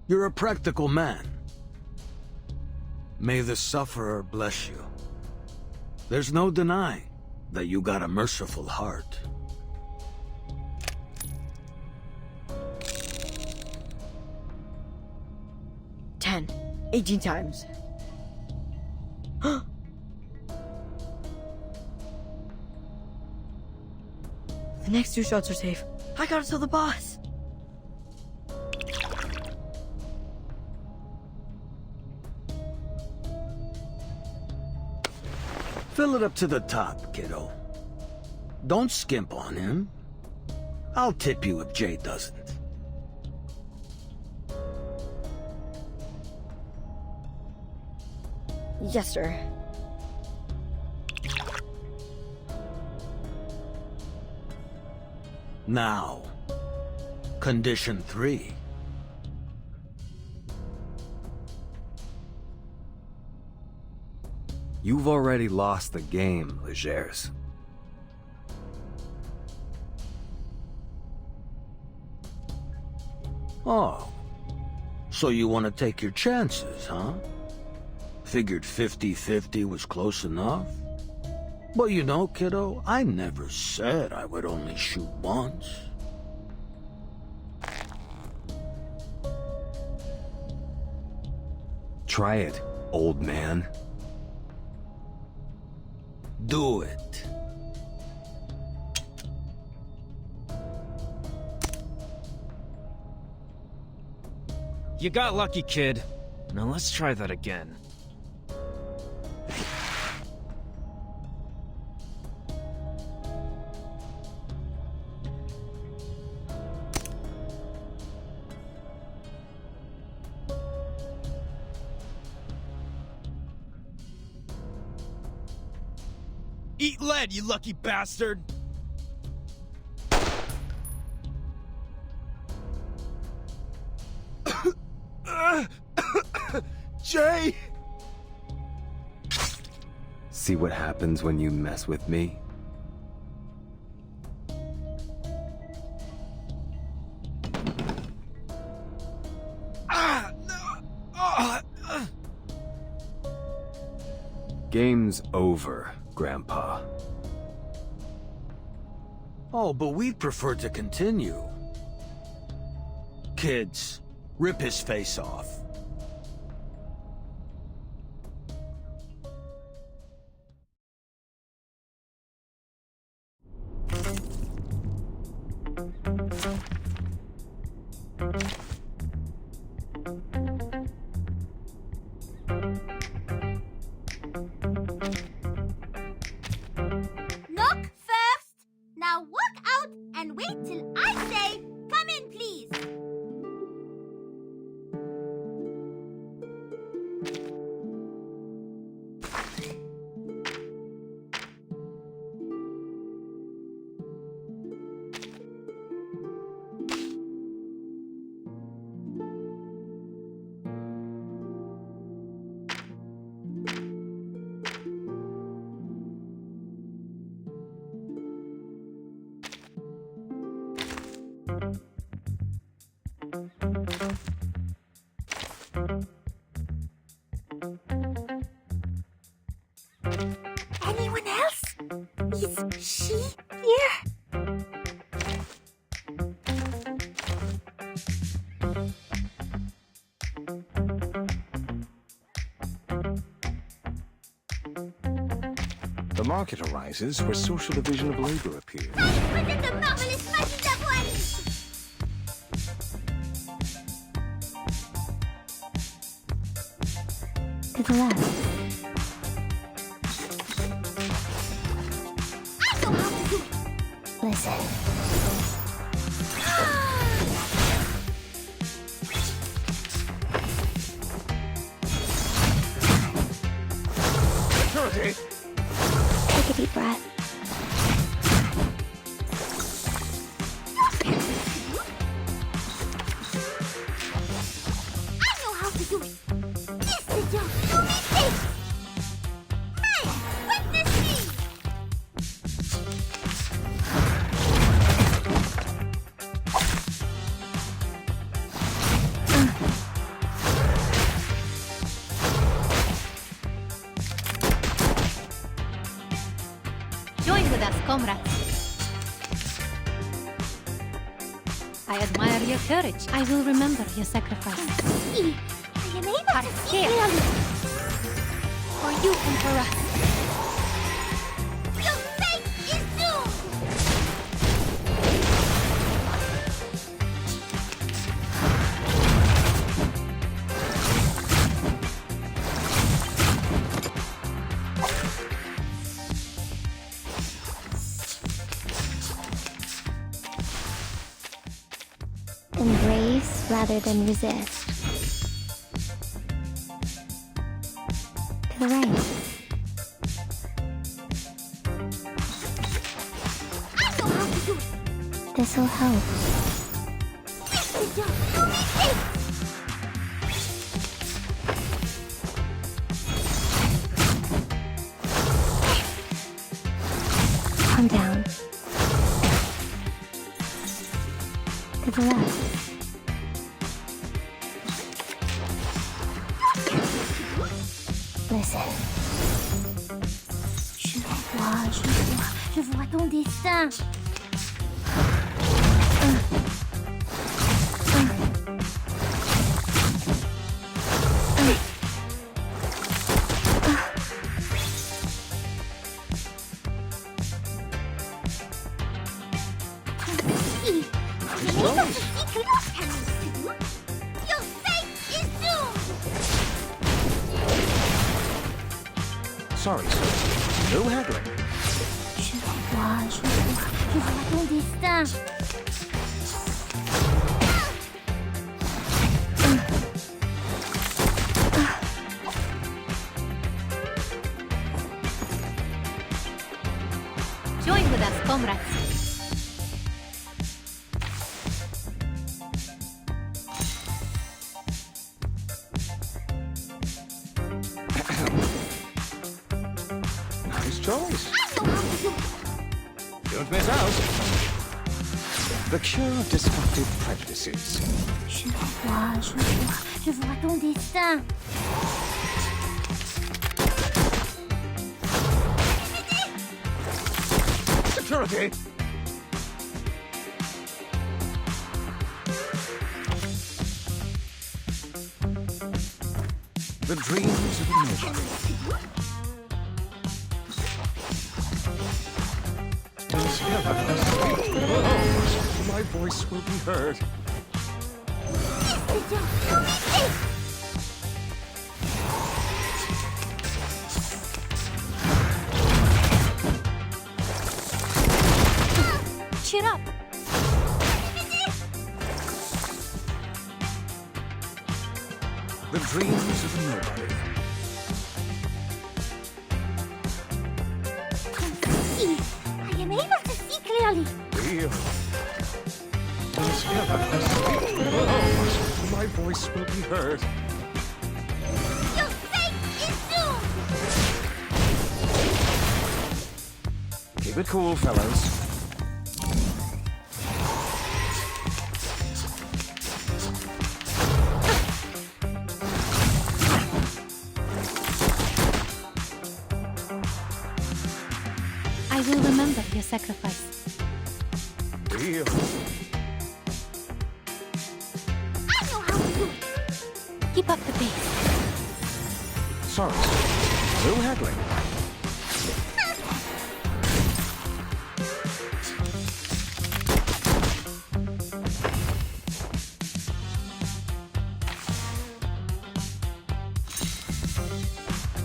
You're a practical man. May the sufferer bless you. There's no denying that you got a merciful heart. Ten. 18 times. The next 2 shots are safe. I gotta tell the boss. Fill it up to the top, kiddo. Don't skimp on him. I'll tip you if Jay doesn't. Yes, sir. Now, Condition 3. You've already lost the game, Legers. Oh. So you want to take your chances, huh? Figured 50-50 was close enough? But you know, kiddo, I never said I would only shoot once. Try it, old man. Do it. You got lucky, kid. Now let's try that again. Eat lead, you lucky bastard! Jay! See what happens when you mess with me? Game's over, Grandpa. Oh, but we'd prefer to continue. Kids, rip his face off. Knock first. Now walk out and wait till I say, come in, please. Anyone else? Is she here? The market arises where social division of labor appears. Present the marvelous magic d'avoine! To the left. I know how to do it! Listen. Take a deep breath. I know how to do it! This is your unique Man, witness me! Join with us, comrades. I admire your courage. I will remember your sacrifice. See, I am able to see here. clearly. For you, Emperor. Your fate is doomed! Embrace rather than resist. To the right. I know how to do it! This'll help. relax. Listen. Je vois ton destin. Sorry, sir. No haggling. Je vois ton destin. Join with us, comrades. Nice choice. Don't miss out. The cure of destructive prejudices. Je vois ton destin. Security! The dreams of a nobody. Oh, my voice will be heard. Cheer up. The dreams of a nobody. I am able to see clearly. Real. Oh, my voice will be heard. Your fate is doomed. Keep it cool, fellows. I will remember your sacrifice. Real. I know how to do it. Keep up the pace. Sorry, sir. No haggling.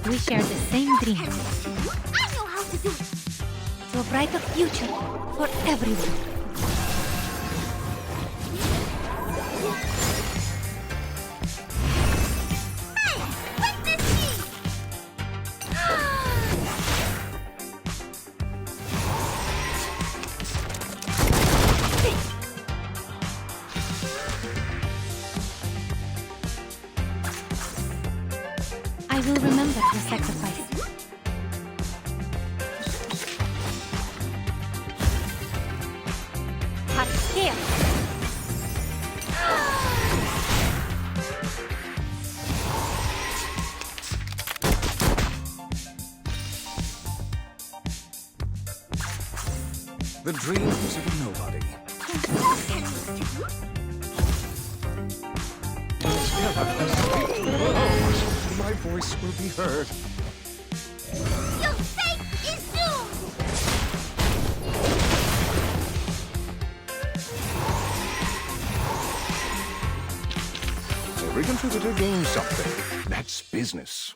We share the same dream. I know how to do it. To a brighter future for everyone. I will remember your sacrifice. Hot scale. The dreams of a nobody. Oh, my voice will be heard. Your fate is doomed. Every contributor gains something. That's business.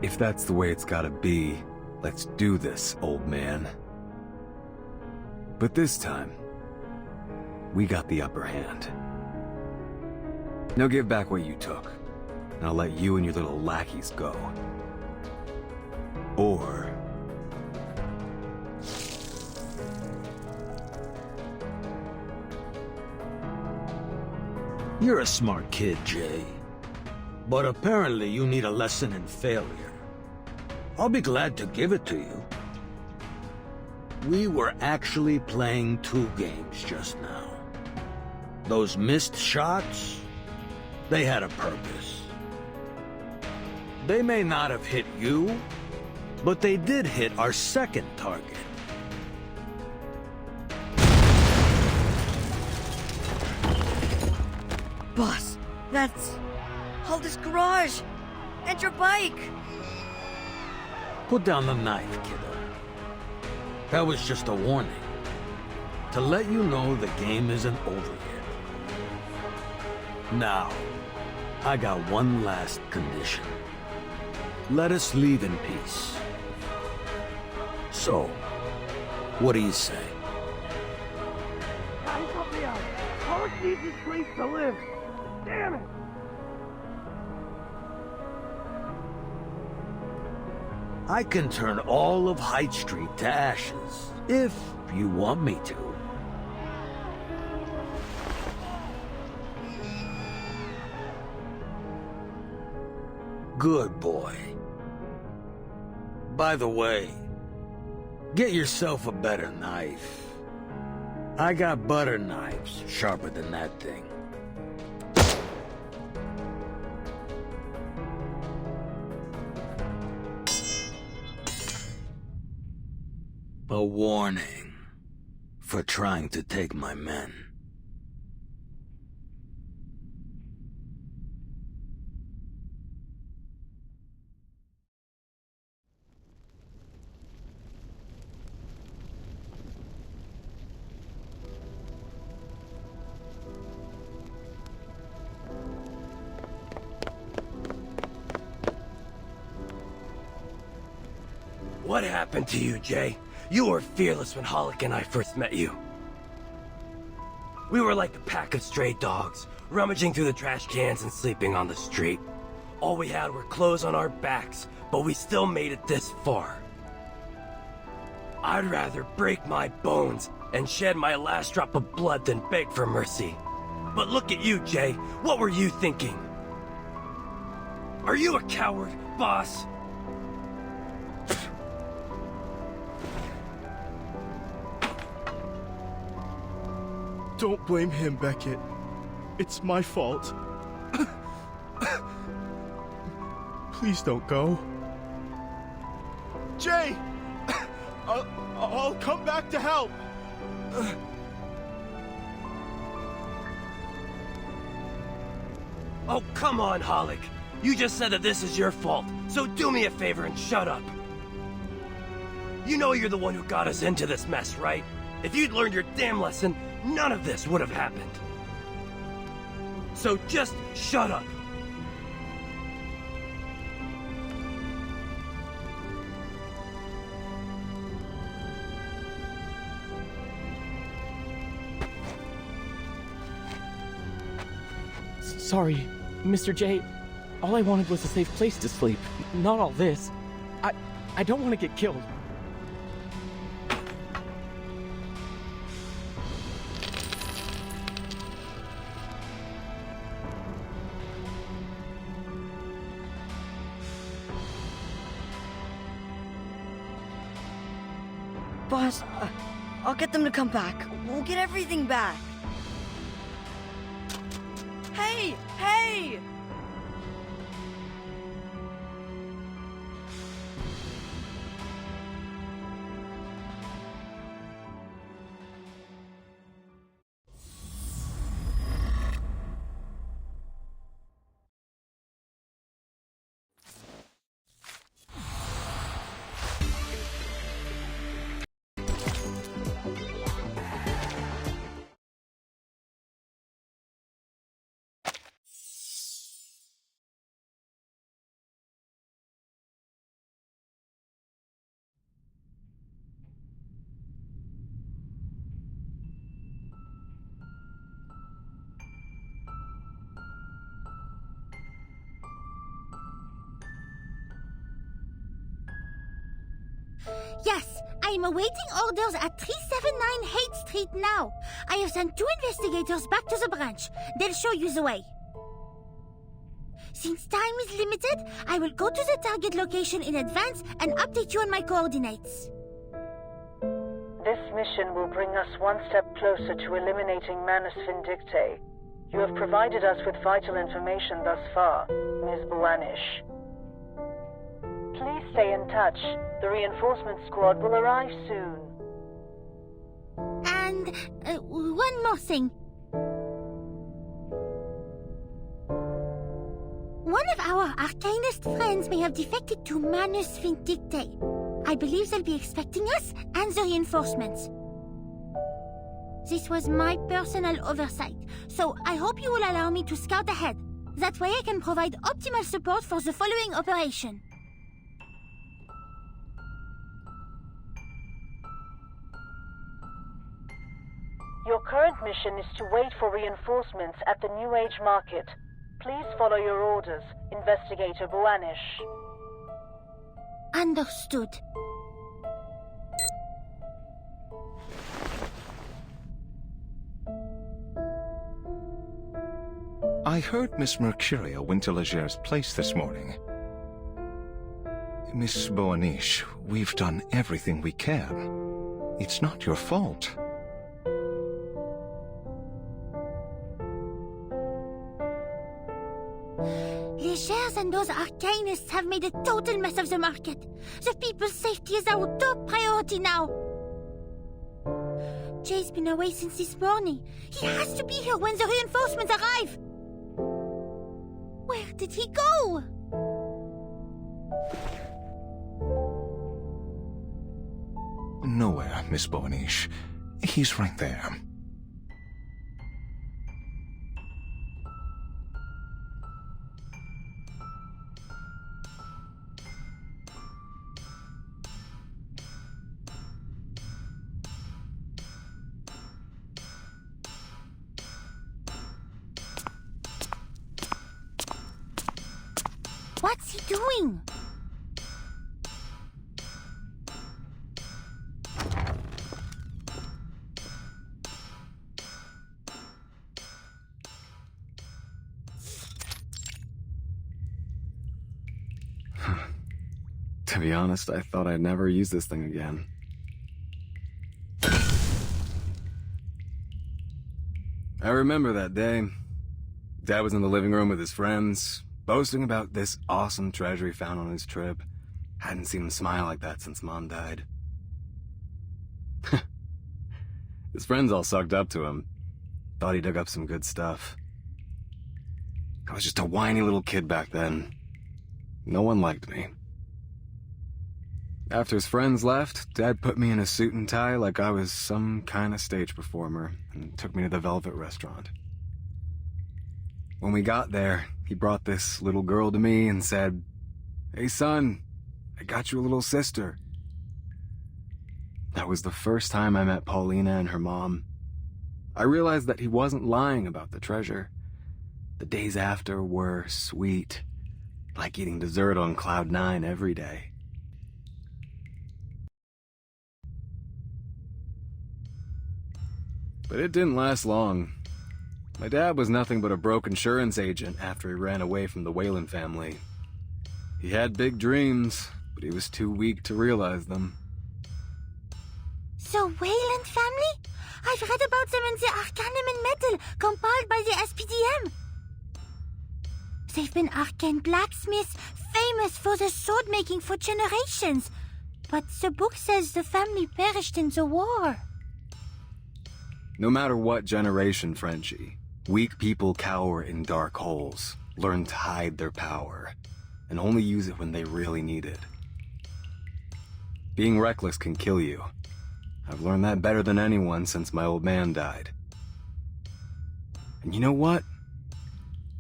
If that's the way it's gotta be, let's do this, old man. But this time, we got the upper hand. Now give back what you took, and I'll let you and your little lackeys go. Or... You're a smart kid, Jay. But apparently you need a lesson in failure. I'll be glad to give it to you. We were actually playing 2 games just now. Those missed shots, they had a purpose. They may not have hit you, but they did hit our second target. Boss, that's Haldi's garage and your bike. Put down the knife, kiddo. That was just a warning. To let you know the game isn't over yet. Now, I got one last condition. Let us leave in peace. So, what do you say? Guys, help me out. Pollock needs this place to live. Damn it! I can turn all of Hyde Street to ashes, if you want me to. Good boy. By the way, get yourself a better knife. I got butter knives sharper than that thing. A warning for trying to take my men. What happened to you, Jay? You were fearless when Hollick and I first met you. We were like a pack of stray dogs, rummaging through the trash cans and sleeping on the street. All we had were clothes on our backs, but we still made it this far. I'd rather break my bones and shed my last drop of blood than beg for mercy. But look at you, Jay. What were you thinking? Are you a coward, boss? Don't blame him, Beckett. It's my fault. Please don't go. Jay! I'll come back to help! Oh, come on, Hollick. You just said that this is your fault, so do me a favor and shut up. You know you're the one who got us into this mess, right? If you'd learned your damn lesson, none of this would have happened. So just shut up. Sorry, Mr. J. All I wanted was a safe place to sleep, not all this. I don't want to get killed. Boss, I'll get them to come back. We'll get everything back. Hey! Hey! Yes, I am awaiting orders at 379 Haight Street now. I have sent 2 investigators back to the branch. They'll show you the way. Since time is limited, I will go to the target location in advance and update you on my coordinates. This mission will bring us one step closer to eliminating Manus Vindictae. You have provided us with vital information thus far, Ms. Buanish. Please stay in touch. The reinforcement squad will arrive soon. And one more thing. One of our Arcanist friends may have defected to Manus Vindictae. I believe they'll be expecting us and the reinforcements. This was my personal oversight, so I hope you will allow me to scout ahead. That way I can provide optimal support for the following operation. Your current mission is to wait for reinforcements at the New Age Market. Please follow your orders, Investigator Buanish. Understood. I heard Miss Mercurio went to Legere's place this morning. Miss Buanish, we've done everything we can. It's not your fault. Legers and those Arcanists have made a total mess of the market. The people's safety is our top priority now. Jay's been away since this morning. He has to be here when the reinforcements arrive. Where did he go? Nowhere, Miss Buanish. He's right there. What's he doing? To be honest, I thought I'd never use this thing again. I remember that day. Dad was in the living room with his friends, boasting about this awesome treasure he found on his trip. Hadn't seen him smile like that since Mom died. His friends all sucked up to him. Thought he dug up some good stuff. I was just a whiny little kid back then. No one liked me. After his friends left, Dad put me in a suit and tie like I was some kind of stage performer and took me to the Velvet Restaurant. When we got there, he brought this little girl to me and said, "Hey son, I got you a little sister." That was the first time I met Paulina and her mom. I realized that he wasn't lying about the treasure. The days after were sweet, like eating dessert on Cloud 9 every day. But it didn't last long. My dad was nothing but a broke insurance agent after he ran away from the Whalen family. He had big dreams, but he was too weak to realize them. The Wayland family? I've read about them in the Arcanum and Metal, compiled by the SPDM. They've been arcane blacksmiths, famous for their sword making for generations. But the book says the family perished in the war. No matter what generation, Frenchie, weak people cower in dark holes, learn to hide their power, and only use it when they really need it. Being reckless can kill you. I've learned that better than anyone since my old man died. And you know what?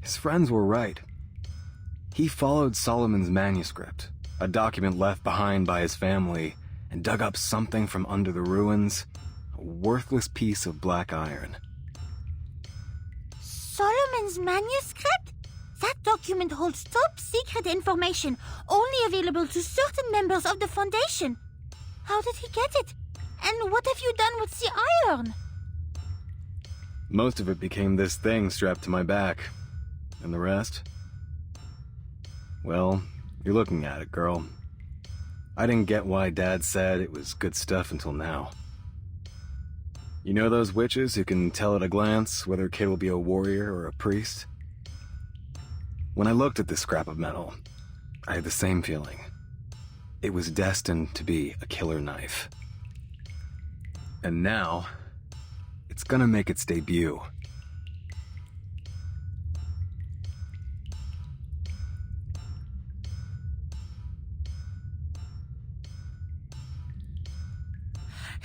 His friends were right. He followed Solomon's manuscript, a document left behind by his family, and dug up something from under the ruins, a worthless piece of black iron. Solomon's manuscript? That document holds top secret information, only available to certain members of the Foundation. How did he get it? And what have you done with the iron? Most of it became this thing strapped to my back. And the rest? Well, you're looking at it, girl. I didn't get why Dad said it was good stuff until now. You know those witches who can tell at a glance whether a kid will be a warrior or a priest? When I looked at this scrap of metal, I had the same feeling. It was destined to be a killer knife. And now, it's gonna make its debut.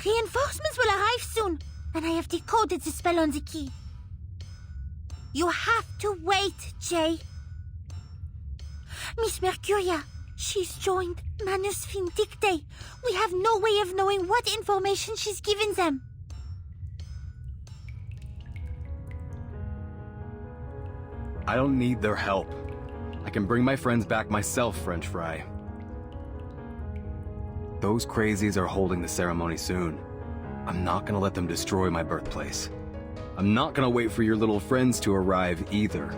Reinforcements will arrive soon, and I have decoded the spell on the key. You have to wait, Jay. Miss Mercuria, she's joined Manus Vindicte. We have no way of knowing what information she's given them. I don't need their help. I can bring my friends back myself, French fry. Those crazies are holding the ceremony soon. I'm not gonna let them destroy my birthplace. I'm not gonna wait for your little friends to arrive either.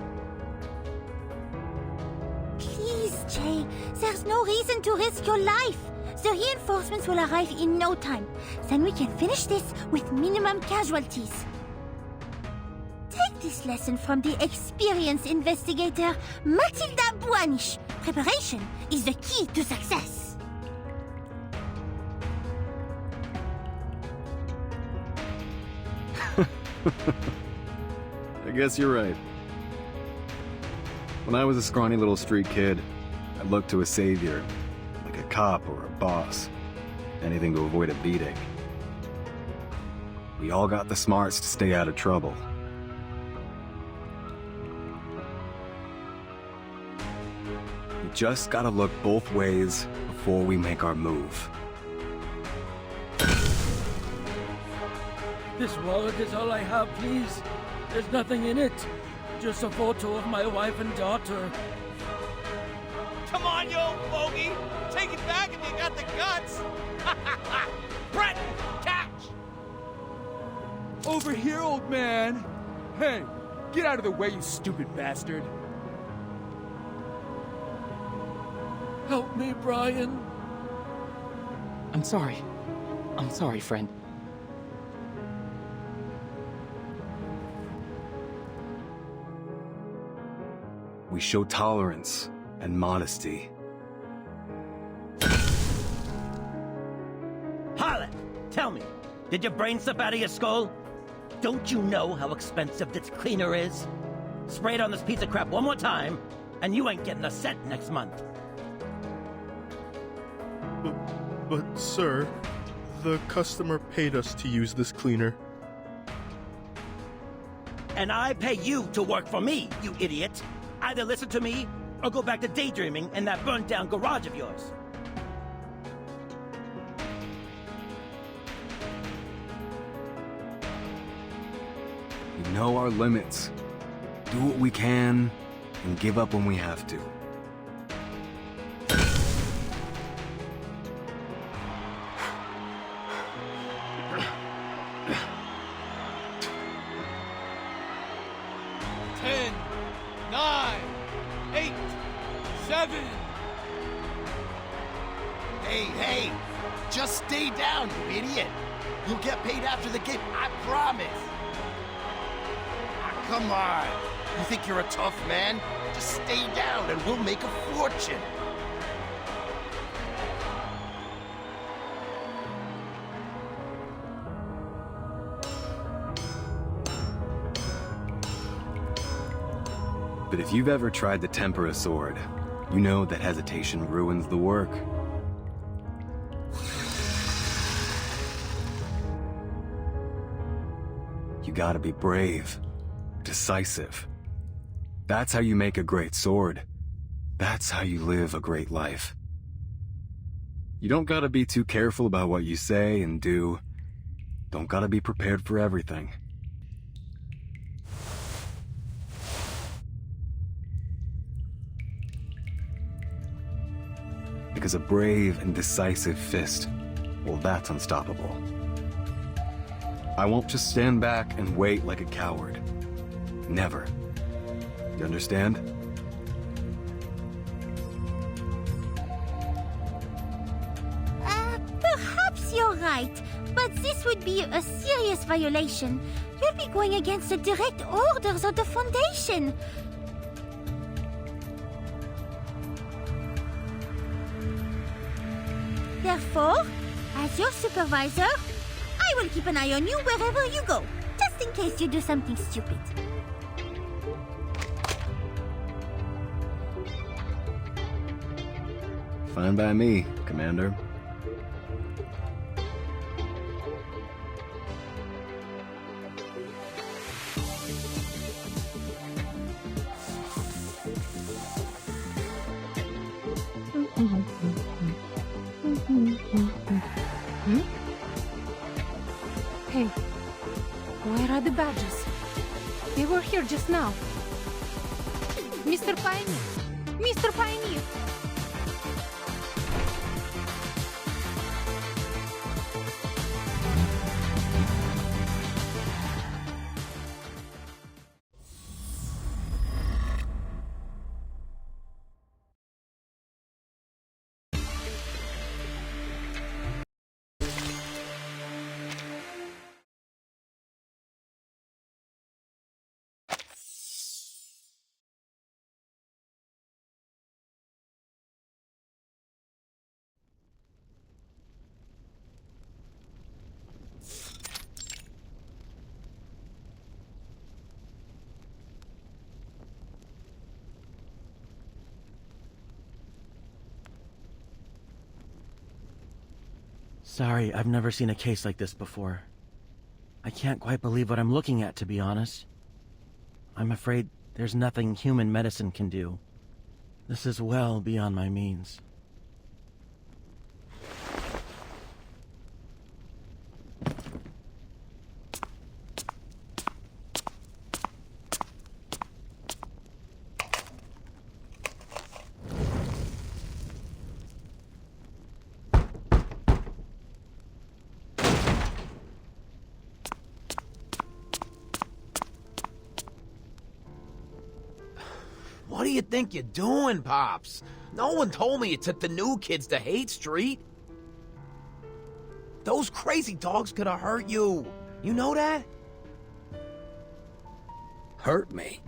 Please, Jay, there's no reason to risk your life. The reinforcements will arrive in no time. Then we can finish this with minimum casualties. Take this lesson from the experienced investigator, Matilda Buanish. Preparation is the key to success. I guess you're right. When I was a scrawny little street kid, I looked to a savior, like a cop or a boss. Anything to avoid a beating. We all got the smarts to stay out of trouble. We just gotta look both ways before we make our move. This wallet is all I have, please. There's nothing in it. Just a photo of my wife and daughter. Come on, you old bogey! Take it back if you got the guts! Breton, catch! Over here, old man! Hey, get out of the way, you stupid bastard! Help me, Brian. I'm sorry. I'm sorry, friend. We show tolerance and modesty. Harlan, tell me, did your brain slip out of your skull? Don't you know how expensive this cleaner is? Spray it on this piece of crap one more time, and you ain't getting a cent next month. But sir, the customer paid us to use this cleaner. And I pay you to work for me, you idiot. Either listen to me, or go back to daydreaming in that burnt-down garage of yours. We know our limits. Do what we can, and give up when we have to. Hey, just stay down, you idiot. You'll get paid after the game, I promise. Ah, come on. You think you're a tough man? Just stay down and we'll make a fortune. But if you've ever tried to temper a sword, you know that hesitation ruins the work. You gotta be brave, decisive. That's how you make a great sword. That's how you live a great life. You don't gotta be too careful about what you say and do. Don't gotta be prepared for everything. Because a brave and decisive fist, well, that's unstoppable. I won't just stand back and wait like a coward. Never. You understand? right, but this would be a serious violation. You'll be going against the direct orders of the Foundation. Therefore, as your supervisor, I will keep an eye on you wherever you go, just in case you do something stupid. Fine by me, Commander. Hey, where are the badges? They were here just now. Mr. Pioneer! Mr. Pioneer! Sorry, I've never seen a case like this before. I can't quite believe what I'm looking at, to be honest. I'm afraid there's nothing human medicine can do. This is well beyond my means. What do you think you're doing, Pops? No one told me you took the new kids to Haight Street. Those crazy dogs could have hurt you. You know that? Hurt me?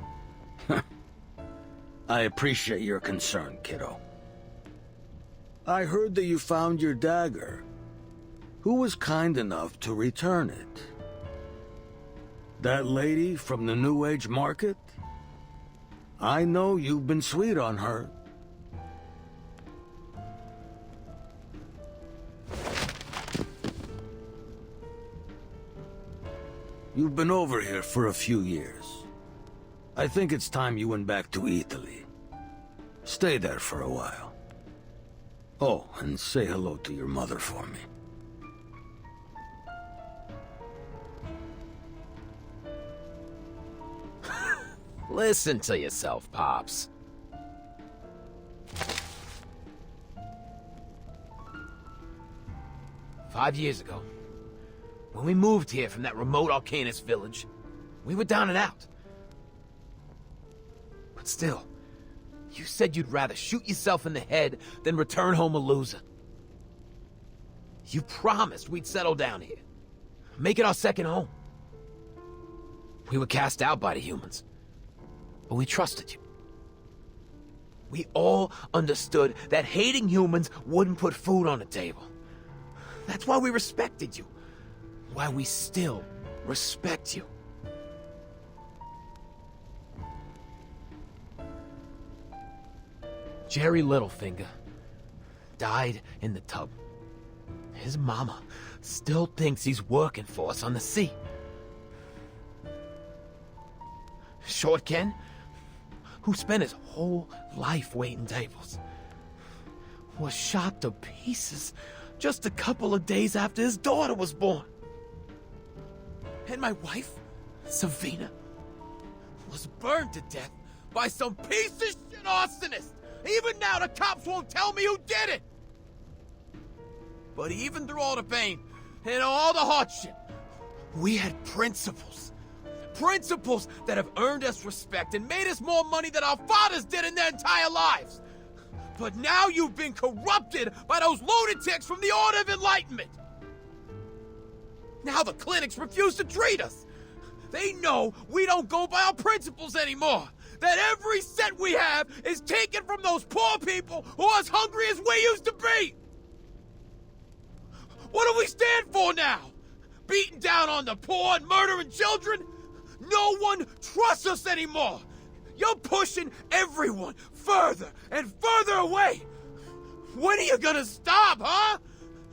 I appreciate your concern, kiddo. I heard that you found your dagger. Who was kind enough to return it? That lady from the New Age Market? I know you've been sweet on her. You've been over here for a few years. I think it's time you went back to Italy. Stay there for a while. Oh, and say hello to your mother for me. Listen to yourself, Pops. "5 years ago, when we moved here from that remote Arcanist village, we were down and out. But still, you said you'd rather shoot yourself in the head than return home a loser. You promised we'd settle down here, make it our second home. We were cast out by the humans, but we trusted you. We all understood that hating humans wouldn't put food on the table. That's why we respected you. Why we still respect you. Jerry Littlefinger died in the tub. His mama still thinks he's working for us on the sea. Short Ken, who spent his whole life waiting tables, was shot to pieces just a couple of days after his daughter was born. And my wife, Savina, was burned to death by some piece of shit arsonist. Even now, the cops won't tell me who did it. But even through all the pain and all the hardship, we had principles. Principles that have earned us respect and made us more money than our fathers did in their entire lives. But now you've been corrupted by those lunatics from the Order of Enlightenment. Now the clinics refuse to treat us. They know we don't go by our principles anymore. That every cent we have is taken from those poor people who are as hungry as we used to be. What do we stand for now? Beating down on the poor and murdering children? No one trusts us anymore. You're pushing everyone further and further away. When are you gonna stop, huh?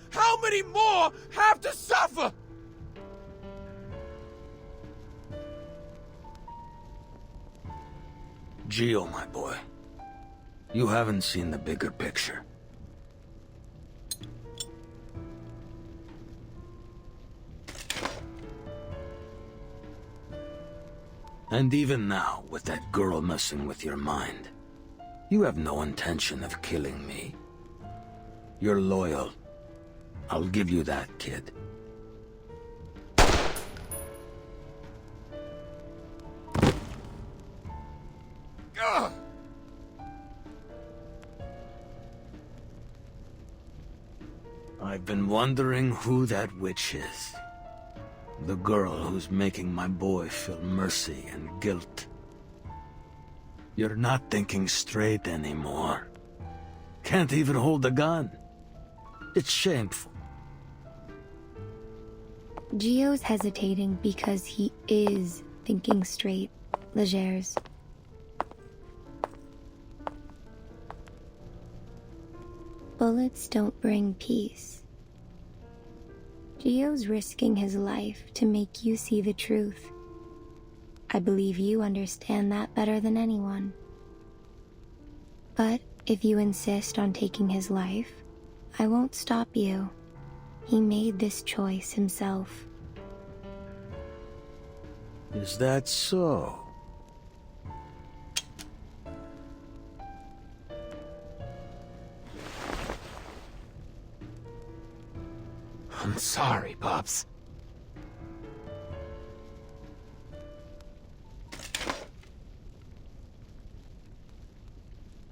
How many more have to suffer? Gio, my boy, you haven't seen the bigger picture. And even now, with that girl messing with your mind, you have no intention of killing me. You're loyal. I'll give you that, kid. Ugh. I've been wondering who that witch is. The girl who's making my boy feel mercy and guilt. You're not thinking straight anymore. Can't even hold a gun. It's shameful. Gio's hesitating because he is thinking straight, Legers. Bullets don't bring peace. Gio's risking his life to make you see the truth. I believe you understand that better than anyone. But if you insist on taking his life, I won't stop you. He made this choice himself. Is that so? I'm sorry, Pops.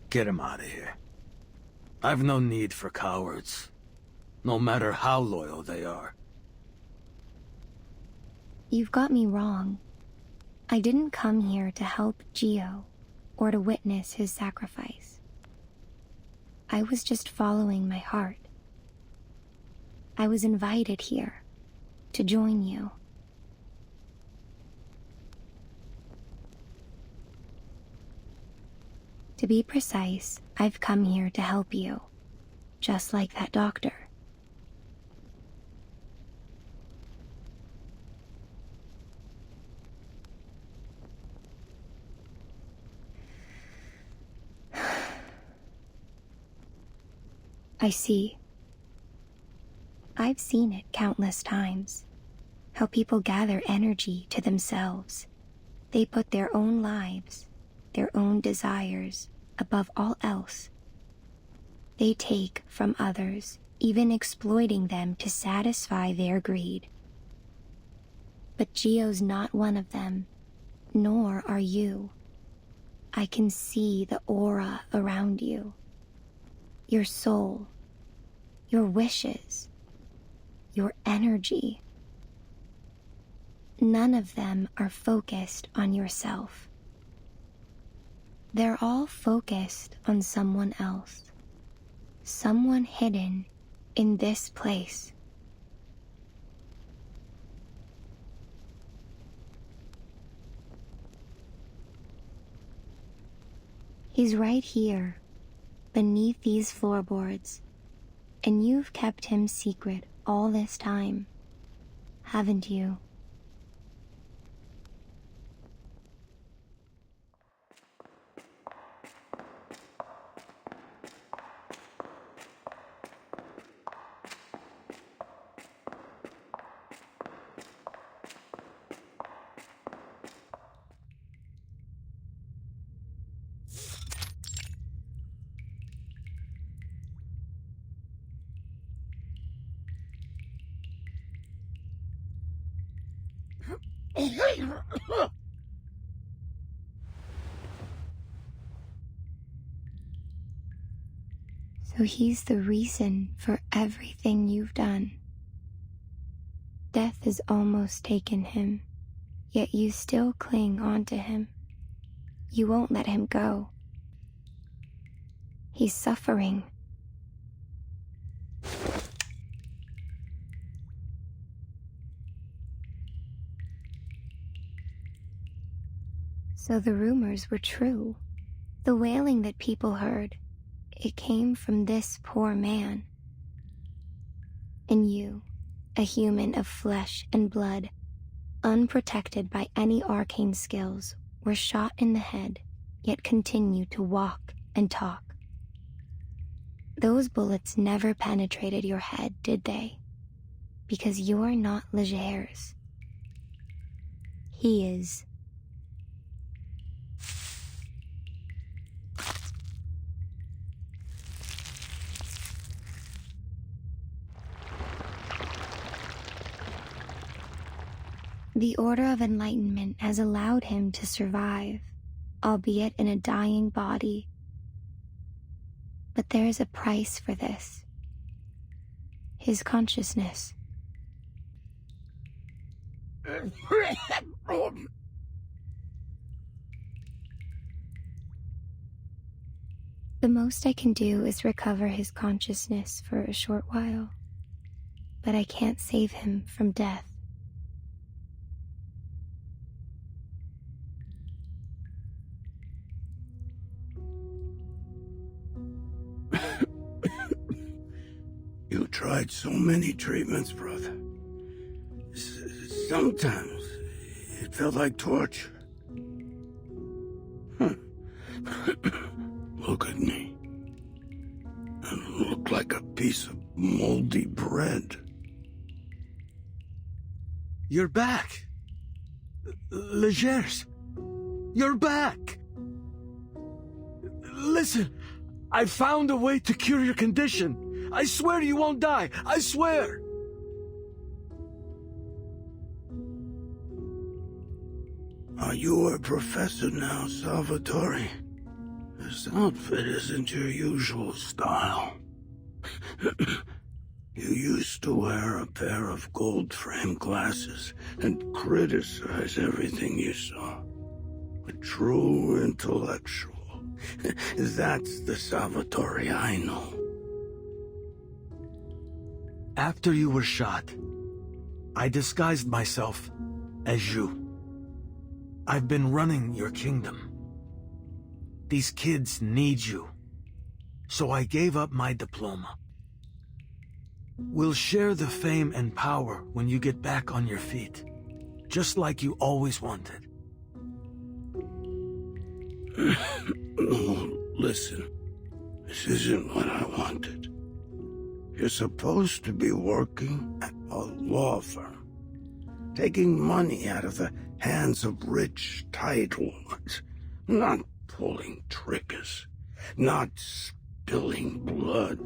Get him out of here. I've no need for cowards, no matter how loyal they are. You've got me wrong. I didn't come here to help Gio or to witness his sacrifice. I was just following my heart. I was invited here to join you. To be precise, I've come here to help you, just like that doctor. I see. I've seen it countless times. How people gather energy to themselves. They put their own lives, their own desires, above all else. They take from others, even exploiting them to satisfy their greed. But Gio's not one of them, nor are you. I can see the aura around you. Your soul, your wishes, your energy. None of them are focused on yourself. They're all focused on someone else. Someone hidden in this place. He's right here, beneath these floorboards, and you've kept him secret all this time, haven't you? So he's the reason for everything you've done. Death is has almost taken him, yet you still cling onto him. You won't let him go. He's suffering. So the rumors were true. The wailing that people heard, it came from this poor man. And you, a human of flesh and blood, unprotected by any arcane skills, were shot in the head, yet continue to walk and talk. Those bullets never penetrated your head, did they? Because you're not Legers. He is. The Order of Enlightenment has allowed him to survive, albeit in a dying body. But there is a price for this. His consciousness. The most I can do is recover his consciousness for a short while, but I can't save him from death. You tried so many treatments, brother. Sometimes it felt like torture. Look at me. I look like a piece of moldy bread. You're back. Legers. You're back. Listen, I found a way to cure your condition. I swear you won't die. I swear. Are you a professor now, Salvatore? This outfit isn't your usual style. You used to wear a pair of gold-framed glasses and criticize everything you saw. A true intellectual. That's the Salvatore I know. After you were shot, I disguised myself as you. I've been running your kingdom. These kids need you. So I gave up my diploma. We'll share the fame and power when you get back on your feet, just like you always wanted. No, listen. This isn't what I wanted. You're supposed to be working at a law firm, taking money out of the hands of rich title ones, not pulling triggers, not spilling blood.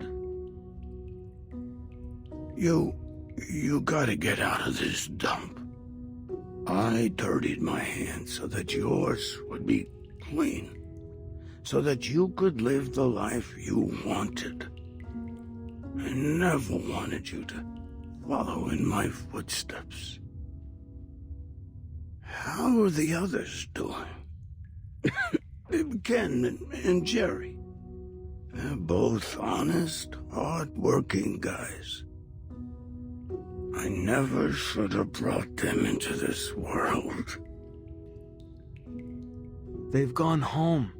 You gotta get out of this dump. I dirtied my hands so that yours would be clean, so that you could live the life you wanted. I never wanted you to follow in my footsteps. How are the others doing? Ken and Jerry. They're both honest, hard-working guys. I never should have brought them into this world. They've gone home,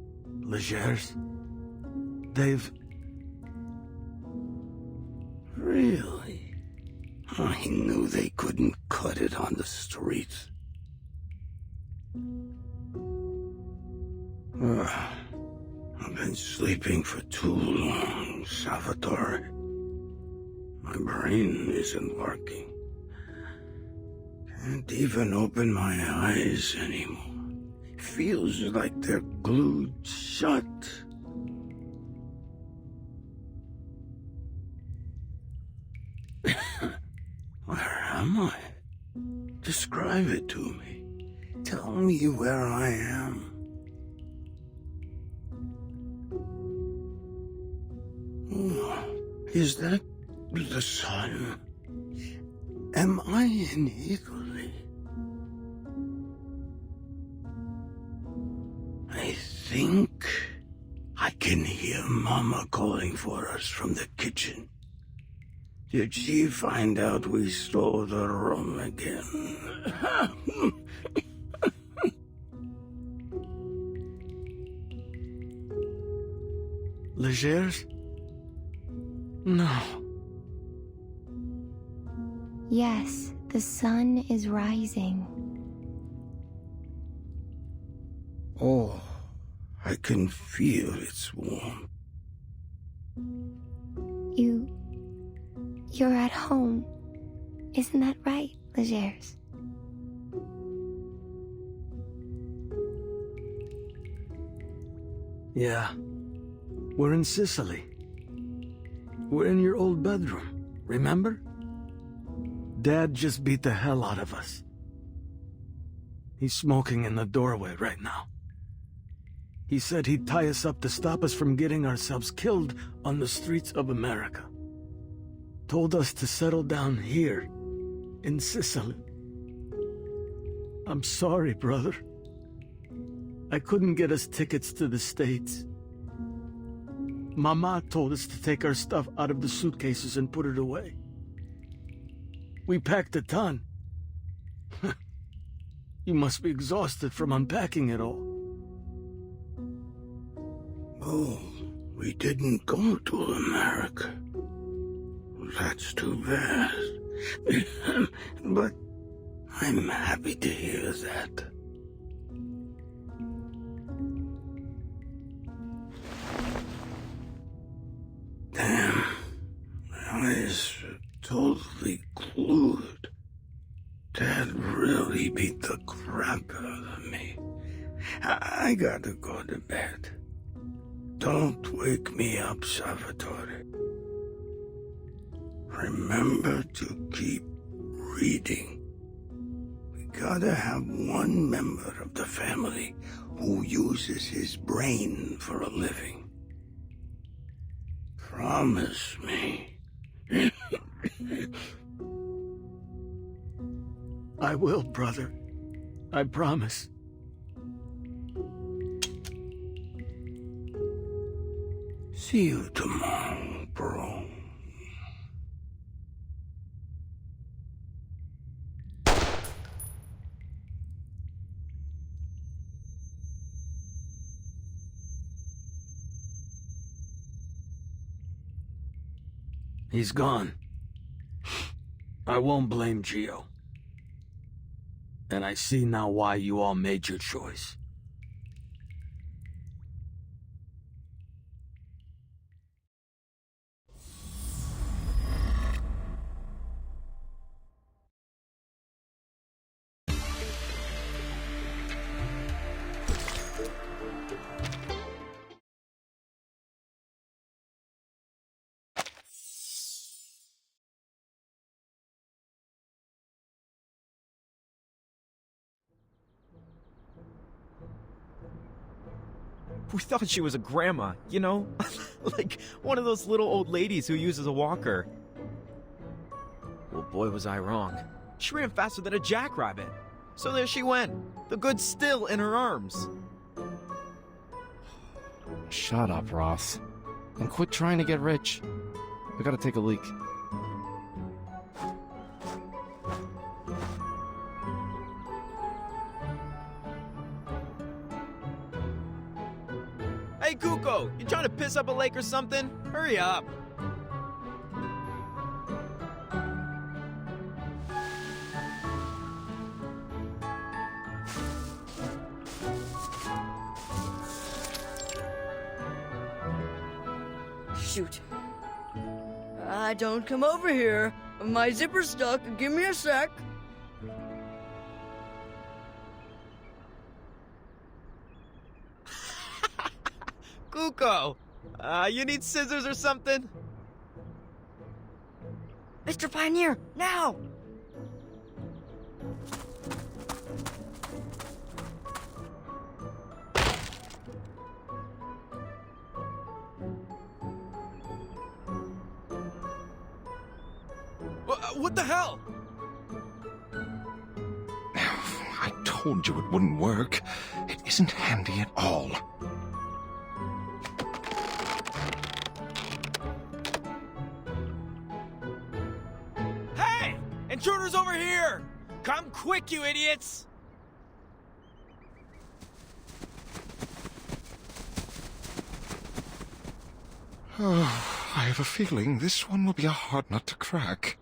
Legers. They've... Really? I knew they couldn't cut it on the streets. I've been sleeping for too long, Salvatore. My brain isn't working. Can't even open my eyes anymore. Feels like they're glued shut. Where am I? Describe it to me. Tell me where I am. Oh, is that the sun? Am I in Italy? I think I can hear Mama calling for us from the kitchen. Did she find out we stole the rum again? Legers? No. Yes, the sun is rising. Oh, I can feel its warmth. You're at home. Isn't that right, Legers? Yeah. We're in Sicily. We're in your old bedroom, remember? Dad just beat the hell out of us. He's smoking in the doorway right now. He said he'd tie us up to stop us from getting ourselves killed on the streets of America. Told us to settle down here, in Sicily. I'm sorry, brother. I couldn't get us tickets to the States. Mama told us to take our stuff out of the suitcases and put it away. We packed a ton. You must be exhausted from unpacking it all. Oh, we didn't go to America. That's too bad. But I'm happy to hear that. Damn. My eyes are totally glued. Dad really beat the crap out of me. I gotta go to bed. Don't wake me up, Salvatore. Remember to keep reading. We gotta have one member of the family who uses his brain for a living. Promise me. I will, brother. I promise. See you tomorrow, bro. He's gone. I won't blame Gio. And I see now why you all made your choice. We thought she was a grandma, you know? Like one of those little old ladies who uses a walker. Well, boy, was I wrong. She ran faster than a jackrabbit. So there she went, the goods still in her arms. Shut up, Ross. And quit trying to get rich. I gotta take a leak. Hey, Kuko, you trying to piss up a lake or something? Hurry up. Shoot. Don't come over here. My zipper's stuck. Give me a sec. Kuko, you need scissors or something? Mr. Pioneer, now! What the hell? told you it wouldn't work. It isn't handy at all. Hey! Intruders over here! Come quick, you idiots! Oh, I have a feeling this one will be a hard nut to crack.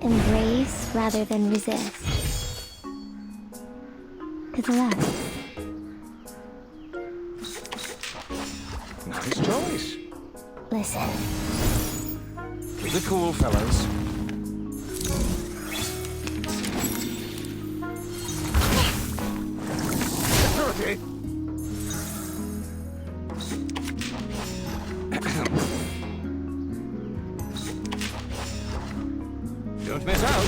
Embrace rather than resist. To the left. Nice choice. Listen. Keep it cool, fellas. Security! Don't miss out.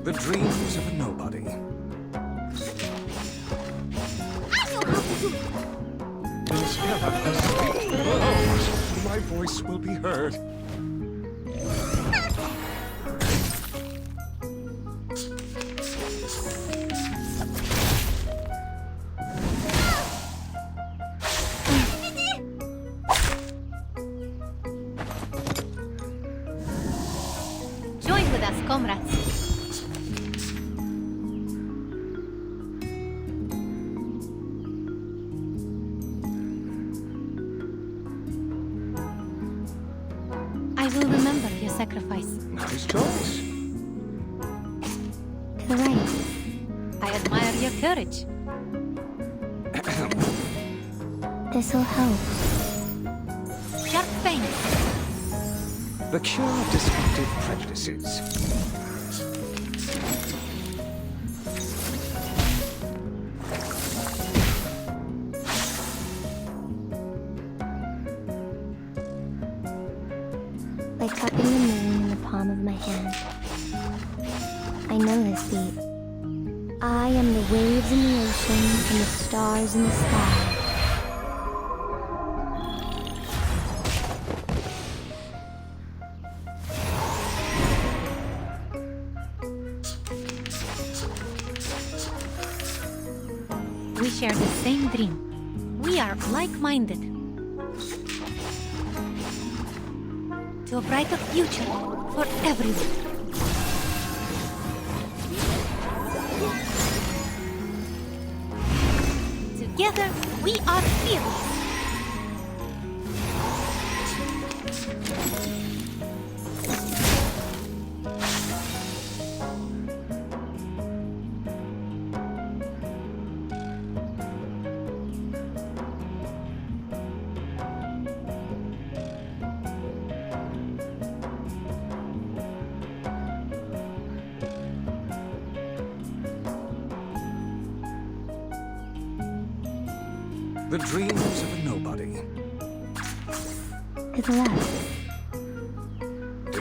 The dreams of a nobody. Oh, my voice will be heard. Join with us, comrades. I will remember your sacrifice. Nice choice. To the right. I admire your courage. This'll help. Sharp pain. The cure of destructive prejudices. Like cupping the moon in the palm of my hand. I know this beat. I am the waves in the ocean and the stars in the sky. We share the same dream. We are like-minded. To a brighter future for everyone. Together, we are fearless. The dreams of a nobody. To the left.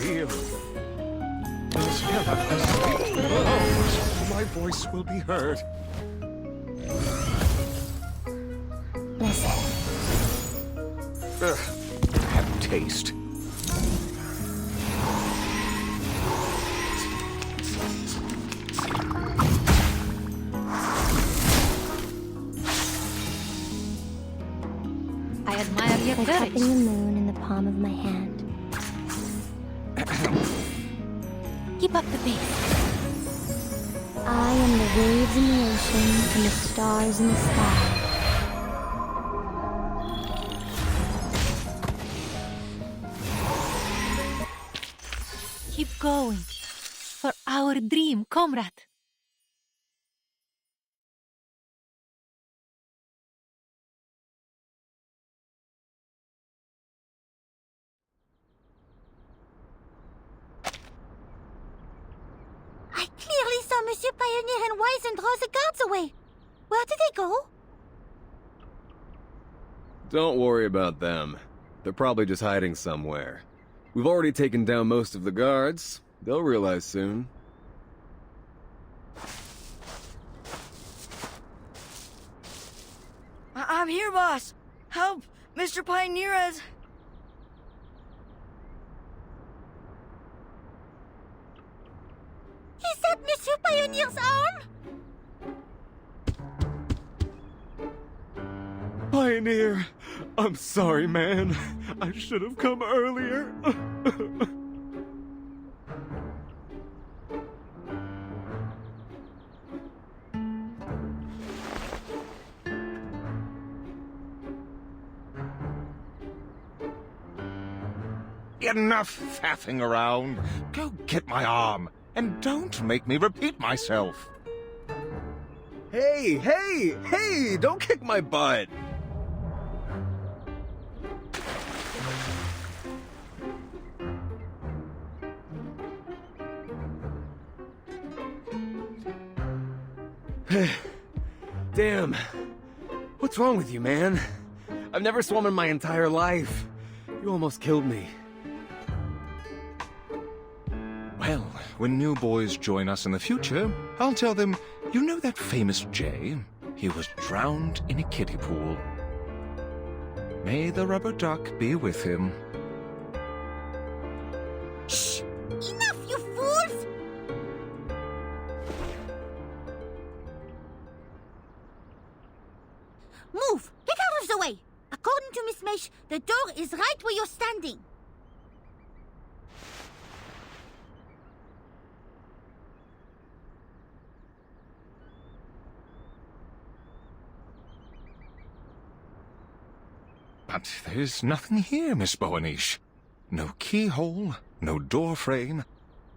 Deal. Oh, my voice will be heard. Listen. Have taste. I admire your Like courage. cupping the moon in the palm of my hand. Keep up the pace. I am the waves in the ocean and the stars in the sky. Keep going. For our dream, comrade. Pioneer and Wise and draw the guards away. Where did they go? Don't worry about them. They're probably just hiding somewhere. We've already taken down most of the guards. They'll realize soon. I'm here, boss. Help! Mr. Pioneer has... Is that Monsieur Pioneer's arm? Pioneer! I'm sorry, man. I should have come earlier. Enough faffing around. Go get my arm, and don't make me repeat myself. Hey! Don't kick my butt! Damn. What's wrong with you, man? I've never swum in my entire life. You almost killed me. Well, when new boys join us in the future, I'll tell them, you know that famous Jay? He was drowned in a kiddie pool. May the rubber duck be with him. Shh! Enough, you fools! Move! Get out of the way! According to Miss Meish, the door is right where you're standing. But there's nothing here, Miss Boanish. No keyhole, no door frame.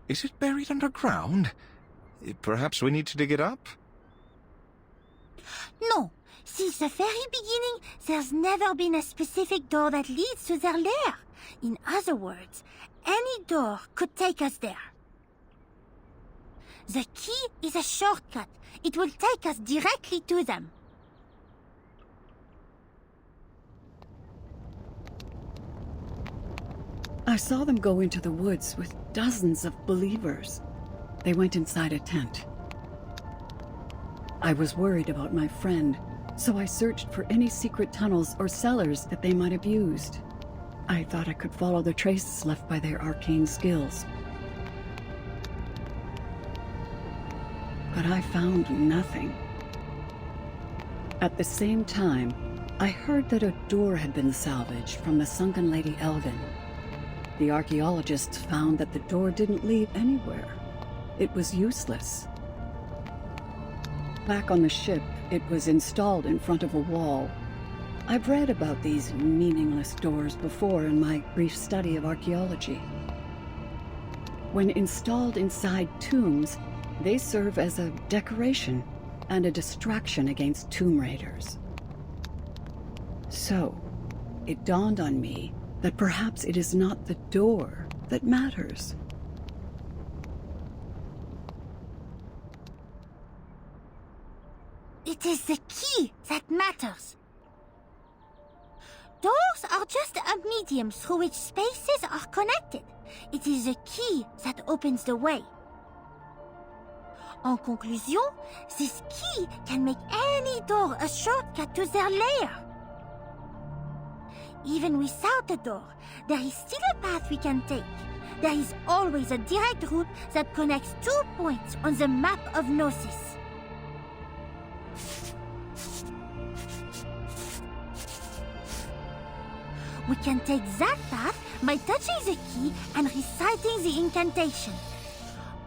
Is it buried underground? Perhaps we need to dig it up? No. Since the very beginning, there's never been a specific door that leads to their lair. In other words, any door could take us there. The key is a shortcut. It will take us directly to them. I saw them go into the woods with dozens of believers. They went inside a tent. I was worried about my friend, so I searched for any secret tunnels or cellars that they might have used. I thought I could follow the traces left by their arcane skills. But I found nothing. At the same time, I heard that a door had been salvaged from the sunken Lady Elgin. The archaeologists found that the door didn't lead anywhere. It was useless. Back on the ship, it was installed in front of a wall. I've read about these meaningless doors before in my brief study of archaeology. When installed inside tombs, they serve as a decoration and a distraction against tomb raiders. So, it dawned on me that perhaps it is not the door that matters. It is the key that matters. Doors are just a medium through which spaces are connected. It is the key that opens the way. En conclusion, this key can make any door a shortcut to their lair. Even without a door, there is still a path we can take. There is always a direct route that connects 2 points on the map of Gnosis. We can take that path by touching the key and reciting the incantation.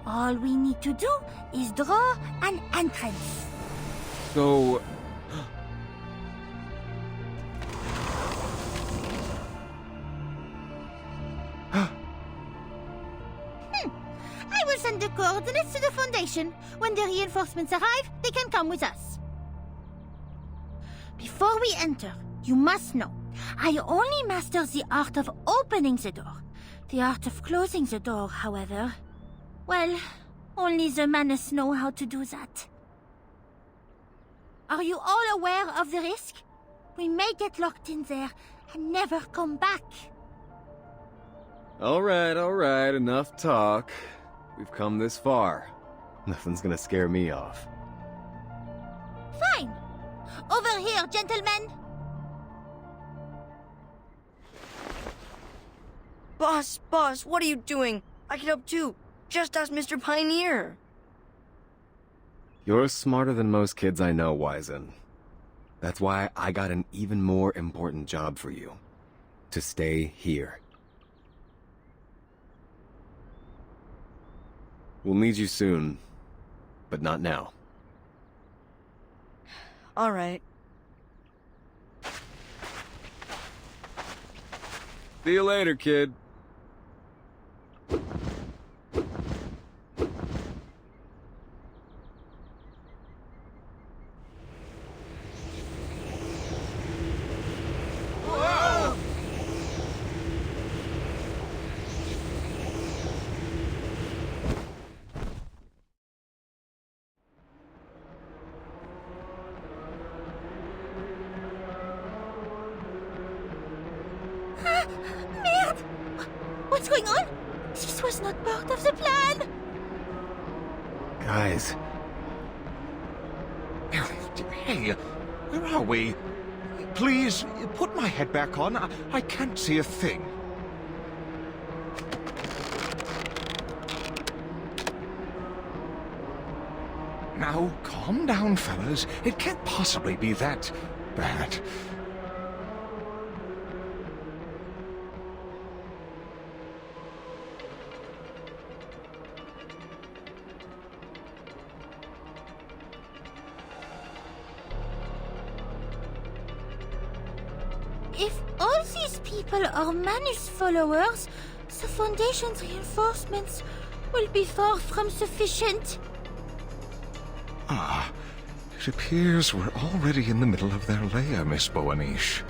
All we need to do is draw an entrance. So... I will send the coordinates to the Foundation. When the reinforcements arrive, they can come with us. Before we enter, you must know, I only master the art of opening the door. The art of closing the door, however, well, Only the Manus know how to do that. Are you all aware of the risk? We may get locked in there and never come back. All right, enough talk. We've come this far. Nothing's gonna scare me off. Fine. Over here, gentlemen. Boss, what are you doing? I can help too. Just ask Mr. Pioneer. You're smarter than most kids I know, Wizen. That's why I got an even more important job for you. To stay here. We'll need you soon, but not now. All right. See you later, kid. Merde! What's going on? This was not part of the plan! Guys. Hey, where are we? Please, put my head back on. I can't see a thing. Now, calm down, fellas. It can't possibly be that bad. If all these people are Manus followers, the Foundation's reinforcements will be far from sufficient. Ah, it appears we're already in the middle of their lair, Miss Boanish.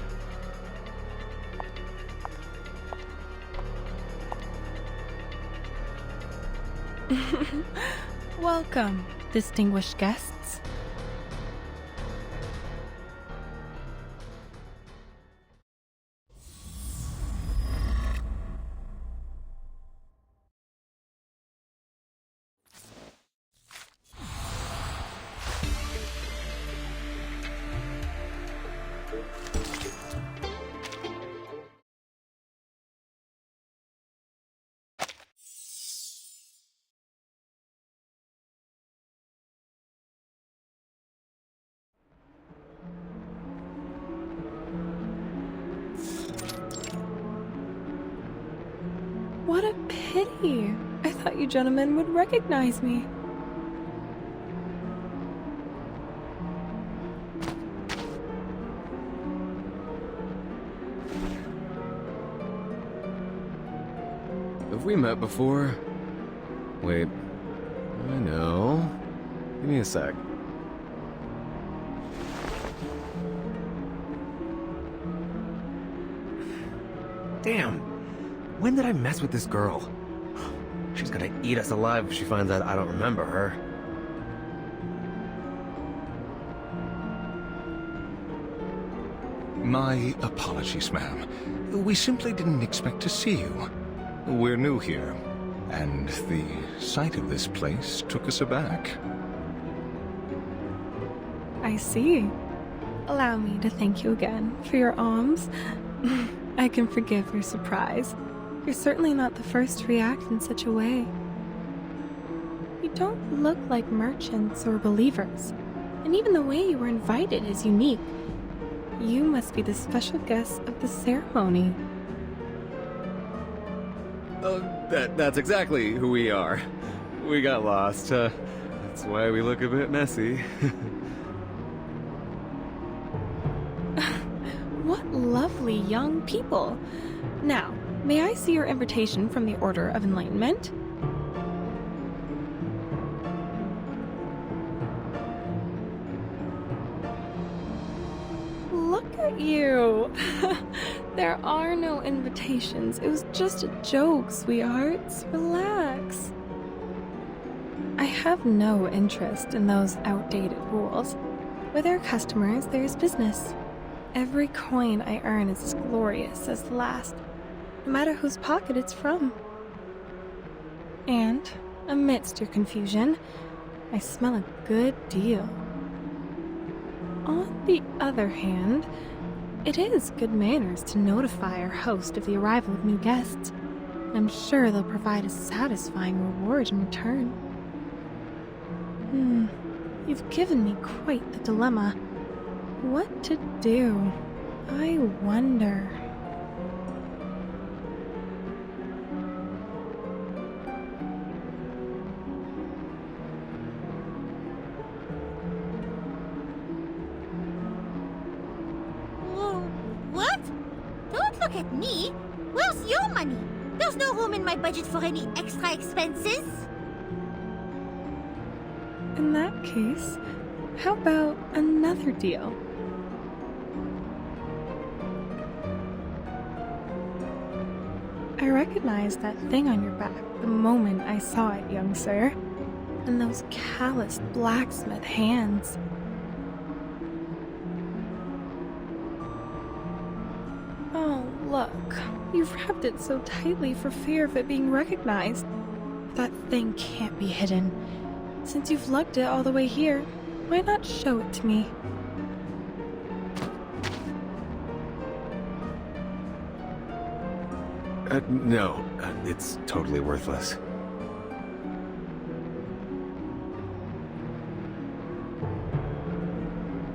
Welcome, distinguished guests. What a pity. I thought you gentlemen would recognize me. Have we met before? Wait. I know. Give me a sec. Damn. When did I mess with this girl? She's gonna eat us alive if she finds out I don't remember her. My apologies, ma'am. We simply didn't expect to see you. We're new here, and the sight of this place took us aback. I see. Allow me to thank you again for your alms. I can forgive your surprise. You're certainly not the first to react in such a way. You don't look like merchants or believers, and even the way you were invited is unique. You must be the special guest of the ceremony. That's exactly who we are. We got lost. That's why we look a bit messy. What lovely young people. Now, may I see your invitation from the Order of Enlightenment? Look at you. There are no invitations. It was just a joke, sweethearts. Relax. I have no interest in those outdated rules. Where there are customers, there is business. Every coin I earn is as glorious as the last, no matter whose pocket it's from. And, amidst your confusion, I smell a good deal. On the other hand, it is good manners to notify our host of the arrival of new guests. I'm sure they'll provide a satisfying reward in return. You've given me quite the dilemma. What to do? I wonder. What? Don't look at me. Where's your money? There's no room in my budget for any extra expenses. In that case, how about another deal? I recognized that thing on your back the moment I saw it, young sir. And those calloused blacksmith hands. Oh, look. You've wrapped it so tightly for fear of it being recognized. That thing can't be hidden. Since you've lugged it all the way here, why not show it to me? No, it's totally worthless.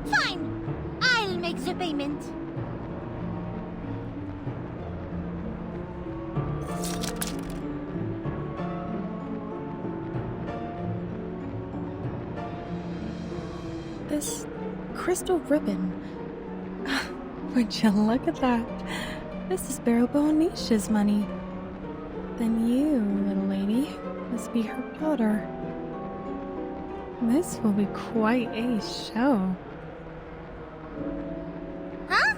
Fine. I'll make the payment. This crystal ribbon. Would you look at that? This is Beryl Bonisha's money. Then you, little lady, must be her daughter. This will be quite a show. Huh?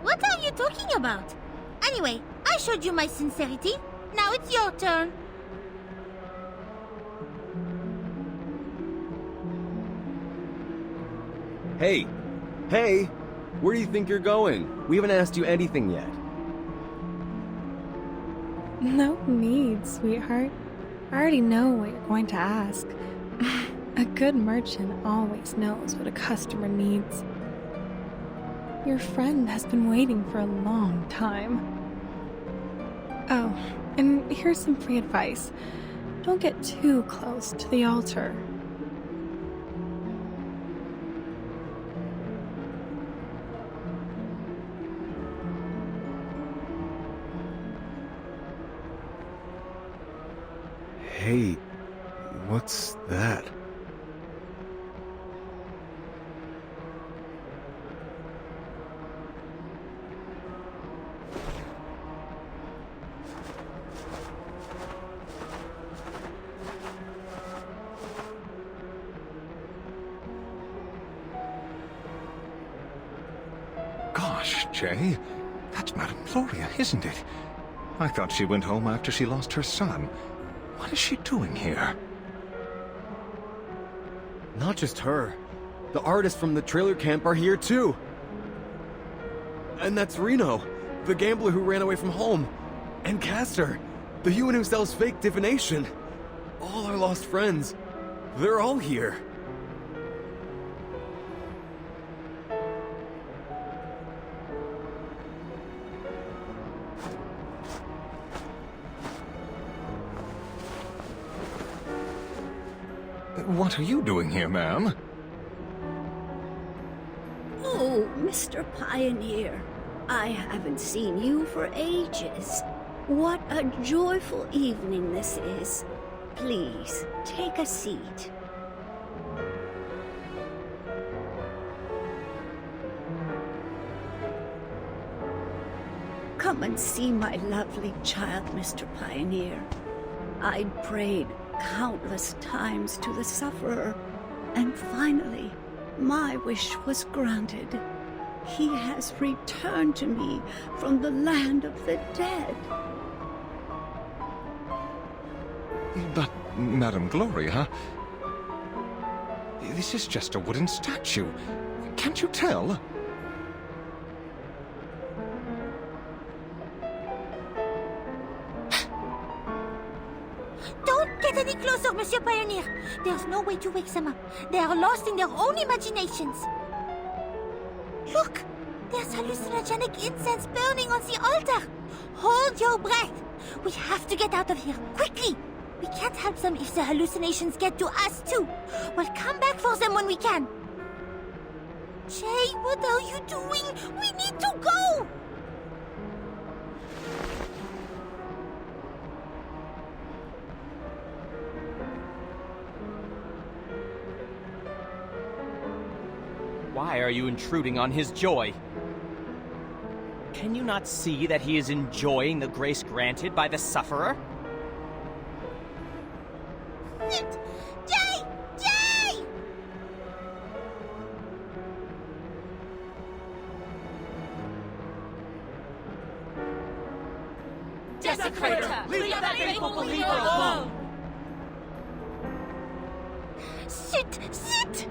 What are you talking about? Anyway, I showed you my sincerity. Now it's your turn. Hey! Hey! Where do you think you're going? We haven't asked you anything yet. No need, sweetheart. I already know what you're going to ask. A good merchant always knows what a customer needs. Your friend has been waiting for a long time. Oh, and here's some free advice. Don't get too close to the altar. Hey, what's that? Gosh, Jay, that's Madame Gloria, isn't it? I thought she went home after she lost her son. What is she doing here? Not just her. The artists from the trailer camp are here too. And that's Reno, the gambler who ran away from home. And Castor, the human who sells fake divination. All our lost friends. They're all here. What are you doing here, ma'am? Oh, Mr. Pioneer, I haven't seen you for ages. What a joyful evening this is. Please, take a seat. Come and see my lovely child, Mr. Pioneer. I'd prayed countless times to the sufferer, and finally, my wish was granted. He has returned to me from the land of the dead. But, Madame Glory, huh? This is just a wooden statue. Can't you tell? Don't get any closer, Monsieur Pioneer. There's no way to wake them up. They are lost in their own imaginations. Look! There's hallucinogenic incense burning on the altar. Hold your breath. We have to get out of here, quickly. We can't help them if the hallucinations get to us, too. We'll come back for them when we can. Jay, what are you doing? We need to go! Why are you intruding on his joy? Can you not see that he is enjoying the grace granted by the sufferer? Jay! Jay! Desecrator! Leave that faithful believer alone! Sit! Sit!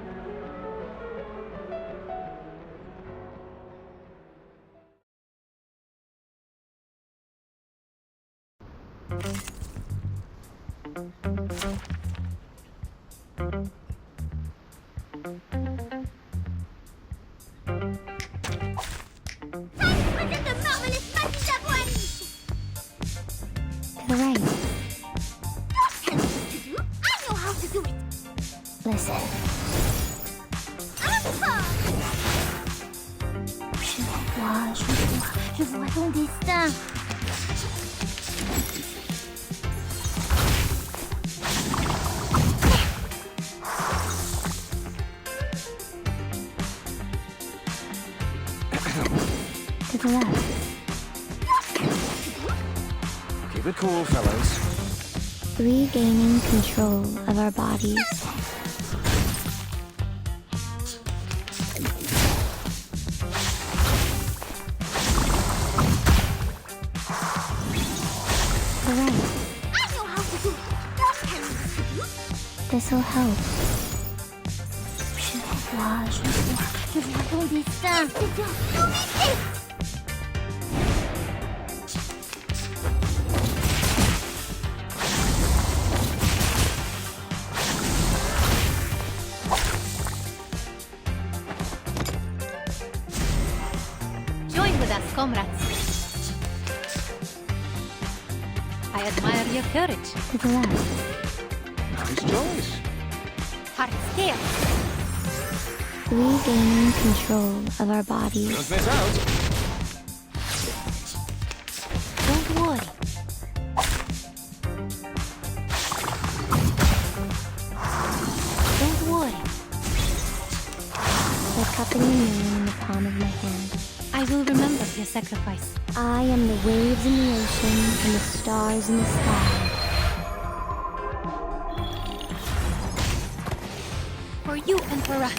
To the right. I know how to do it. Listen. Je vois ton destin. To the left. Keep it cool, fellas. Regaining control of our bodies. To the right. I know how to do it. This'll help. Je vois ton destin. C'est bien. Nous vite. Join with us, comrades. I admire your courage. To the left. Nice choice. Heart scale. Regaining control of our bodies. Don't miss out. Don't worry. Don't worry. Like cupping the moon in the palm of my hand. I will remember your sacrifice. I am the waves in the ocean and the stars in the sky. For you and for us.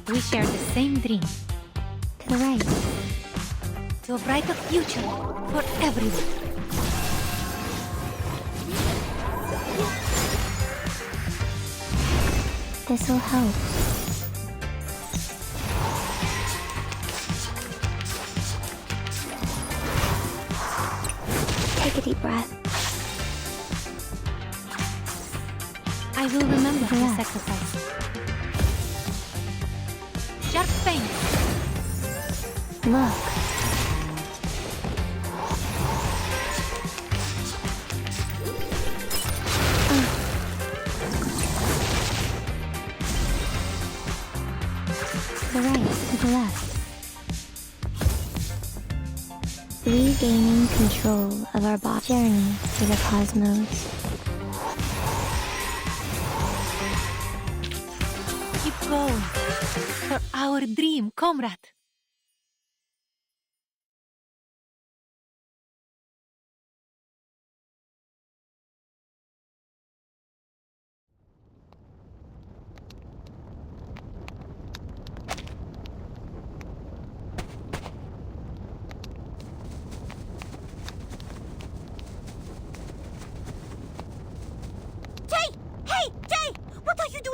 We share the same dream. To the right. To a brighter future for everyone. This'll help. Take a deep breath. I will remember your sacrifice. Sharp pain. Look. To the right, to the left. Regaining control of our body. Journey through the cosmos. Keep going. For our dream, comrade.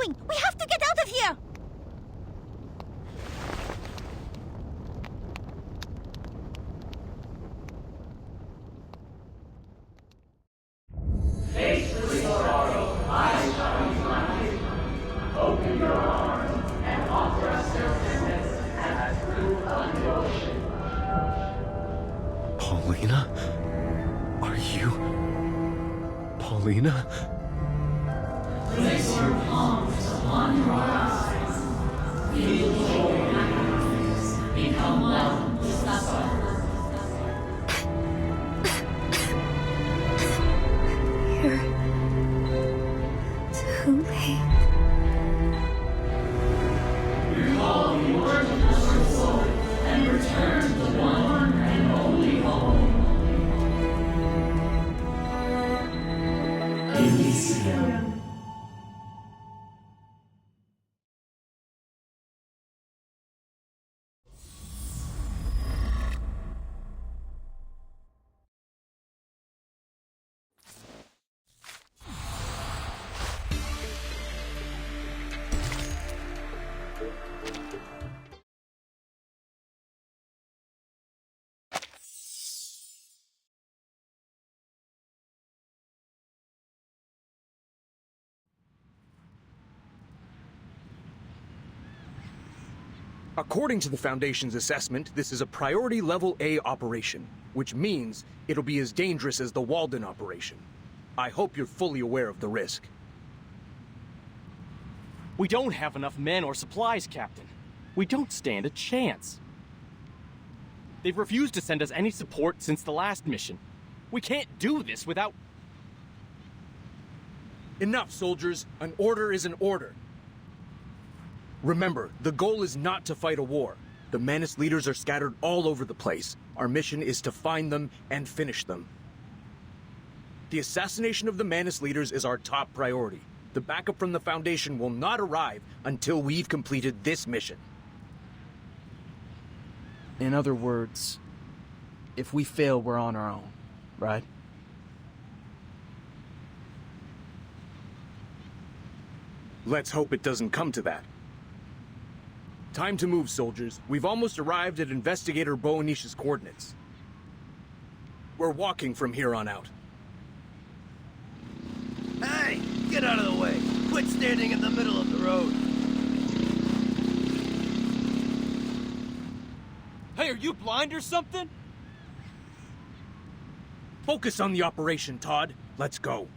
doing? We have to get out of here! Open your arms and offer us forgiveness as proof of devotion. Paulina? Are you... Paulina? Place your palms upon your eyes. Feel joy and happiness. Become one with the sun. You're too late. Recall the origin of your soul and return to the one and only home. Elysium. According to the Foundation's assessment, this is a priority level A operation, which means it'll be as dangerous as the Walden operation. I hope you're fully aware of the risk. We don't have enough men or supplies, Captain. We don't stand a chance. They've refused to send us any support since the last mission. We can't do this without... Enough, soldiers. An order is an order. Remember, the goal is not to fight a war. The Manus leaders are scattered all over the place. Our mission is to find them and finish them. The assassination of the Manus leaders is our top priority. The backup from the Foundation will not arrive until we've completed this mission. In other words, if we fail, we're on our own, right? Let's hope it doesn't come to that. Time to move, soldiers. We've almost arrived at Investigator Boanish's coordinates. We're walking from here on out. Hey, get out of the way. Quit standing in the middle of the road. Hey, are you blind or something? Focus on the operation, Todd. Let's go.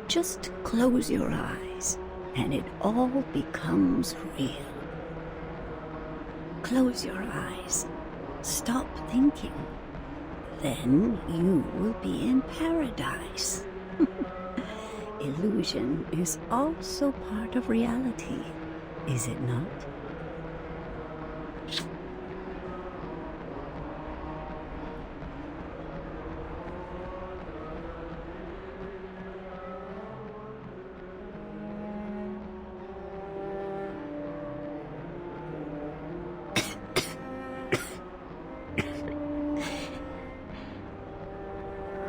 Just close your eyes, and it all becomes real. Close your eyes. Stop thinking. Then you will be in paradise. Illusion is also part of reality, is it not?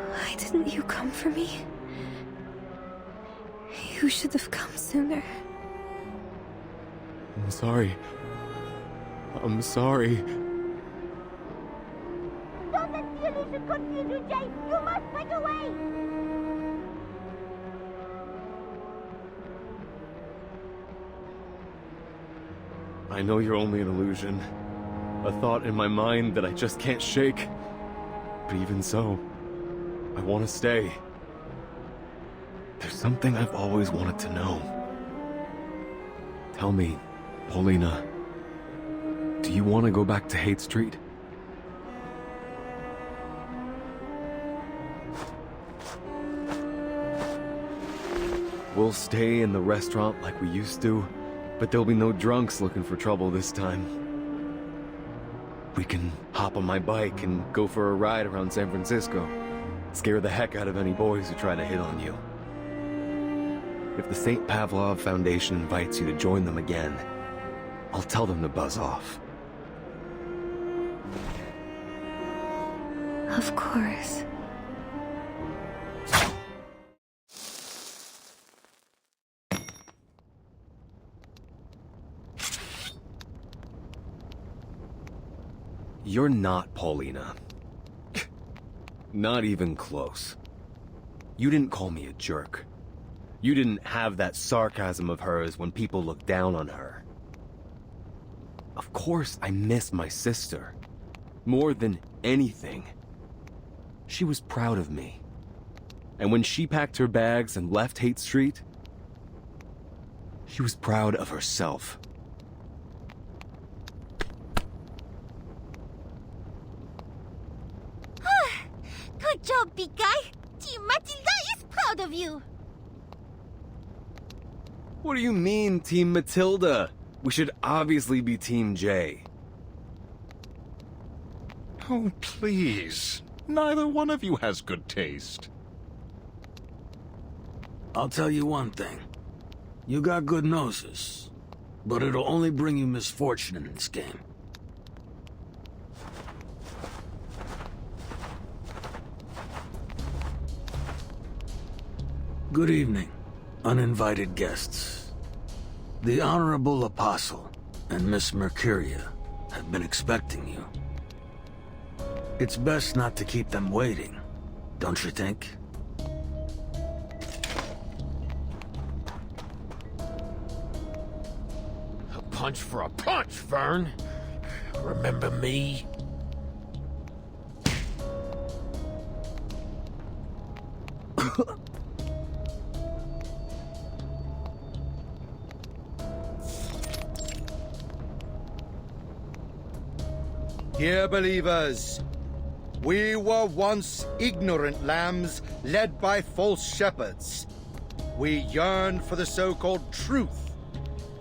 Why didn't you come for me? You should have come sooner. I'm sorry. I'm sorry. Don't let the illusion confuse you, Jay! You must break away! I know you're only an illusion. A thought in my mind that I just can't shake. But even so, I want to stay. There's something I've always wanted to know. Tell me, Paulina, do you want to go back to Hate Street? We'll stay in the restaurant like we used to, but there'll be no drunks looking for trouble this time. We can hop on my bike and go for a ride around San Francisco. Scare the heck out of any boys who try to hit on you. If the St. Pavlov Foundation invites you to join them again, I'll tell them to buzz off. Of course. You're not Paulina. Not even close. You didn't call me a jerk. You didn't have that sarcasm of hers when people look down on her. Of course I miss my sister. More than anything. She was proud of me. And when she packed her bags and left Hate Street, she was proud of herself. Good job, big guy. Team Matilda is proud of you. What do you mean, Team Matilda? We should obviously be Team J. Oh, please. Neither one of you has good taste. I'll tell you one thing. You got good noses, but it'll only bring you misfortune in this game. Good evening, uninvited guests. The Honorable Apostle and Miss Mercuria have been expecting you. It's best not to keep them waiting, don't you think? A punch for a punch, Vern. Remember me? Dear believers, we were once ignorant lambs led by false shepherds. We yearned for the so-called truth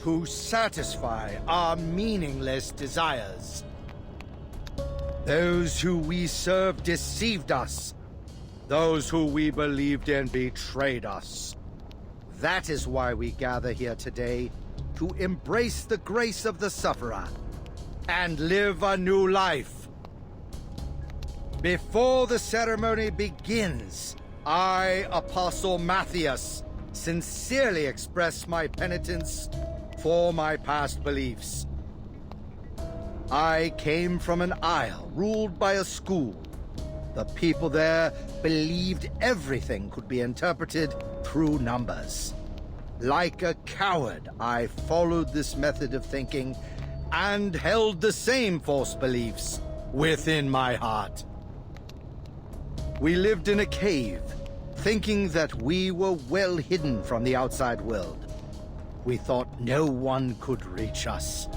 to satisfy our meaningless desires. Those who we served deceived us. Those who we believed in betrayed us. That is why we gather here today, to embrace the grace of the sufferer and live a new life. Before the ceremony begins, I, Apostle Matthias, sincerely express my penitence for my past beliefs. I came from an isle ruled by a school. The people there believed everything could be interpreted through numbers. Like a coward, I followed this method of thinking and held the same false beliefs within my heart. We lived in a cave, thinking that we were well hidden from the outside world. We thought no one could reach us.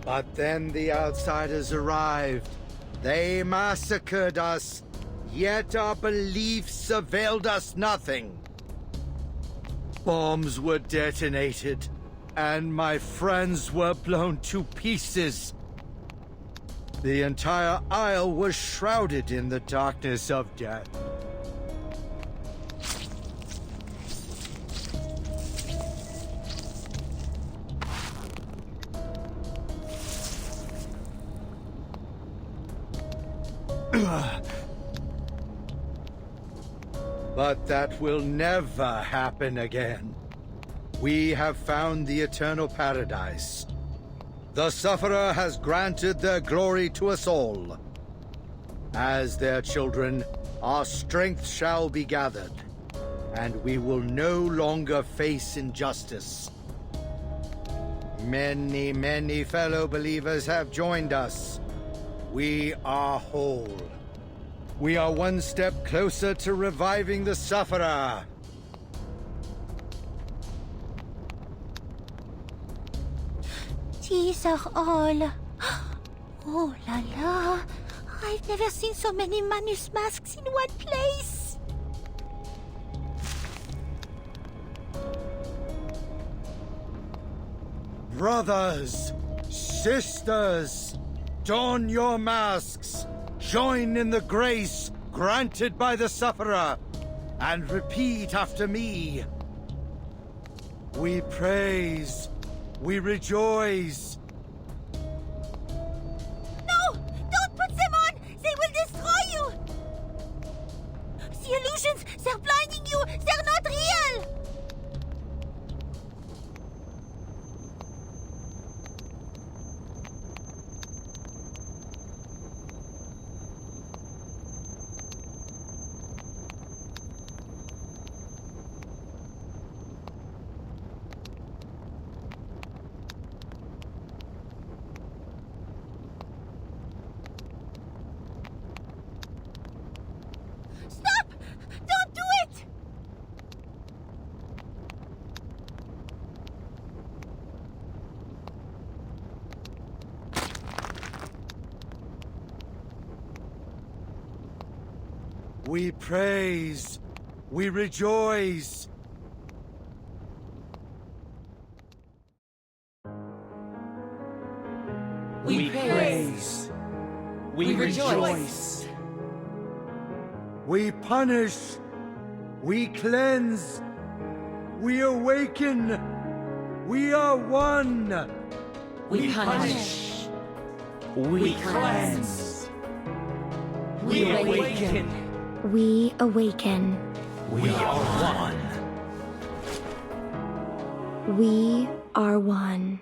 But then the outsiders arrived. They massacred us, yet our beliefs availed us nothing. Bombs were detonated, and my friends were blown to pieces. The entire isle was shrouded in the darkness of death. But that will never happen again. We have found the eternal paradise. The Sufferer has granted their glory to us all. As their children, our strength shall be gathered, and we will no longer face injustice. Many, many fellow believers have joined us. We are whole. We are one step closer to reviving the Sufferer. These are all. Oh la la. I've never seen so many Manus masks in one place. Brothers, sisters, don your masks. Join in the grace granted by the Sufferer, and repeat after me. We praise, we rejoice, We praise. We rejoice. We praise. We rejoice. We punish. We cleanse. We awaken. We are one. We punish. We cleanse. We awaken. We awaken. We are one. We are one.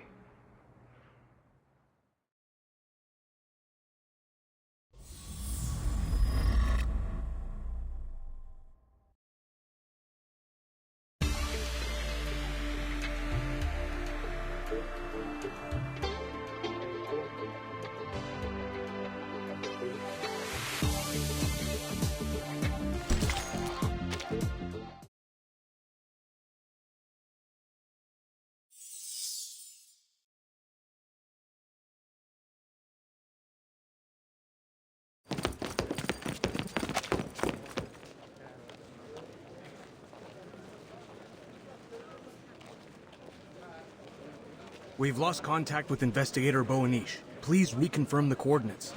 We've lost contact with Investigator Boanish. Please reconfirm the coordinates.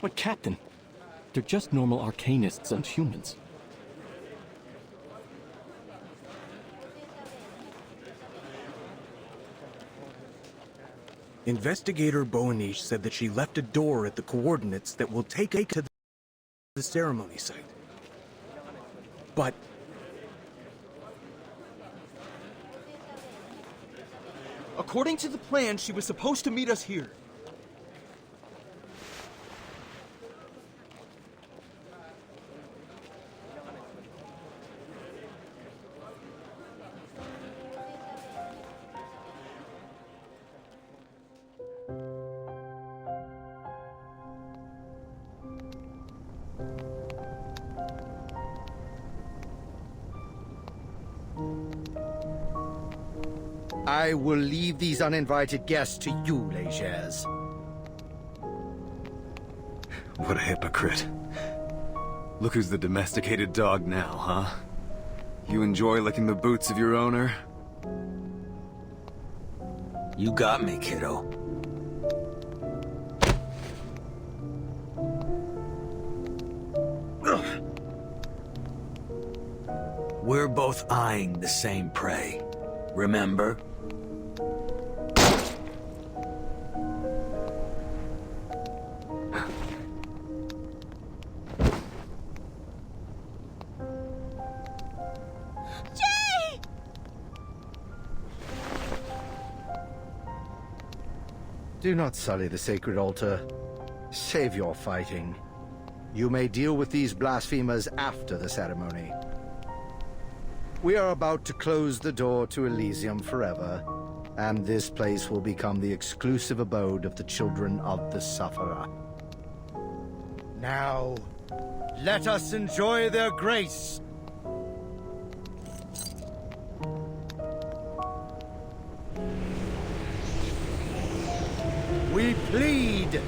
But Captain, they're just normal arcanists and humans. Investigator Boanish said that she left a door at the coordinates that will take her to the ceremony site. But According to the plan, she was supposed to meet us here. I will leave these uninvited guests to you, Legers. What a hypocrite. Look who's the domesticated dog now, huh? You enjoy licking the boots of your owner? You got me, kiddo. We're both eyeing the same prey. Remember? Do not sully the sacred altar. Save your fighting. You may deal with these blasphemers after the ceremony. We are about to close the door to Elysium forever, and this place will become the exclusive abode of the children of the Sufferer. Now, let us enjoy their grace. We plead,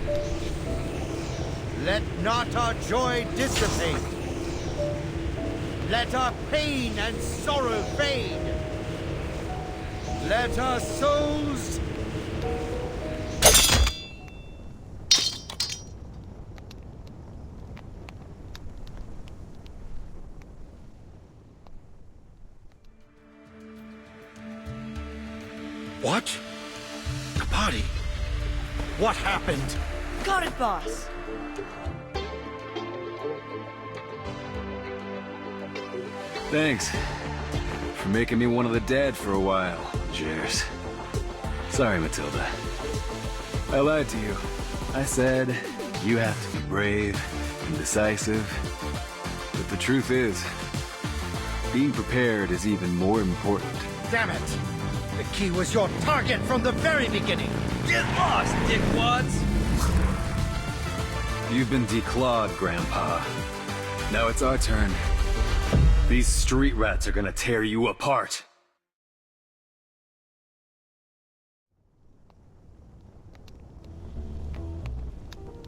let not our joy dissipate. Let our pain and sorrow fade. Let our souls... What? The body? What happened? Got it, boss! Thanks for making me one of the dead for a while, Jers. Sorry, Matilda. I lied to you. I said you have to be brave and decisive. But the truth is, being prepared is even more important. Damn it! The key was your target from the very beginning! Get lost, dickwads! You've been declawed, Grandpa. Now it's our turn. These street rats are gonna tear you apart.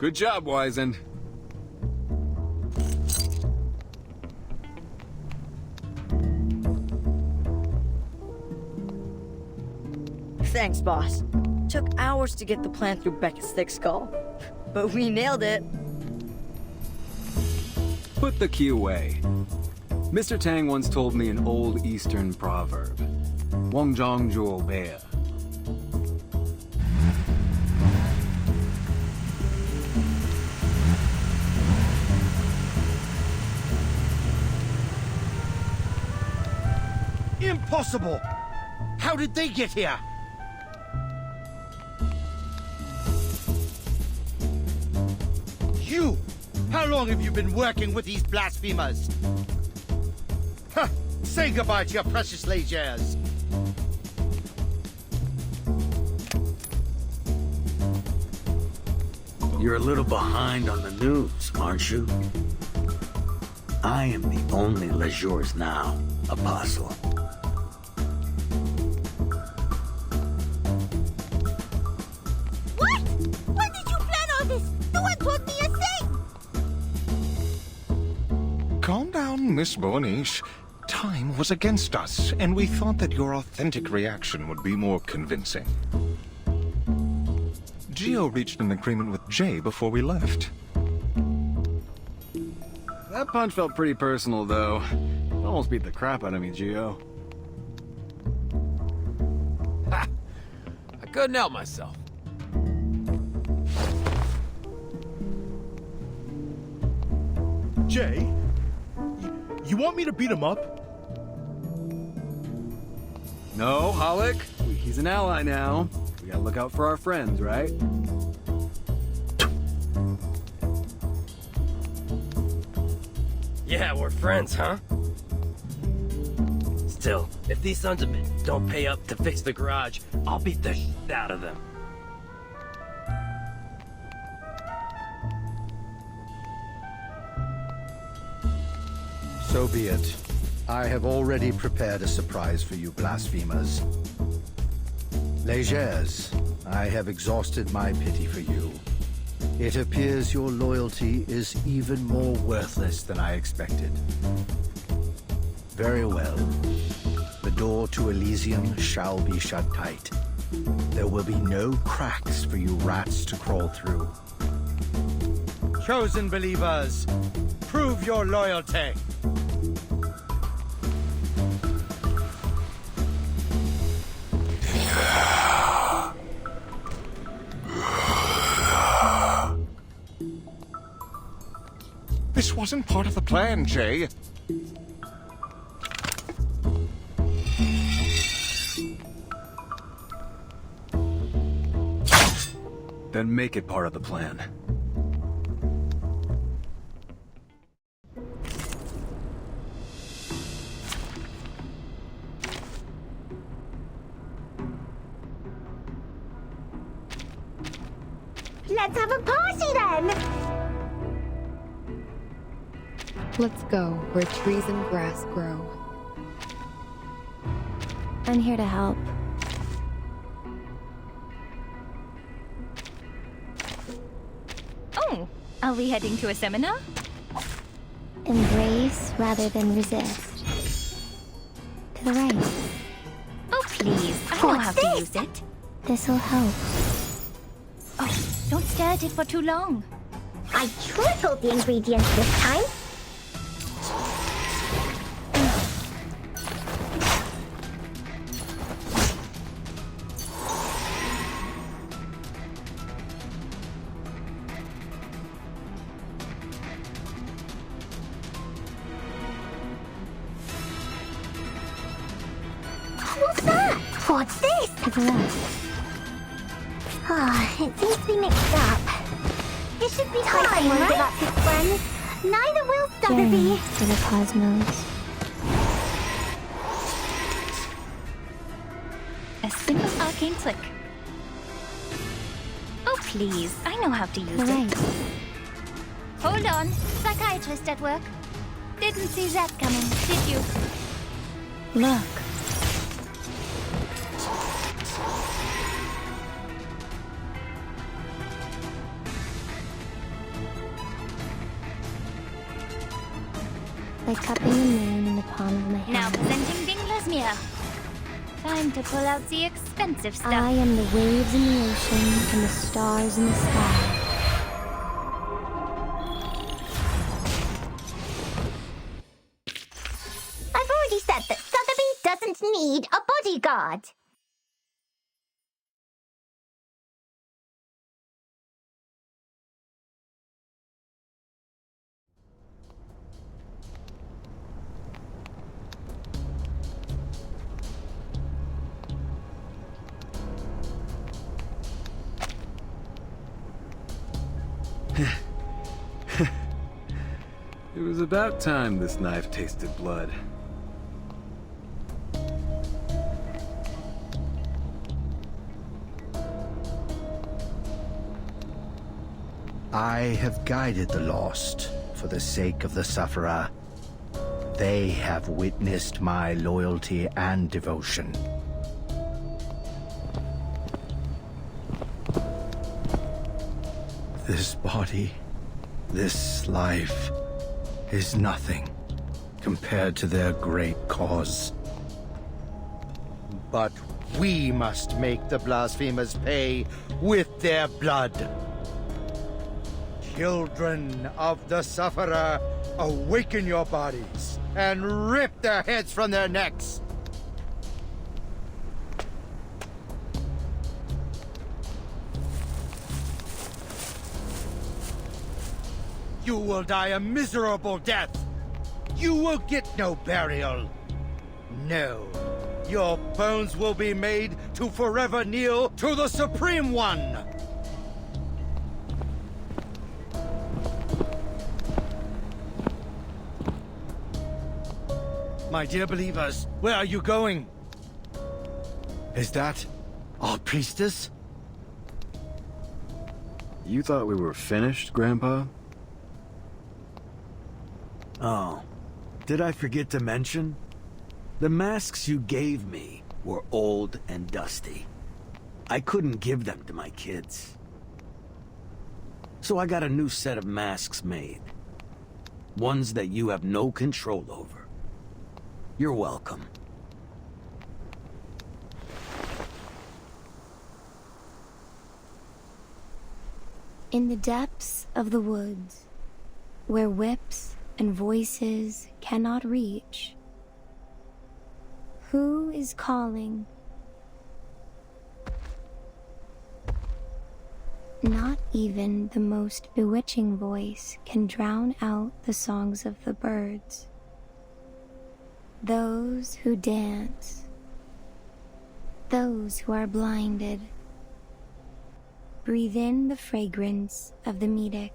Good job, Wizen. Thanks, boss. Took hours to get the plan through Beckett's thick skull. But we nailed it. Put the key away. Mr. Tang once told me an old Eastern proverb. Wong Zhong Zhuo Bea. Impossible! How did they get here? You! How long have you been working with these blasphemers? Huh! Say goodbye to your precious Legers! You're a little behind on the news, aren't you? I am the only Legers now, Apostle. What? When did you plan all this? No one told me a thing! Calm down, Miss Borniche. Time was against us, and we thought that your authentic reaction would be more convincing. Geo reached an agreement with Jay before we left. That punch felt pretty personal, though. It almost beat the crap out of me, Geo. Ha! I couldn't help myself. Jay, you want me to beat him up? No, Hollick. He's an ally now. We gotta look out for our friends, right? Yeah, we're friends, huh? Still, if these sons of bitches don't pay up to fix the garage, I'll beat the shit out of them. So be it. I have already prepared a surprise for you blasphemers. Legers, I have exhausted my pity for you. It appears your loyalty is even more worthless than I expected. Very well. The door to Elysium shall be shut tight. There will be no cracks for you rats to crawl through. Chosen believers, prove your loyalty. This wasn't part of the plan, Jay. Then make it part of the plan. Let's have a party then! Let's go where trees and grass grow. I'm here to help. Oh, are we heading to a seminar? Embrace rather than resist. To the right. Oh, please. I know how to use it. This'll help. Oh, don't stare at it for too long. I tripled the ingredients this time. What's that? What's this? To the left. Ah, it seems to be mixed up. It should be time, won't give up his friends. Neither will Stubberby. Journey to the cosmos. A simple arcane flick. Oh, please. I know how to use To the it. right. Hold on. Psychiatrist at work. Didn't see that coming, did you? Look. like cupping the moon in the palm of my hand. Now presenting Bing Lesmere. Time to pull out the expensive stuff. I am the waves in the ocean and the stars in the sky. I've already said that Sotheby doesn't need a bodyguard. It was about time this knife tasted blood. I have guided the lost for the sake of the sufferer. They have witnessed my loyalty and devotion. This body, this life, is nothing compared to their great cause. But we must make the blasphemers pay with their blood. Children of the sufferer, awaken your bodies and rip their heads from their necks. You will die a miserable death. You will get no burial. No, your bones will be made to forever kneel to the Supreme One. My dear believers, where are you going? Is that our priestess? You thought we were finished, Grandpa? Oh, did I forget to mention? The masks you gave me were old and dusty. I couldn't give them to my kids. So I got a new set of masks made. Ones that you have no control over. You're welcome. In the depths of the woods, where whips and voices cannot reach, who is calling? Not even the most bewitching voice can drown out the songs of the birds. Those who dance, those who are blinded, breathe in the fragrance of the Medic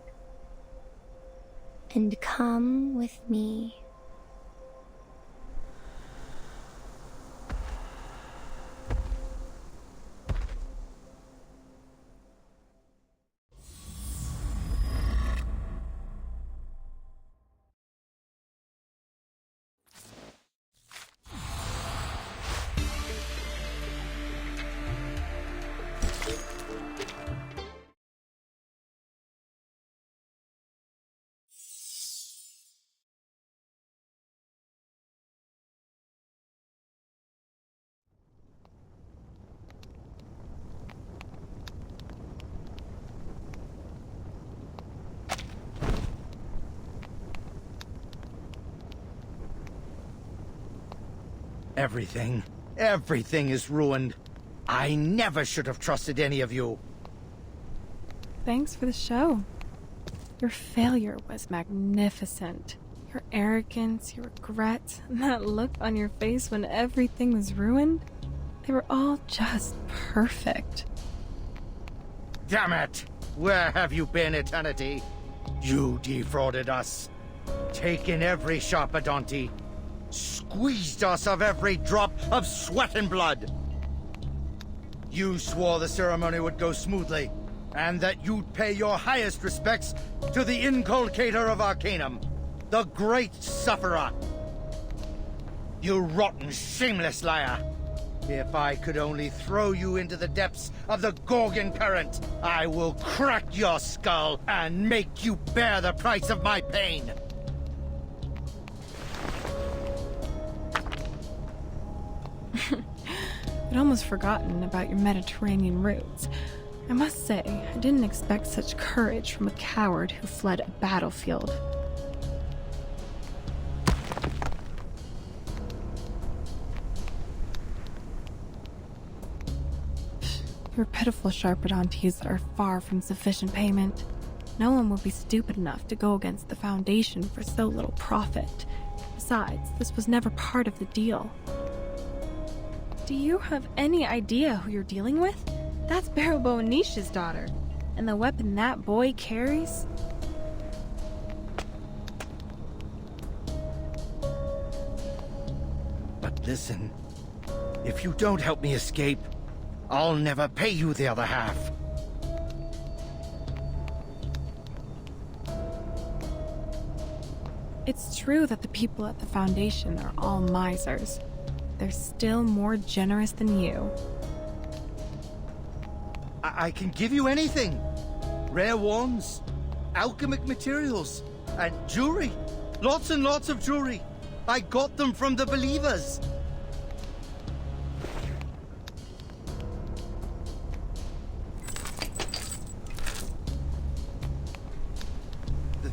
and come with me. Everything is ruined. I never should have trusted any of you. Thanks for the show. Your failure was magnificent. Your arrogance, your regret, and that look on your face when everything was ruined, they were all just perfect. Damn it! Where have you been, Eternity? You defrauded us. Taken every Sharpadonti. Squeezed us of every drop of sweat and blood. You swore the ceremony would go smoothly, and that you'd pay your highest respects to the inculcator of Arcanum, the Great Sufferer. You rotten, shameless liar. If I could only throw you into the depths of the Gorgon current, I will crack your skull and make you bear the price of my pain. I'd almost forgotten about your Mediterranean roots. I must say, I didn't expect such courage from a coward who fled a battlefield. Your pitiful Sharpodontes are far from sufficient payment. No one would be stupid enough to go against the Foundation for so little profit. Besides, this was never part of the deal. Do you have any idea who you're dealing with? That's Barabo Anish's daughter. And the weapon that boy carries? But listen, if you don't help me escape, I'll never pay you the other half. It's true that the people at the Foundation are all misers. They're still more generous than you. I can give you anything. Rare wands, alchemic materials, and jewelry. Lots and lots of jewelry. I got them from the Believers.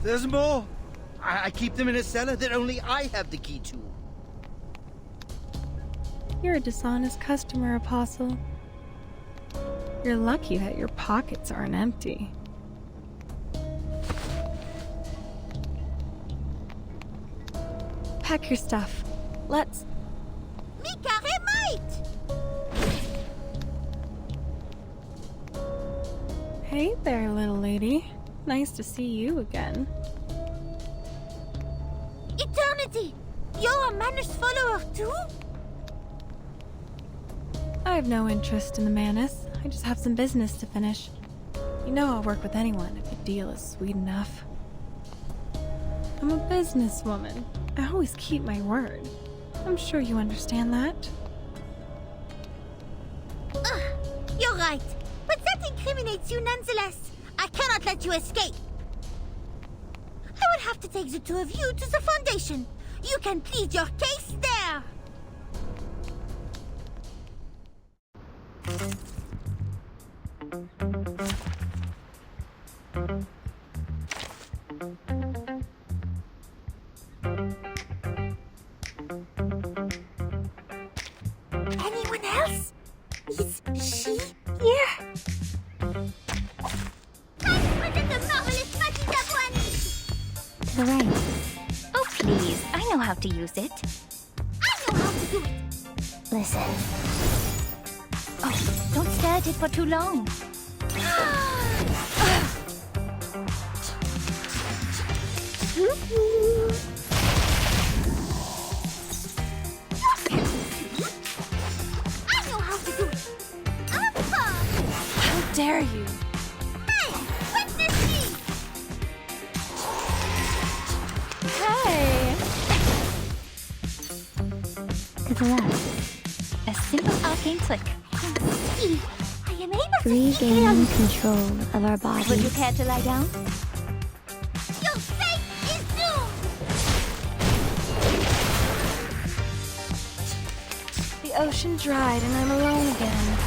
There's more. I keep them in a cellar that only I have the key to. You're a dishonest customer, Apostle. You're lucky that your pockets aren't empty. Pack your stuff. Let's... Hey there, little lady. Nice to see you again. Eternity! You're a Manus follower too? I have no interest in the Manus. I just have some business to finish. You know I'll work with anyone if the deal is sweet enough. I'm a businesswoman. I always keep my word. I'm sure you understand that. You're right. But that incriminates you nonetheless. I cannot let you escape. I would have to take the two of you to the Foundation. You can plead your case there. Anyone else? Is she here? To the right. Oh, please. I know how to use it. I know how to do it. Listen. Oh, don't stare at it for too long. I know how to do it. How dare you? Hey, witness me! Hey! To the left. A simple arcane trick. See, I am able to Regaining control of our bodies. Would you care to lie down? Your fate is doomed! The ocean dried and I'm alone again.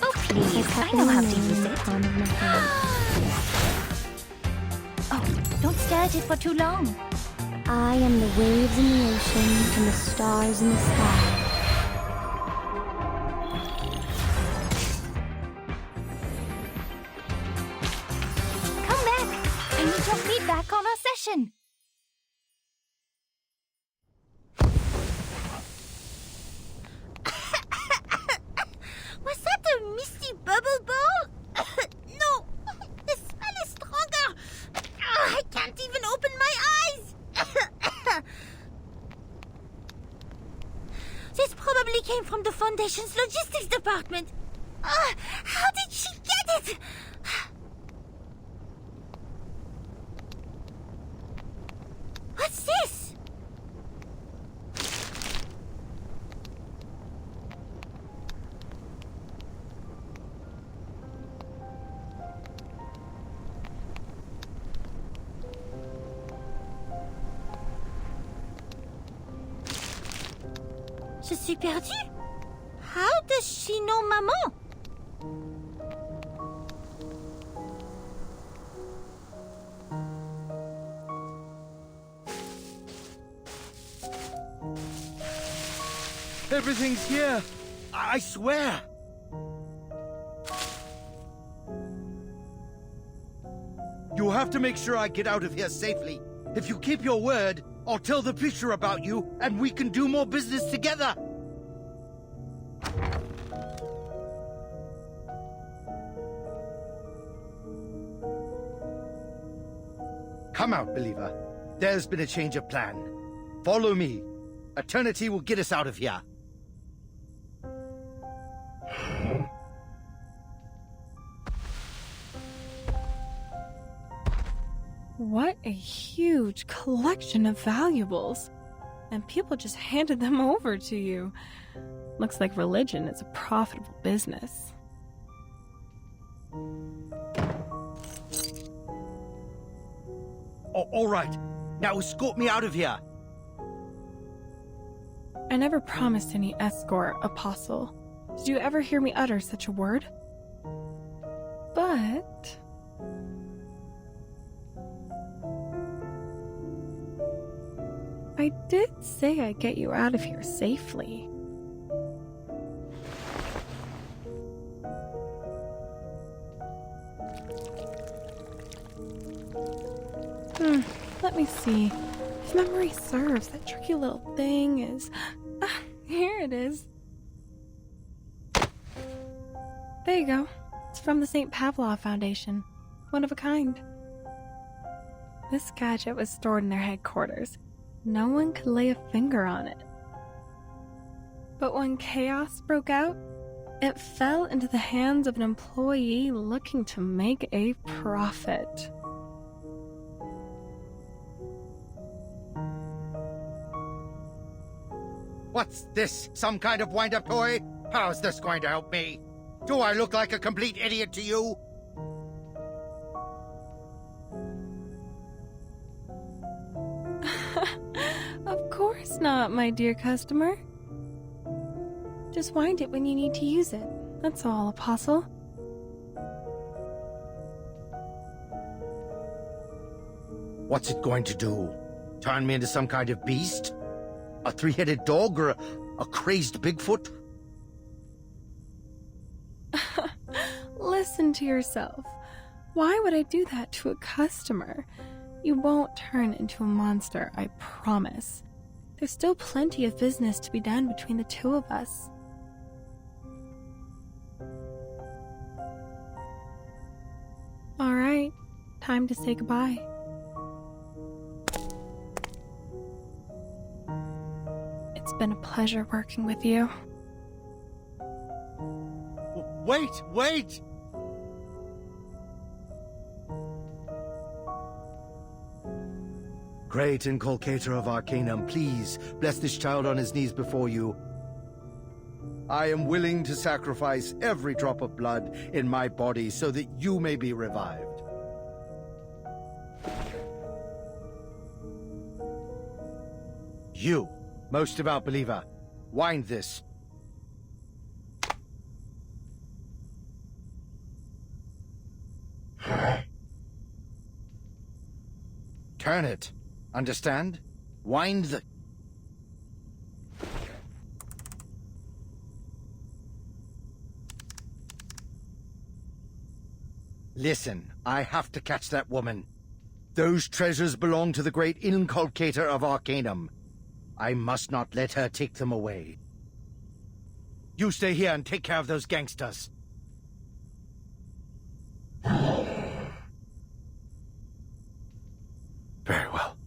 Oh, please. I know how to use it. Oh, don't stare at it for too long. I am the waves in the ocean and the stars in the sky. Come back. I need your feedback on our session. Was that a misty bubble ball? No! The smell is stronger! I can't even open my eyes! This probably came from the Foundation's logistics department. How did she get it? What's this? Je suis perdue. How does she know maman? Everything's here. I swear. You have to make sure I get out of here safely. If you keep your word, I'll tell the preacher about you, and we can do more business together. Come out, believer. There's been a change of plan. Follow me. Eternity will get us out of here. What a huge collection of valuables. And people just handed them over to you. Looks like religion is a profitable business. All right. Now escort me out of here. I never promised any escort, Apostle. Did you ever hear me utter such a word? But... I did say I'd get you out of here safely. Let me see. If memory serves, that tricky little thing is... here it is. There you go. It's from the St. Pavlov Foundation. One of a kind. This gadget was stored in their headquarters. No one could lay a finger on it. But when chaos broke out, it fell into the hands of an employee looking to make a profit. What's this? Some kind of wind-up toy? How's this going to help me? Do I look like a complete idiot to you? Of course not, my dear customer. Just wind it when you need to use it. That's all, Apostle. What's it going to do? Turn me into some kind of beast? A three-headed dog or a crazed Bigfoot? Listen to yourself. Why would I do that to a customer? You won't turn into a monster, I promise. There's still plenty of business to be done between the two of us. All right, time to say goodbye. It's been a pleasure working with you. Wait, wait! Great inculcator of Arcanum, please bless this child on his knees before you. I am willing to sacrifice every drop of blood in my body so that you may be revived. You, most devout believer, wind this. Turn it. Understand? Wind the... Listen, I have to catch that woman. Those treasures belong to the great inculcator of Arcanum. I must not let her take them away. You stay here and take care of those gangsters. Very well.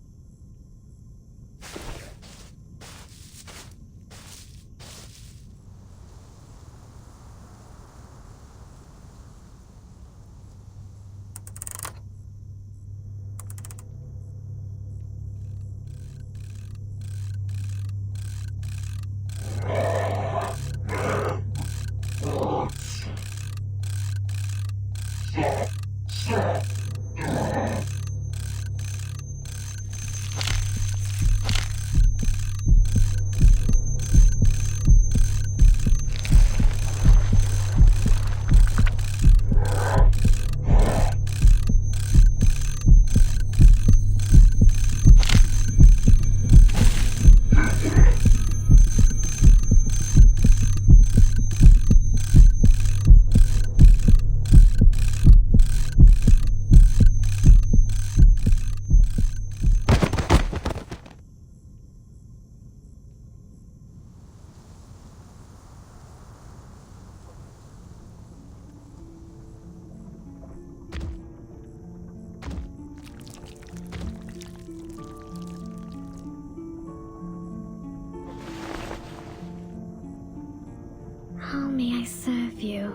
may I serve you?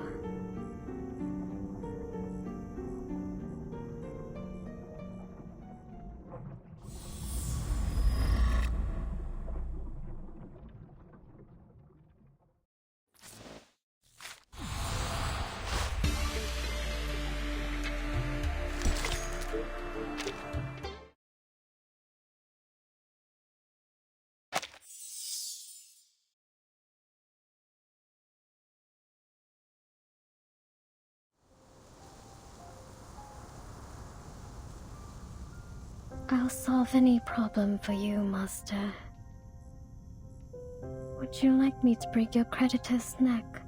I'll solve any problem for you, Master. Would you like me to break your creditor's neck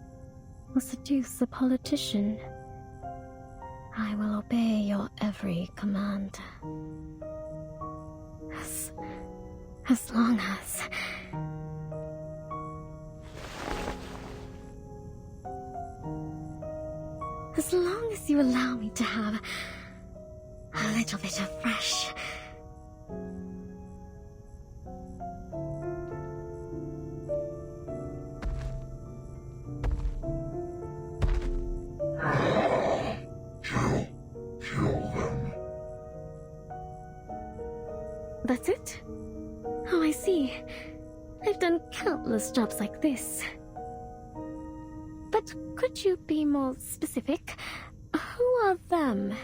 or seduce a politician? I will obey your every command. As long as... As long as you allow me to have a little bit of fresh... That's it? Oh, I see. I've done countless jobs like this. But could you be more specific? Who are them?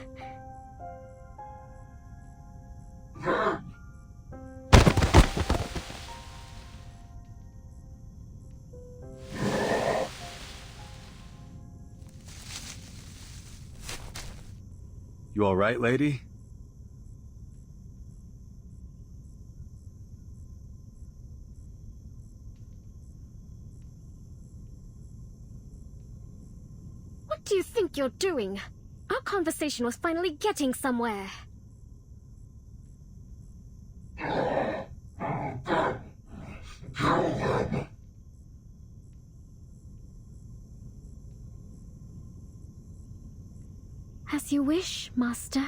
You all right, lady? What do you think you're doing? Our conversation was finally getting somewhere. As you wish, Master.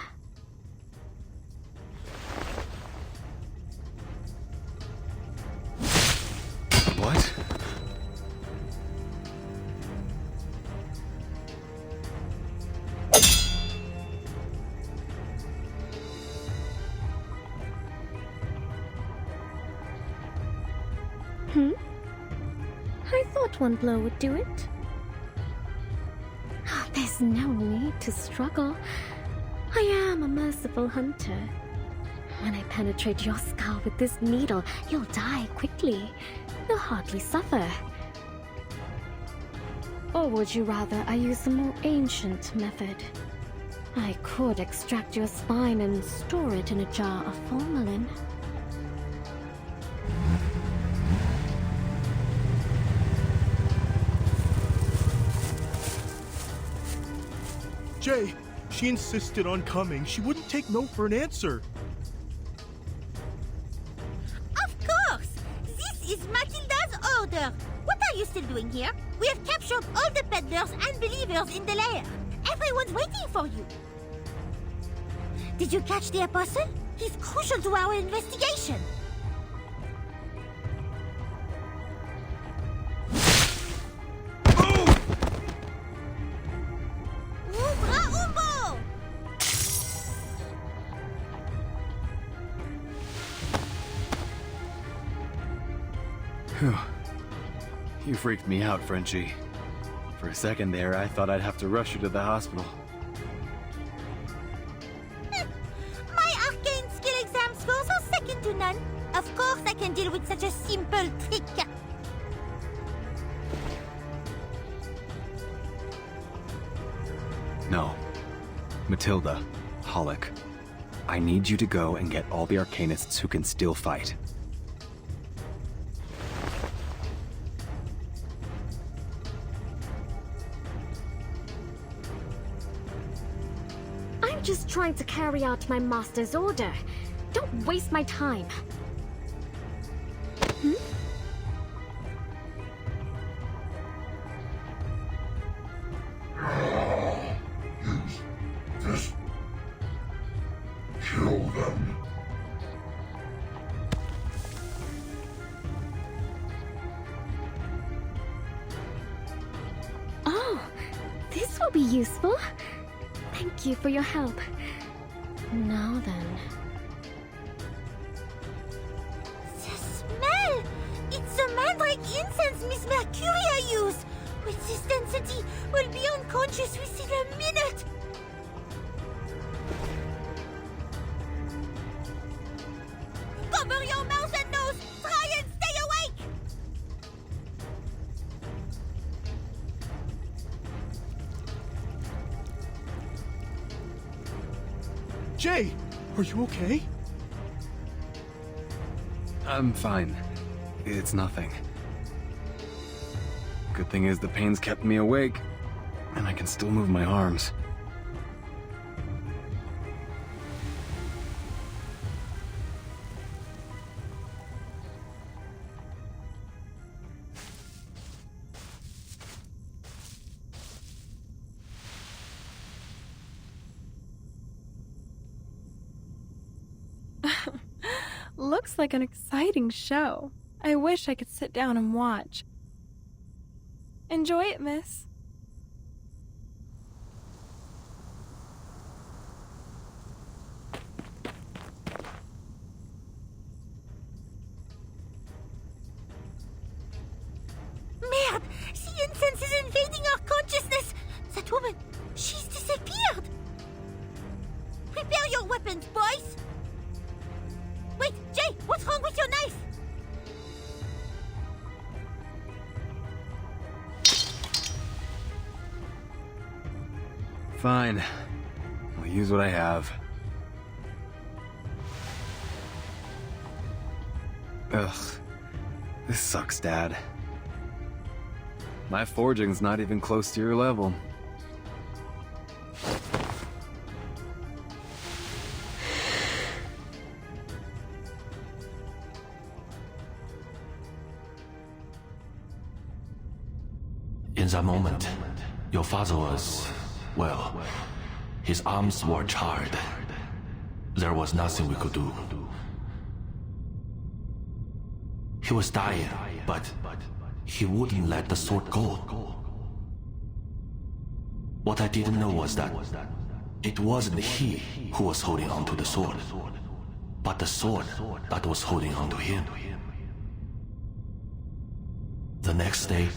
What? I thought one blow would do it. There's no need to struggle. I am a merciful hunter. When I penetrate your skull with this needle, you'll die quickly. You'll hardly suffer. Or would you rather I use a more ancient method? I could extract your spine and store it in a jar of formalin. Jay, she insisted on coming. She wouldn't take no for an answer. Of course! This is Matilda's order. What are you still doing here? We have captured all the peddlers and believers in the lair. Everyone's waiting for you. Did you catch the apostle? He's crucial to our investigation. Phew. You freaked me out, Frenchie. For a second there, I thought I'd have to rush you to the hospital. My arcane skill exam scores are second to none. Of course I can deal with such a simple trick. No. Matilda, Hollick. I need you to go and get all the Arcanists who can still fight. I'm just trying to carry out my master's order. Don't waste my time. This. Kill them. This will be useful. Thank you for your help. Now then. The smell! It's the mandrake incense Miss Mercuria used! With this density, we'll be unconscious within a minute! Cover your mouth and nose! Try and stay awake! Jay, are you okay? I'm fine. It's nothing. Good thing is the pain's kept me awake, and I can still move my arms. Looks like an exciting show. I wish I could sit down and watch. Enjoy it, miss. Merde! The incense is invading our consciousness! That woman, she's disappeared! Prepare your weapons, boys! Wait, Jay, what's wrong with your knife? Fine. I'll use what I have. Ugh. This sucks, Dad. My forging's not even close to your level. In that moment, your father was, well, his arms were charred. There was nothing we could do. He was dying, but he wouldn't let the sword go. What I didn't know was that it wasn't he who was holding onto the sword, but the sword that was holding onto him. The next day,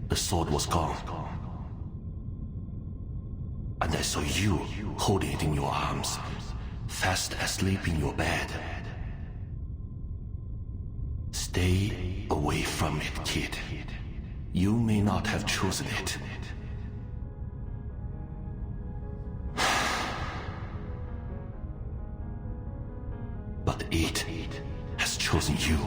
the sword was gone. And I saw you holding it in your arms, fast asleep in your bed. Stay away from it, kid. You may not have chosen it. But it has chosen you.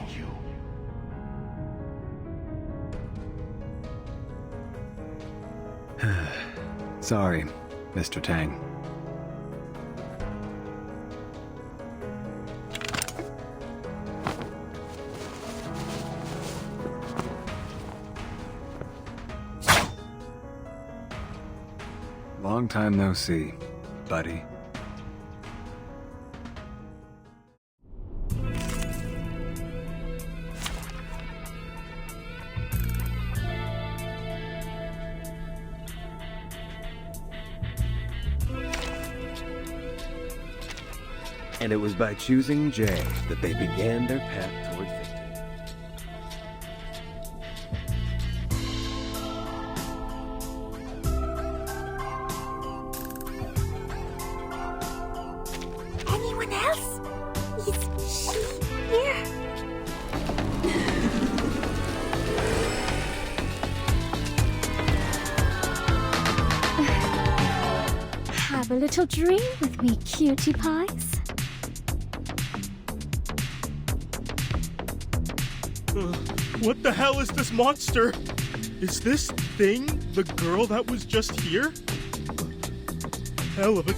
Sorry, Mr. Tang. Long time no see, buddy. And it was by choosing Jay that they began their path toward victory. Anyone else? Is she here? Have a little dream with me, cutie pies. What the hell is this monster? Is this thing the girl that was just here? Hell of a...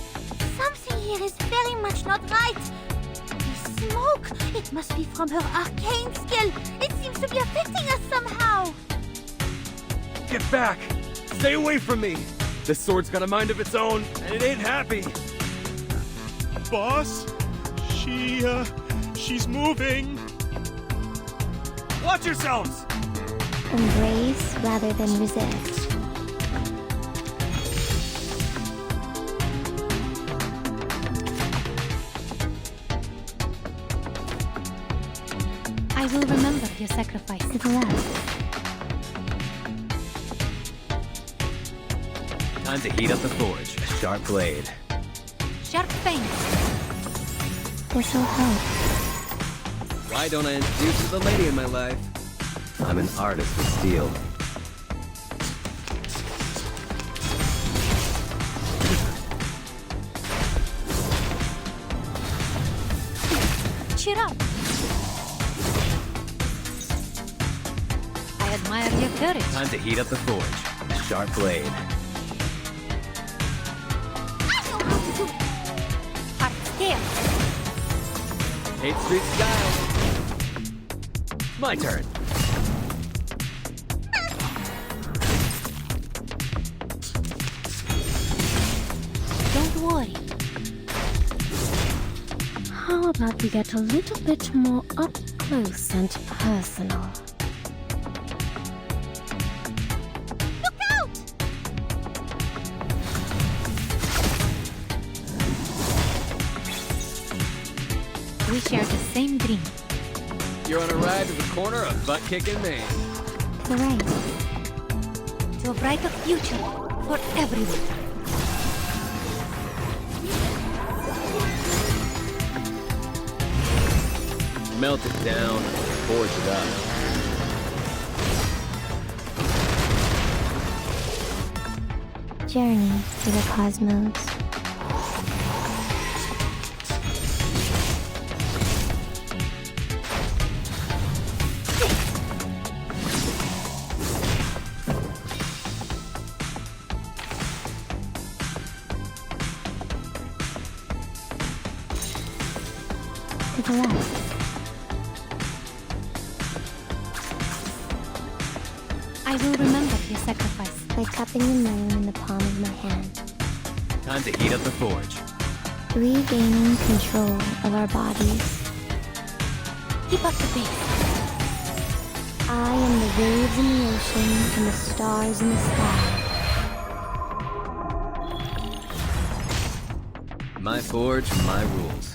Something here is very much not right. The smoke, it must be from her arcane skill. It seems to be affecting us somehow. Get back! Stay away from me! This sword's got a mind of its own, and it ain't happy! Boss? She's moving. Watch yourselves! Embrace rather than resist. I will remember your sacrifice. To the left. Time to heat up the forge. A sharp blade. Sharp fangs. This'll help. Why don't I introduce you to the lady in my life? I'm an artist with steel. Cheer up. I admire your courage. Time to heat up the forge. A sharp blade. Hard scale. 8th Street style. My turn. Don't worry. How about we get a little bit more up close and personal? Look out! We share the same dream. You're on a ride to the corner of butt-kicking Maine. To the right. To a brighter future for everyone. Melt it down, forge it up. Journey to the cosmos. To the left. I will remember your sacrifice. By cupping the moon in the palm of my hand. Time to heat up the forge. Regaining control of our bodies. Keep up the pace. I am the waves in the ocean and the stars in the sky. My forge, my rules.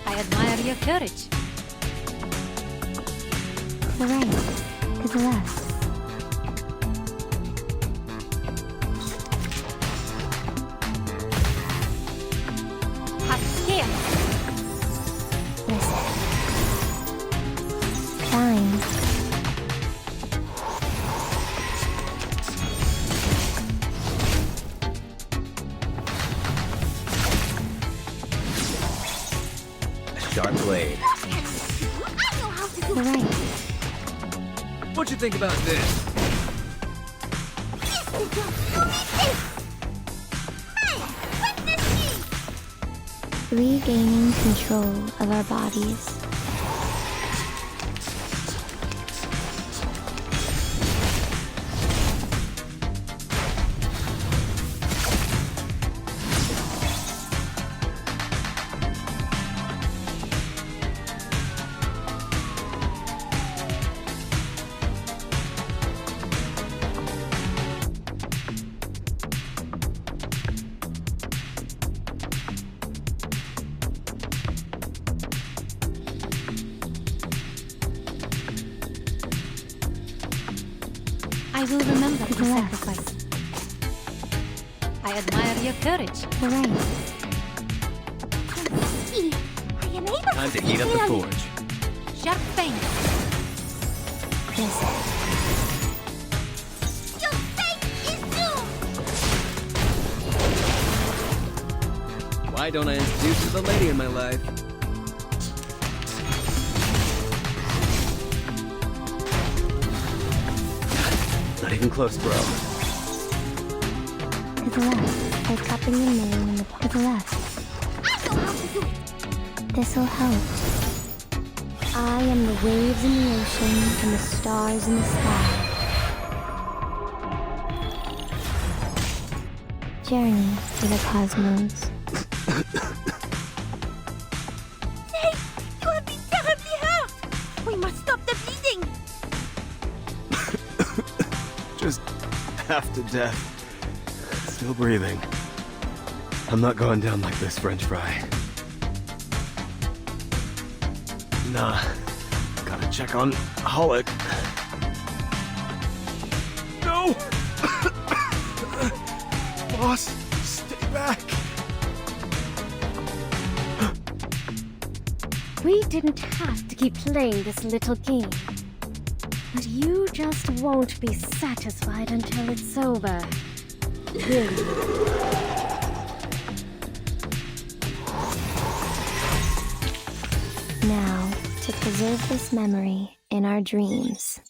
I admire your courage. To the right. To the left. Hot scale. Listen. Shine. Sharp blade. To the right. What'd you think about this? Regaining control of our bodies. I will remember your sacrifice. I admire your courage. To the right. See, I am able Time to heat up the forge. Sharp fangs. Listen. Your fate is doomed! Why don't I introduce you to the lady in my life? Not even close, bro. To the left. By cupping the moon in the palm. To the left. I know how to do it! This'll help. I am the waves in the ocean and the stars in the sky. Journey to the cosmos. Nate, you have been terribly hurt! We must stop the bleeding! Just half to death. Still breathing. I'm not going down like this, French fry. Nah. Gotta check on Hulk. No! Boss, stay back! We didn't have to keep playing this little game. But you just won't be satisfied until it's over. Will you? Now, to preserve this memory in our dreams.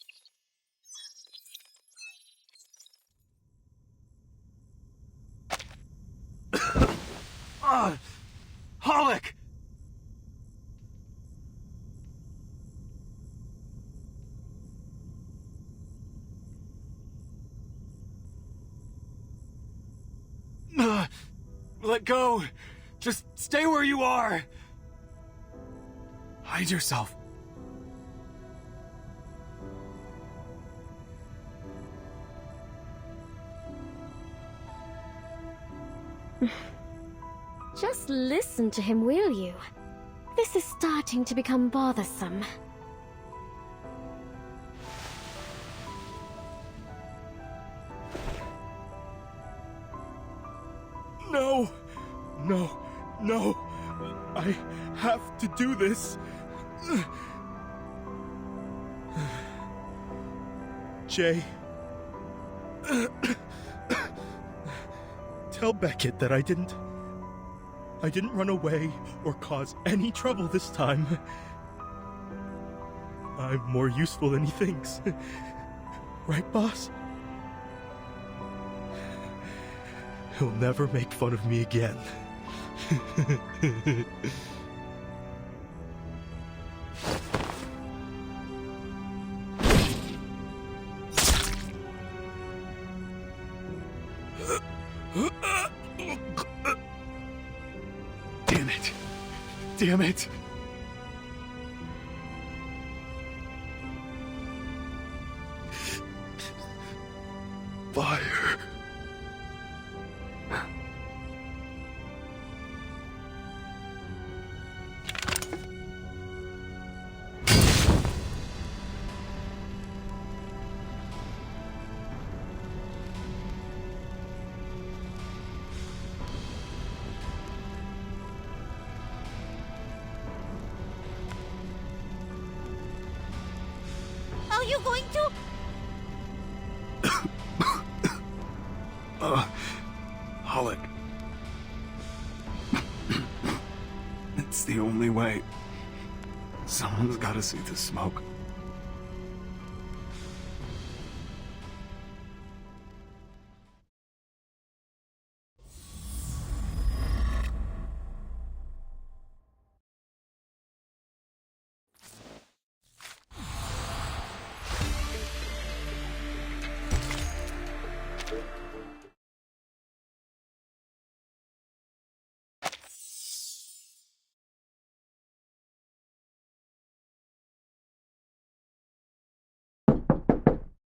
Hulk! Let go! Just stay where you are! Hide yourself. Just listen to him, will you? This is starting to become bothersome. No! No! No! I have to do this! Jay... Tell Beckett that I didn't run away or cause any trouble this time. I'm more useful than he thinks. Right, boss? He'll never make fun of me again. Damn it. Damn it. Fire. Are you going to? Hulk. It's the only way. Someone's gotta see the smoke.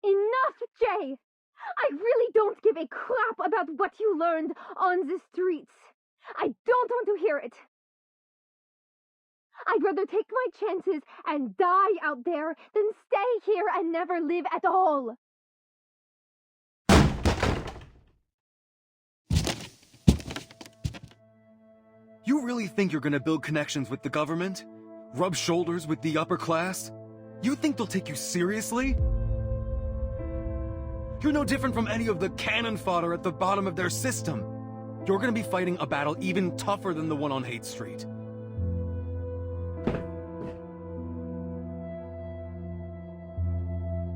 Enough, Jay! I really don't give a crap about what you learned on the streets. I don't want to hear it. I'd rather take my chances and die out there than stay here and never live at all. You really think you're gonna build connections with the government? Rub shoulders with the upper class? You think they'll take you seriously? You're no different from any of the cannon fodder at the bottom of their system. You're gonna be fighting a battle even tougher than the one on Haight Street.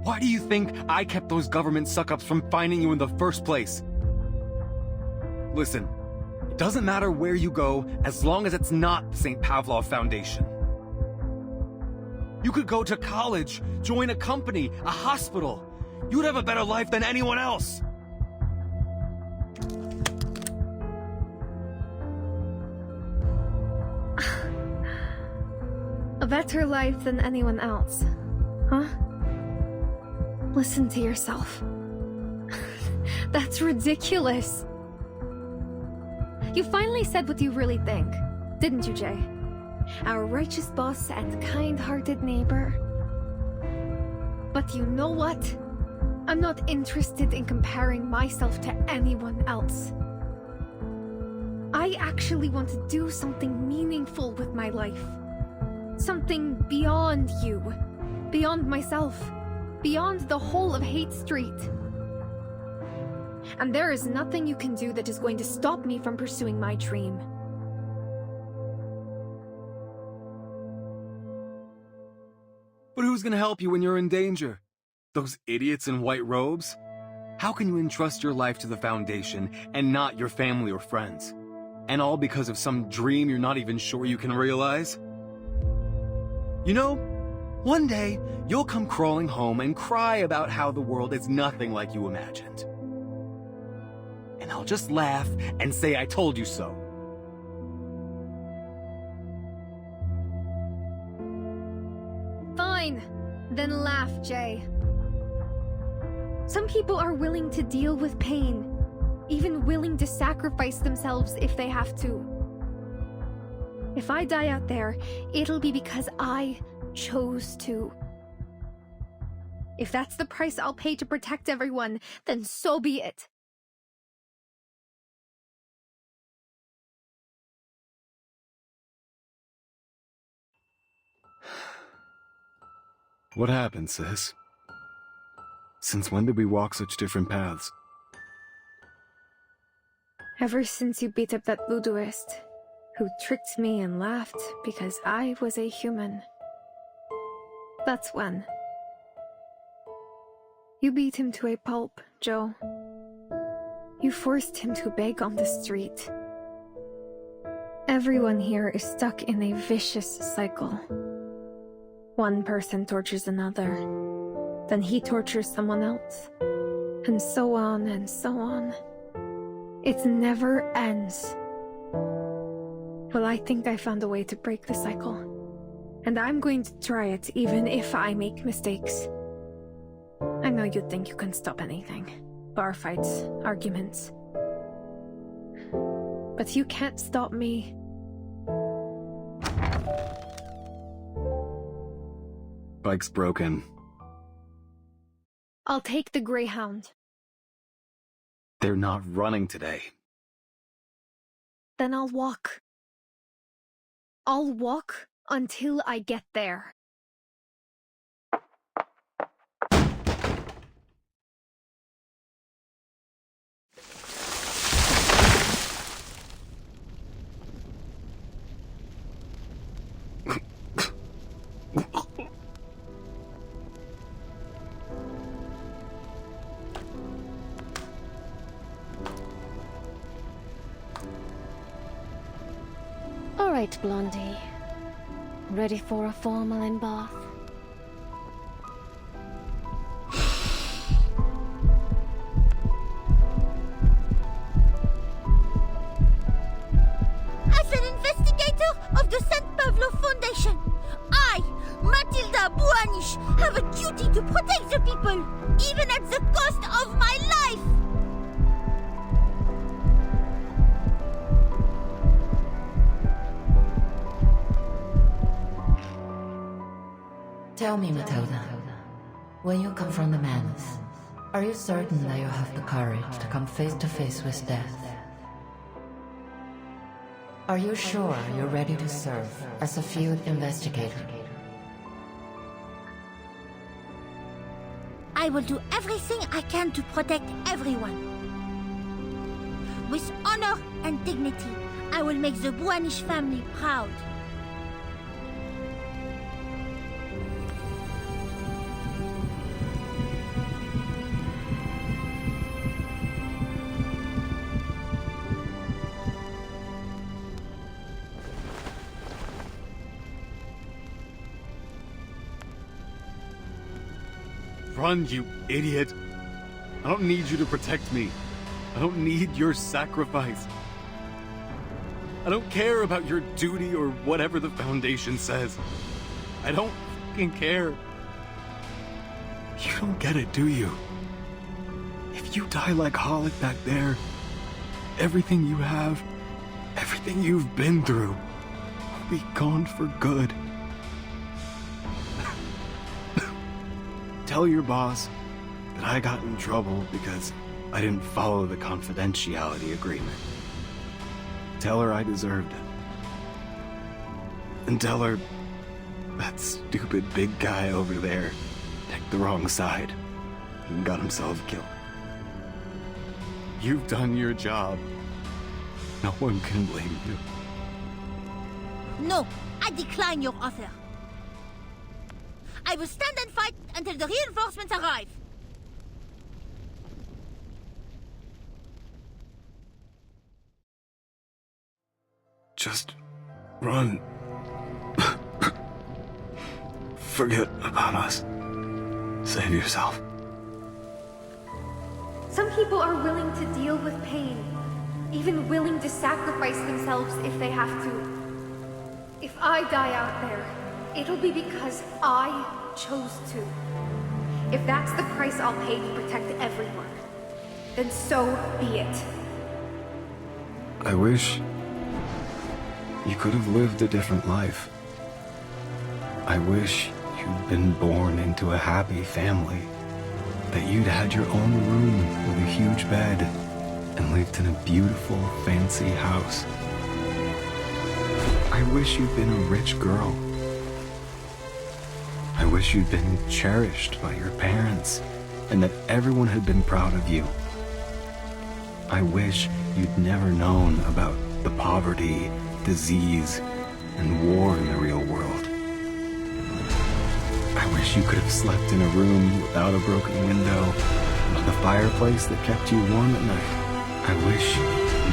Why do you think I kept those government suck-ups from finding you in the first place? Listen, it doesn't matter where you go as long as it's not the St. Pavlov Foundation. You could go to college, join a company, a hospital. You'd have a better life than anyone else. A better life than anyone else, huh? Listen to yourself. That's ridiculous. You finally said what you really think, didn't you, Jay? Our righteous boss and kind-hearted neighbor. But you know what? I'm not interested in comparing myself to anyone else. I actually want to do something meaningful with my life. Something beyond you, beyond myself, beyond the whole of Hate Street. And there is nothing you can do that is going to stop me from pursuing my dream. But who's gonna help you when you're in danger? Those idiots in white robes? How can you entrust your life to the Foundation and not your family or friends? And all because of some dream you're not even sure you can realize? You know, one day you'll come crawling home and cry about how the world is nothing like you imagined. And I'll just laugh and say I told you so. Fine. Then laugh, Jay. Some people are willing to deal with pain, even willing to sacrifice themselves if they have to. If I die out there, it'll be because I chose to. If that's the price I'll pay to protect everyone, then so be it. What happened, sis? Since when did we walk such different paths? Ever since you beat up that voodooist, who tricked me and laughed because I was a human. That's when. You beat him to a pulp, Joe. You forced him to beg on the street. Everyone here is stuck in a vicious cycle. One person tortures another, then he tortures someone else, and so on and so on. It never ends. Well, I think I found a way to break the cycle. And I'm going to try it even if I make mistakes. I know you think you can stop anything. Bar fights, arguments. But you can't stop me. Bike's broken. I'll take the Greyhound. They're not running today. Then I'll walk. I'll walk until I get there. All right, Blondie. Ready for a formalin bath? As an investigator of the St. Pavlo Foundation, I, Matilda Buanish, have a duty to protect the people, even at the cost of my life! Tell me, Matilda, when you confront the menace, are you certain that you have the courage to come face to face with death? Are you sure you're ready to serve as a field investigator? I will do everything I can to protect everyone. With honor and dignity, I will make the Buanish family proud. Run, you idiot! I don't need you to protect me. I don't need your sacrifice. I don't care about your duty or whatever the Foundation says. I don't fucking care. You don't get it, do you? If you die like Holic back there, everything you have, everything you've been through, will be gone for good. Tell your boss that I got in trouble because I didn't follow the confidentiality agreement. Tell her I deserved it. And tell her that stupid big guy over there picked the wrong side and got himself killed. You've done your job. No one can blame you. No, I decline your offer. I will stand and fight until the reinforcements arrive. Just run. Forget about us. Save yourself. Some people are willing to deal with pain, even willing to sacrifice themselves if they have to. If I die out there, it'll be because I chose to. If that's the price I'll pay to protect everyone, then so be it. I wish you could have lived a different life. I wish you'd been born into a happy family, that you'd had your own room with a huge bed and lived in a beautiful, fancy house. I wish you'd been a rich girl. I wish you'd been cherished by your parents and that everyone had been proud of you. I wish you'd never known about the poverty, disease, and war in the real world. I wish you could have slept in a room without a broken window, with a fireplace that kept you warm at night. I wish you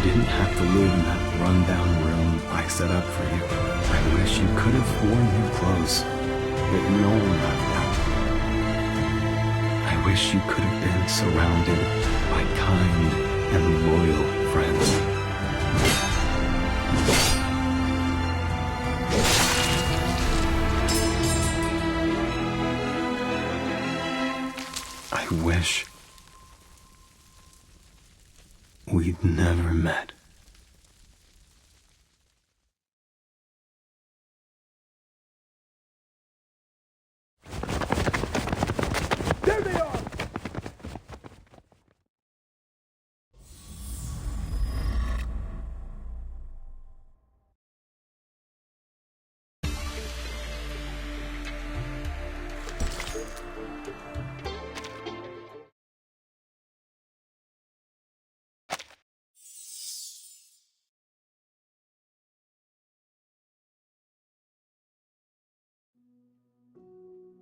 didn't have to live in that rundown room I set up for you. I wish you could have worn new clothes that no one left out. I wish you could have been surrounded by kind and loyal friends. I wish we'd never met. There they are!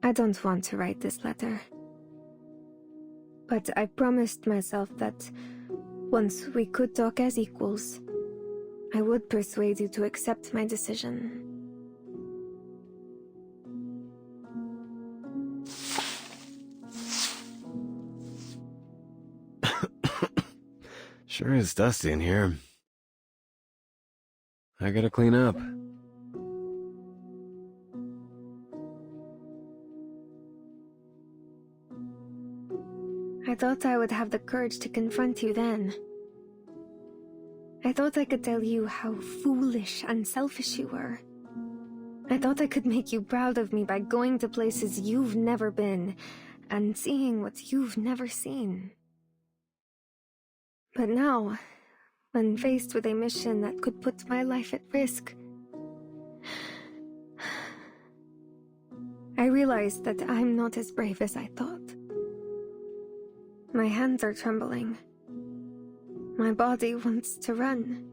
I don't want to write this letter. But I promised myself that once we could talk as equals, I would persuade you to accept my decision. Sure is dusty in here. I gotta clean up. I thought I would have the courage to confront you then. I thought I could tell you how foolish and selfish you were. I thought I could make you proud of me by going to places you've never been and seeing what you've never seen. But now, when faced with a mission that could put my life at risk, I realized that I'm not as brave as I thought. My hands are trembling. My body wants to run.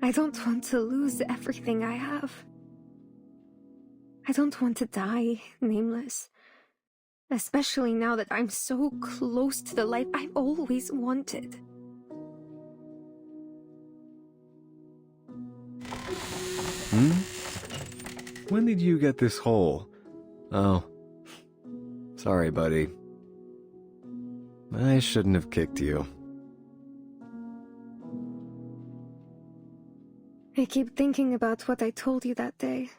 I don't want to lose everything I have. I don't want to die nameless. Especially now that I'm so close to the life I've always wanted. When did you get this hole? Oh. Sorry, buddy. I shouldn't have kicked you. I keep thinking about what I told you that day.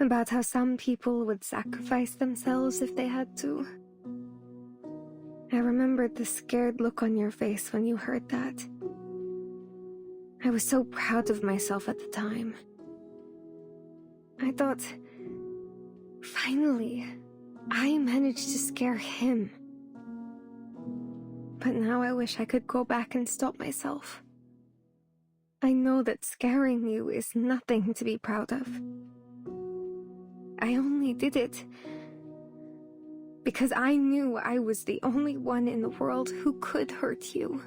About how some people would sacrifice themselves if they had to. I remembered the scared look on your face when you heard that. I was so proud of myself at the time. I thought, finally, I managed to scare him. But now I wish I could go back and stop myself. I know that scaring you is nothing to be proud of. I only did it because I knew I was the only one in the world who could hurt you.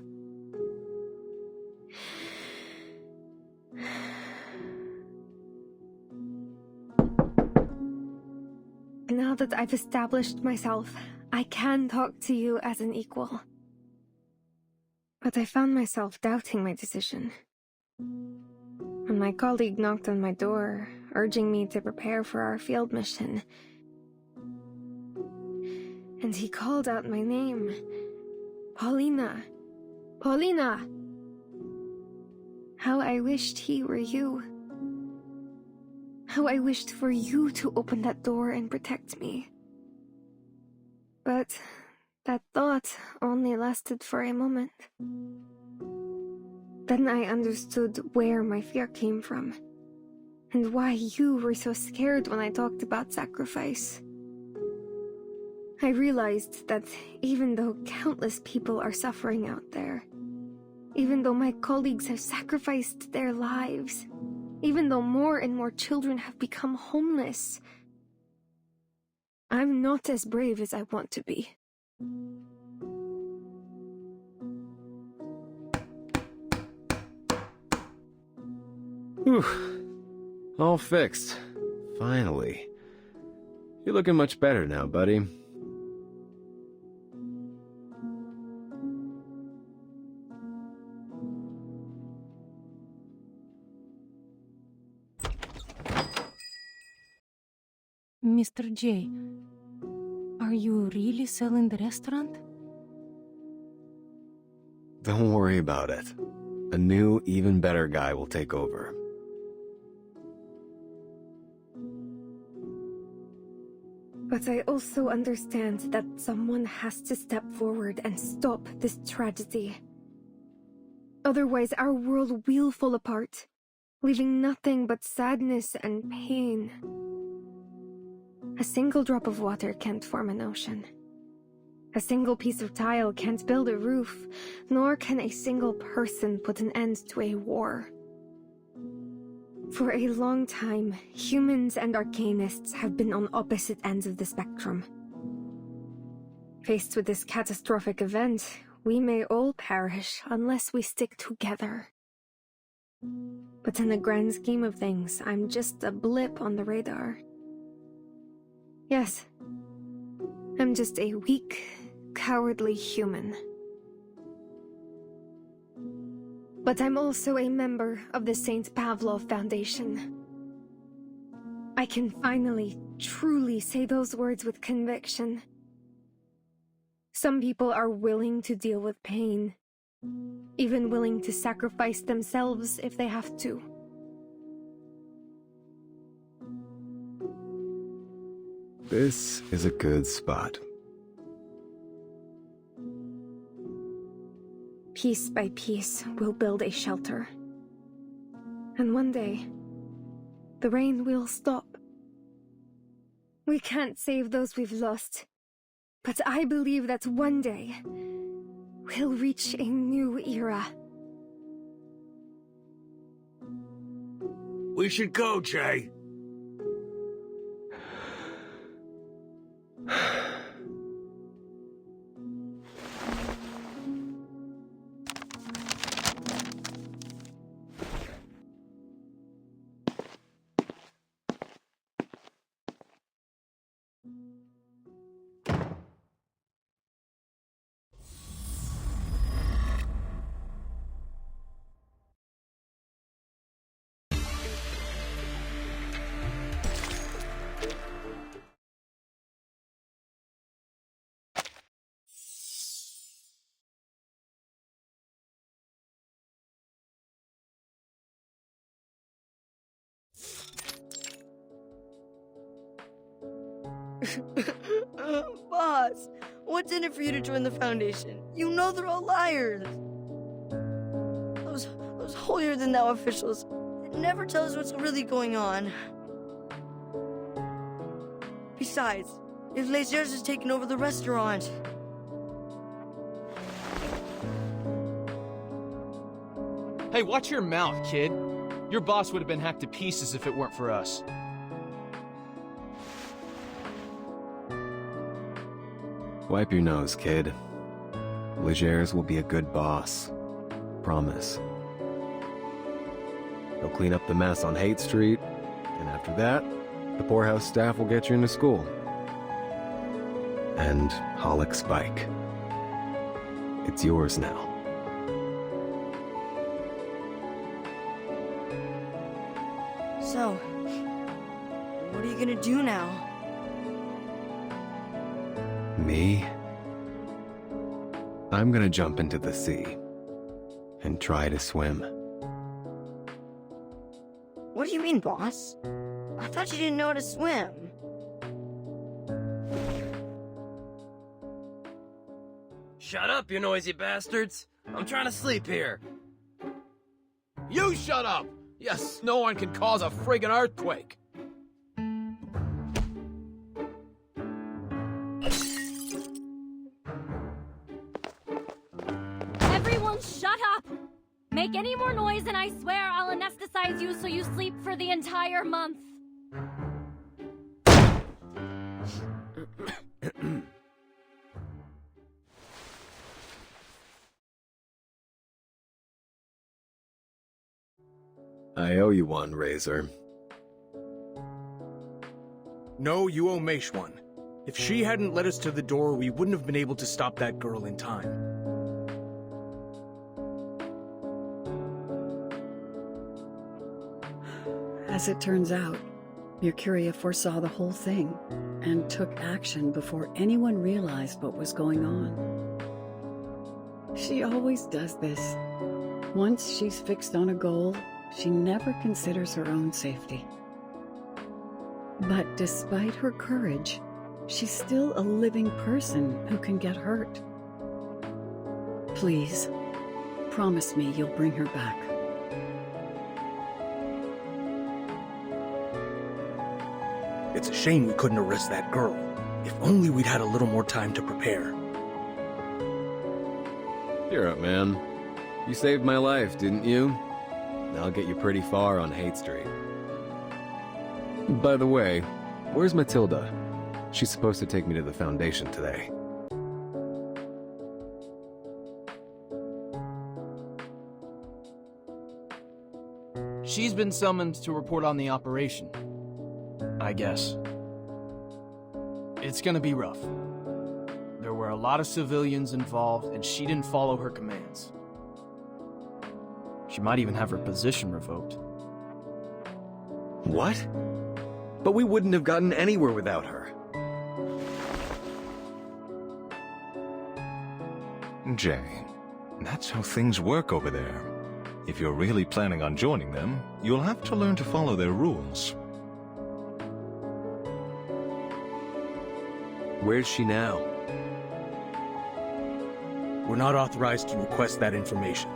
Now that I've established myself, I can talk to you as an equal. But I found myself doubting my decision. When my colleague knocked on my door, urging me to prepare for our field mission, and he called out my name, Paulina. Paulina! How I wished he were you. How I wished for you to open that door and protect me. But that thought only lasted for a moment. Then I understood where my fear came from, and why you were so scared when I talked about sacrifice. I realized that even though countless people are suffering out there, even though my colleagues have sacrificed their lives, even though more and more children have become homeless, I'm not as brave as I want to be. Whew. All fixed. Finally. You're looking much better now, buddy. Mr. J, are you really selling the restaurant? Don't worry about it. A new, even better guy will take over. But I also understand that someone has to step forward and stop this tragedy. Otherwise, our world will fall apart, leaving nothing but sadness and pain. A single drop of water can't form an ocean. A single piece of tile can't build a roof, nor can a single person put an end to a war. For a long time, humans and arcanists have been on opposite ends of the spectrum. Faced with this catastrophic event, we may all perish unless we stick together. But in the grand scheme of things, I'm just a blip on the radar. Yes, I'm just a weak, cowardly human. But I'm also a member of the St. Pavlov Foundation. I can finally, truly say those words with conviction. Some people are willing to deal with pain, even willing to sacrifice themselves if they have to. This is a good spot. Piece by piece, we'll build a shelter. And one day, the rain will stop. We can't save those we've lost, but I believe that one day, we'll reach a new era. We should go, Jay. Boss, what's in it for you to join the Foundation? You know they're all liars. Those holier-than-thou officials never tell us what's really going on. Besides, if Legers has taken over the restaurant... Hey, watch your mouth, kid. Your boss would have been hacked to pieces if it weren't for us. Wipe your nose, kid. Legers will be a good boss. Promise. He'll clean up the mess on Haight Street, and after that, the poorhouse staff will get you into school. And Hollick's bike. It's yours now. So, what are you gonna do now? Me? I'm gonna jump into the sea and try to swim. What do you mean, boss? I thought you didn't know how to swim. Shut up, you noisy bastards. I'm trying to sleep here. You shut up! Yes, no one can cause a friggin' earthquake. Everyone shut up! Make any more noise and I swear I'll anesthetize you so you sleep for the entire month. I owe you one, Razor. No, you owe Meish one. If she hadn't led us to the door, we wouldn't have been able to stop that girl in time. As it turns out, Mercuria foresaw the whole thing and took action before anyone realized what was going on. She always does this. Once she's fixed on a goal, she never considers her own safety. But despite her courage, she's still a living person who can get hurt. Please, promise me you'll bring her back. It's a shame we couldn't arrest that girl. If only we'd had a little more time to prepare. Cheer up, man. You saved my life, didn't you? I'll get you pretty far on Haight Street. By the way, where's Matilda? She's supposed to take me to the Foundation today. She's been summoned to report on the operation. I guess. It's gonna be rough. There were a lot of civilians involved, and she didn't follow her commands. She might even have her position revoked. What? But we wouldn't have gotten anywhere without her. Jay, that's how things work over there. If you're really planning on joining them, you'll have to learn to follow their rules. Where's she now? We're not authorized to request that information.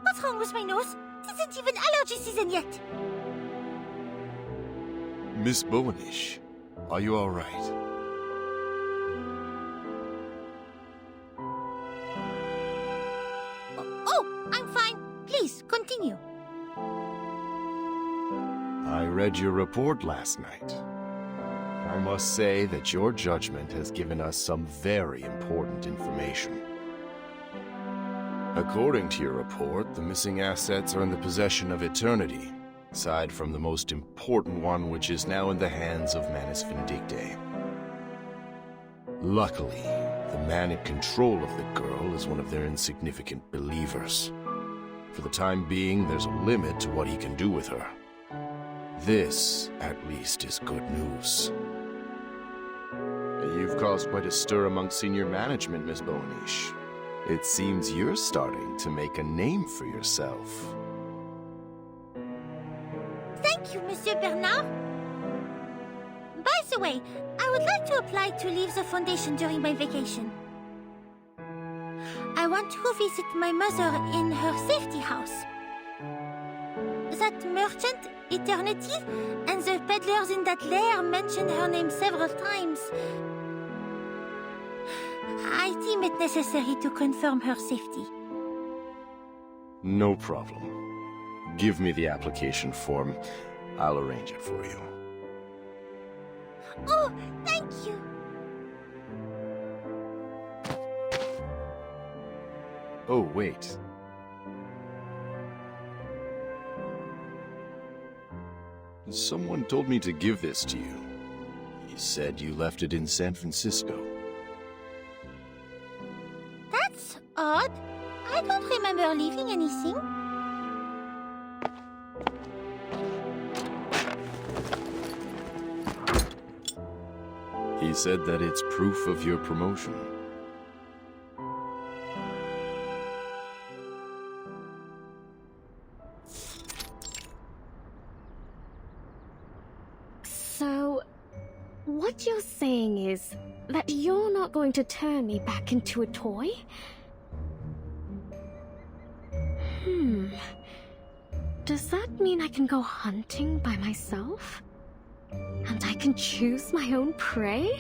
What's wrong with my nose? It isn't even allergy season yet. Miss Bowenish, are you all right? Oh, I'm fine. Please, continue. I read your report last night. I must say that your judgment has given us some very important information. According to your report, the missing assets are in the possession of Eternity, aside from the most important one, which is now in the hands of Manus Vindicte. Luckily, the man in control of the girl is one of their insignificant believers. For the time being, there's a limit to what he can do with her. This, at least, is good news. You've caused quite a stir among senior management, Miss Boanish. It seems you're starting to make a name for yourself. Thank you, Monsieur Bernard. By the way, I would like to apply to leave the Foundation during my vacation. I want to visit my mother in her safety house. That merchant, Eternity, and the peddlers in that lair mentioned her name several times. I deem it necessary to confirm her safety. No problem. Give me the application form. I'll arrange it for you. Oh, thank you. Oh, wait. Someone told me to give this to you. He said you left it in San Francisco. That's odd. I don't remember leaving anything. He said that it's proof of your promotion. So, what you're saying is that you're not going to turn me back into a toy? Does that mean I can go hunting by myself? And I can choose my own prey?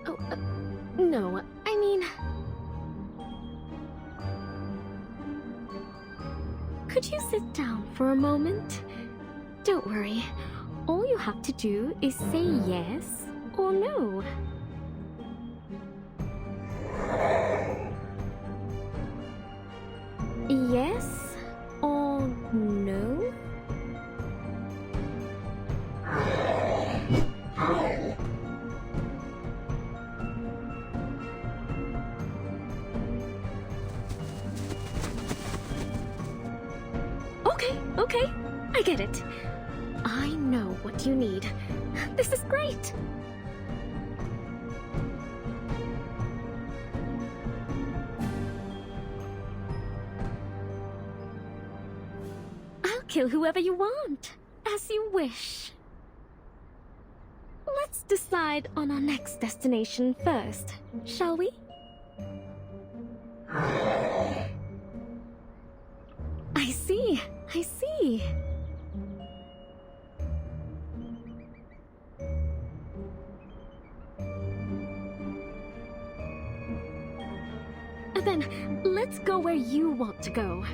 Oh, no, I mean... Could you sit down for a moment? Don't worry. All you have to do is say yes or no. Yes or no? Okay, I get it. I know what you need. This is great. I'll kill whoever you want, as you wish. Let's decide on our next destination first, shall we? I see. Then, let's go where you want to go.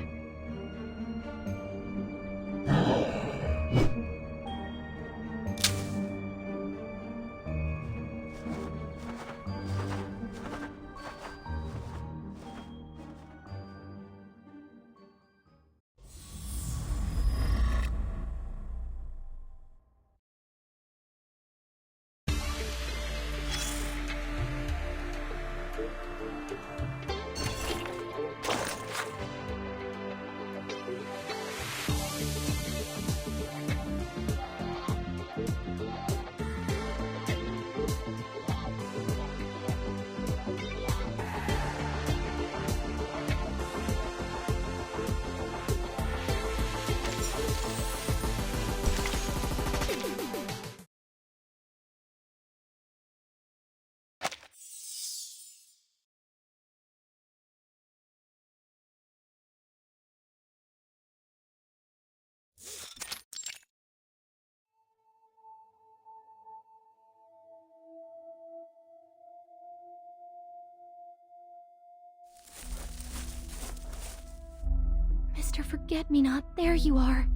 Mr. Forget-Me-Not, there you are.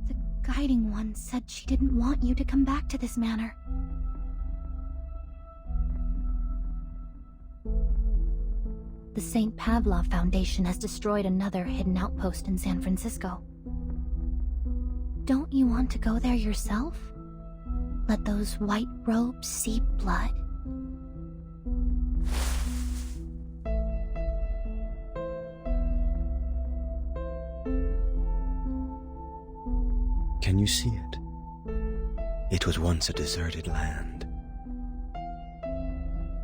The Guiding One said she didn't want you to come back to this manor. The St. Pavlov Foundation has destroyed another hidden outpost in San Francisco. Don't you want to go there yourself? Let those white robes seep blood. you see it? It was once a deserted land.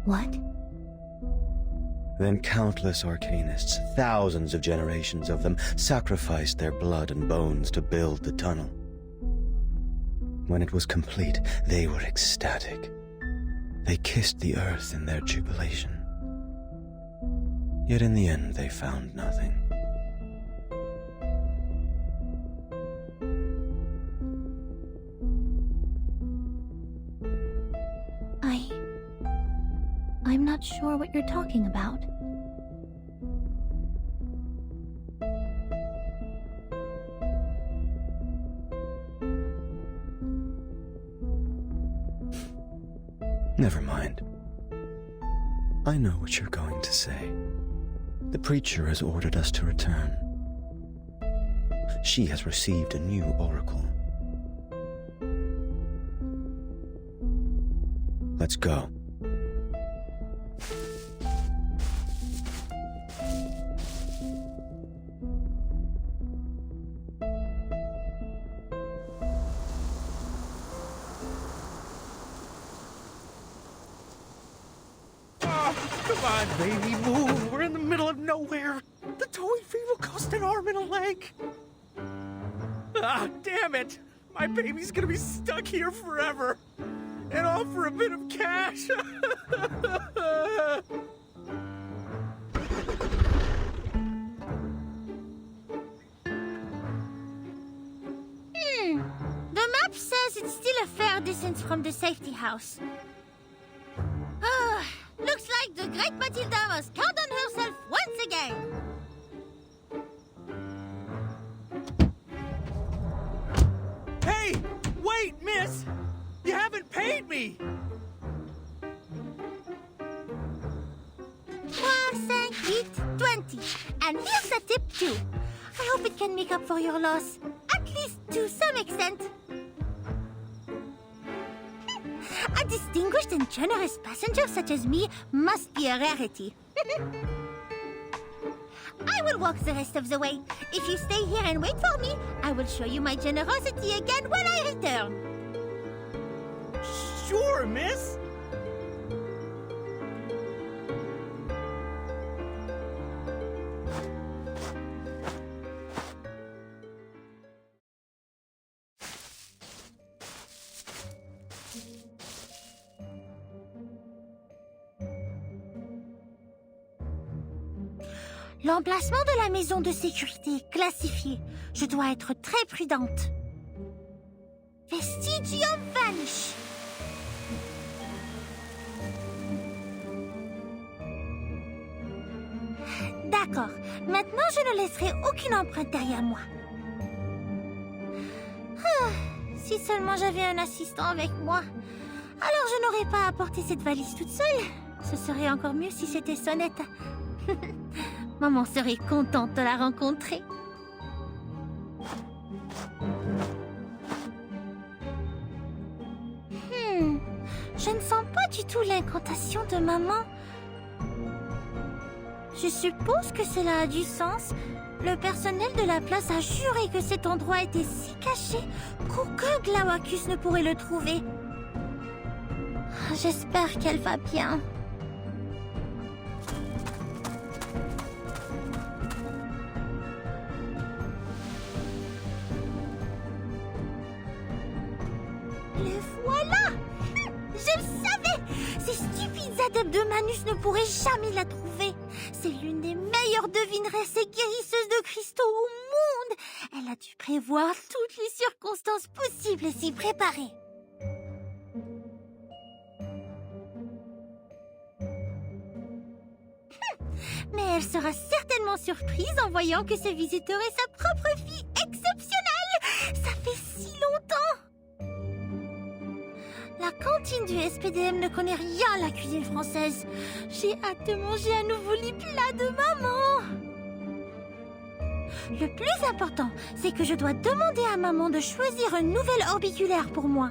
What? Then countless arcanists, thousands of generations of them, sacrificed their blood and bones to build the tunnel. When it was complete, they were ecstatic. They kissed the earth in their jubilation. Yet in the end, they found nothing. I'm not sure what you're talking about. Never mind. I know what you're going to say. The preacher has ordered us to return. She has received a new oracle. Let's go. Come on, baby, move. We're in the middle of nowhere. The towing fee will cost an arm and a leg. Ah, damn it. My baby's gonna be stuck here forever. And all for a bit of cash. The map says it's still a fair distance from the safety house. Looks like the great Matilda must count on herself once again. Hey! Wait, miss! You haven't paid me! 3, 5, 8, 20. And here's a tip too. I hope it can make up for your loss. At least to some extent. A distinguished and generous passenger such as me must be a rarity. I will walk the rest of the way. If you stay here and wait for me, I will show you my generosity again when I return. Sure, miss. L'emplacement de la maison de sécurité est classifié. Je dois être très prudente. Vestigium vanish. D'accord. Maintenant, je ne laisserai aucune empreinte derrière moi. Si seulement j'avais un assistant avec moi. Alors je n'aurais pas à porter cette valise toute seule. Ce serait encore mieux si c'était Sonnette. Maman serait contente de la rencontrer. Je ne sens pas du tout l'incantation de maman. Je suppose que cela a du sens. Le personnel de la place a juré que cet endroit était si caché qu'aucun Glaucus ne pourrait le trouver. J'espère qu'elle va bien. Le voilà! Je le savais! Ces stupides adeptes de Manus ne pourraient jamais la trouver. C'est l'une des meilleures devineresses et guérisseuses de cristaux au monde. Elle a dû prévoir toutes les circonstances possibles et s'y préparer. Mais elle sera certainement surprise en voyant que ce visiteur est sa propre fille exceptionnelle. Ça fait si longtemps. La cantine du SPDM ne connaît rien à la cuisine française. J'ai hâte de manger à nouveau les plats de maman. Le plus important, c'est que je dois demander à maman de choisir un nouvel orbiculaire pour moi.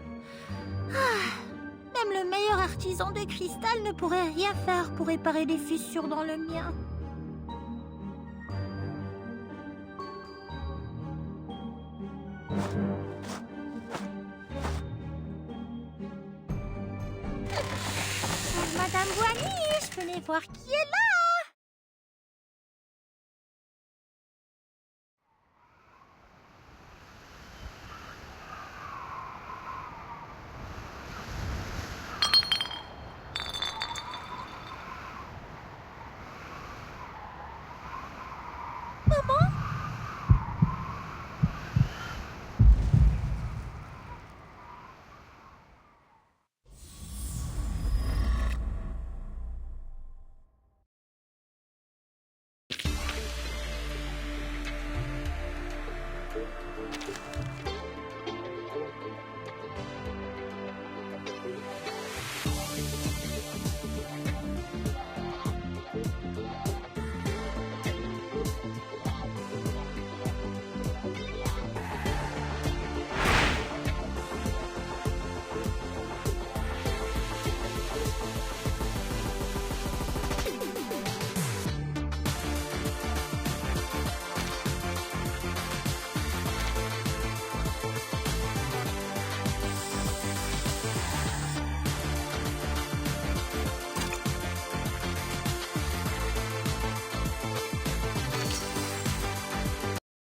Même le meilleur artisan de cristal ne pourrait rien faire pour réparer les fissures dans le mien. Madame Voynich, venez voir qui est là.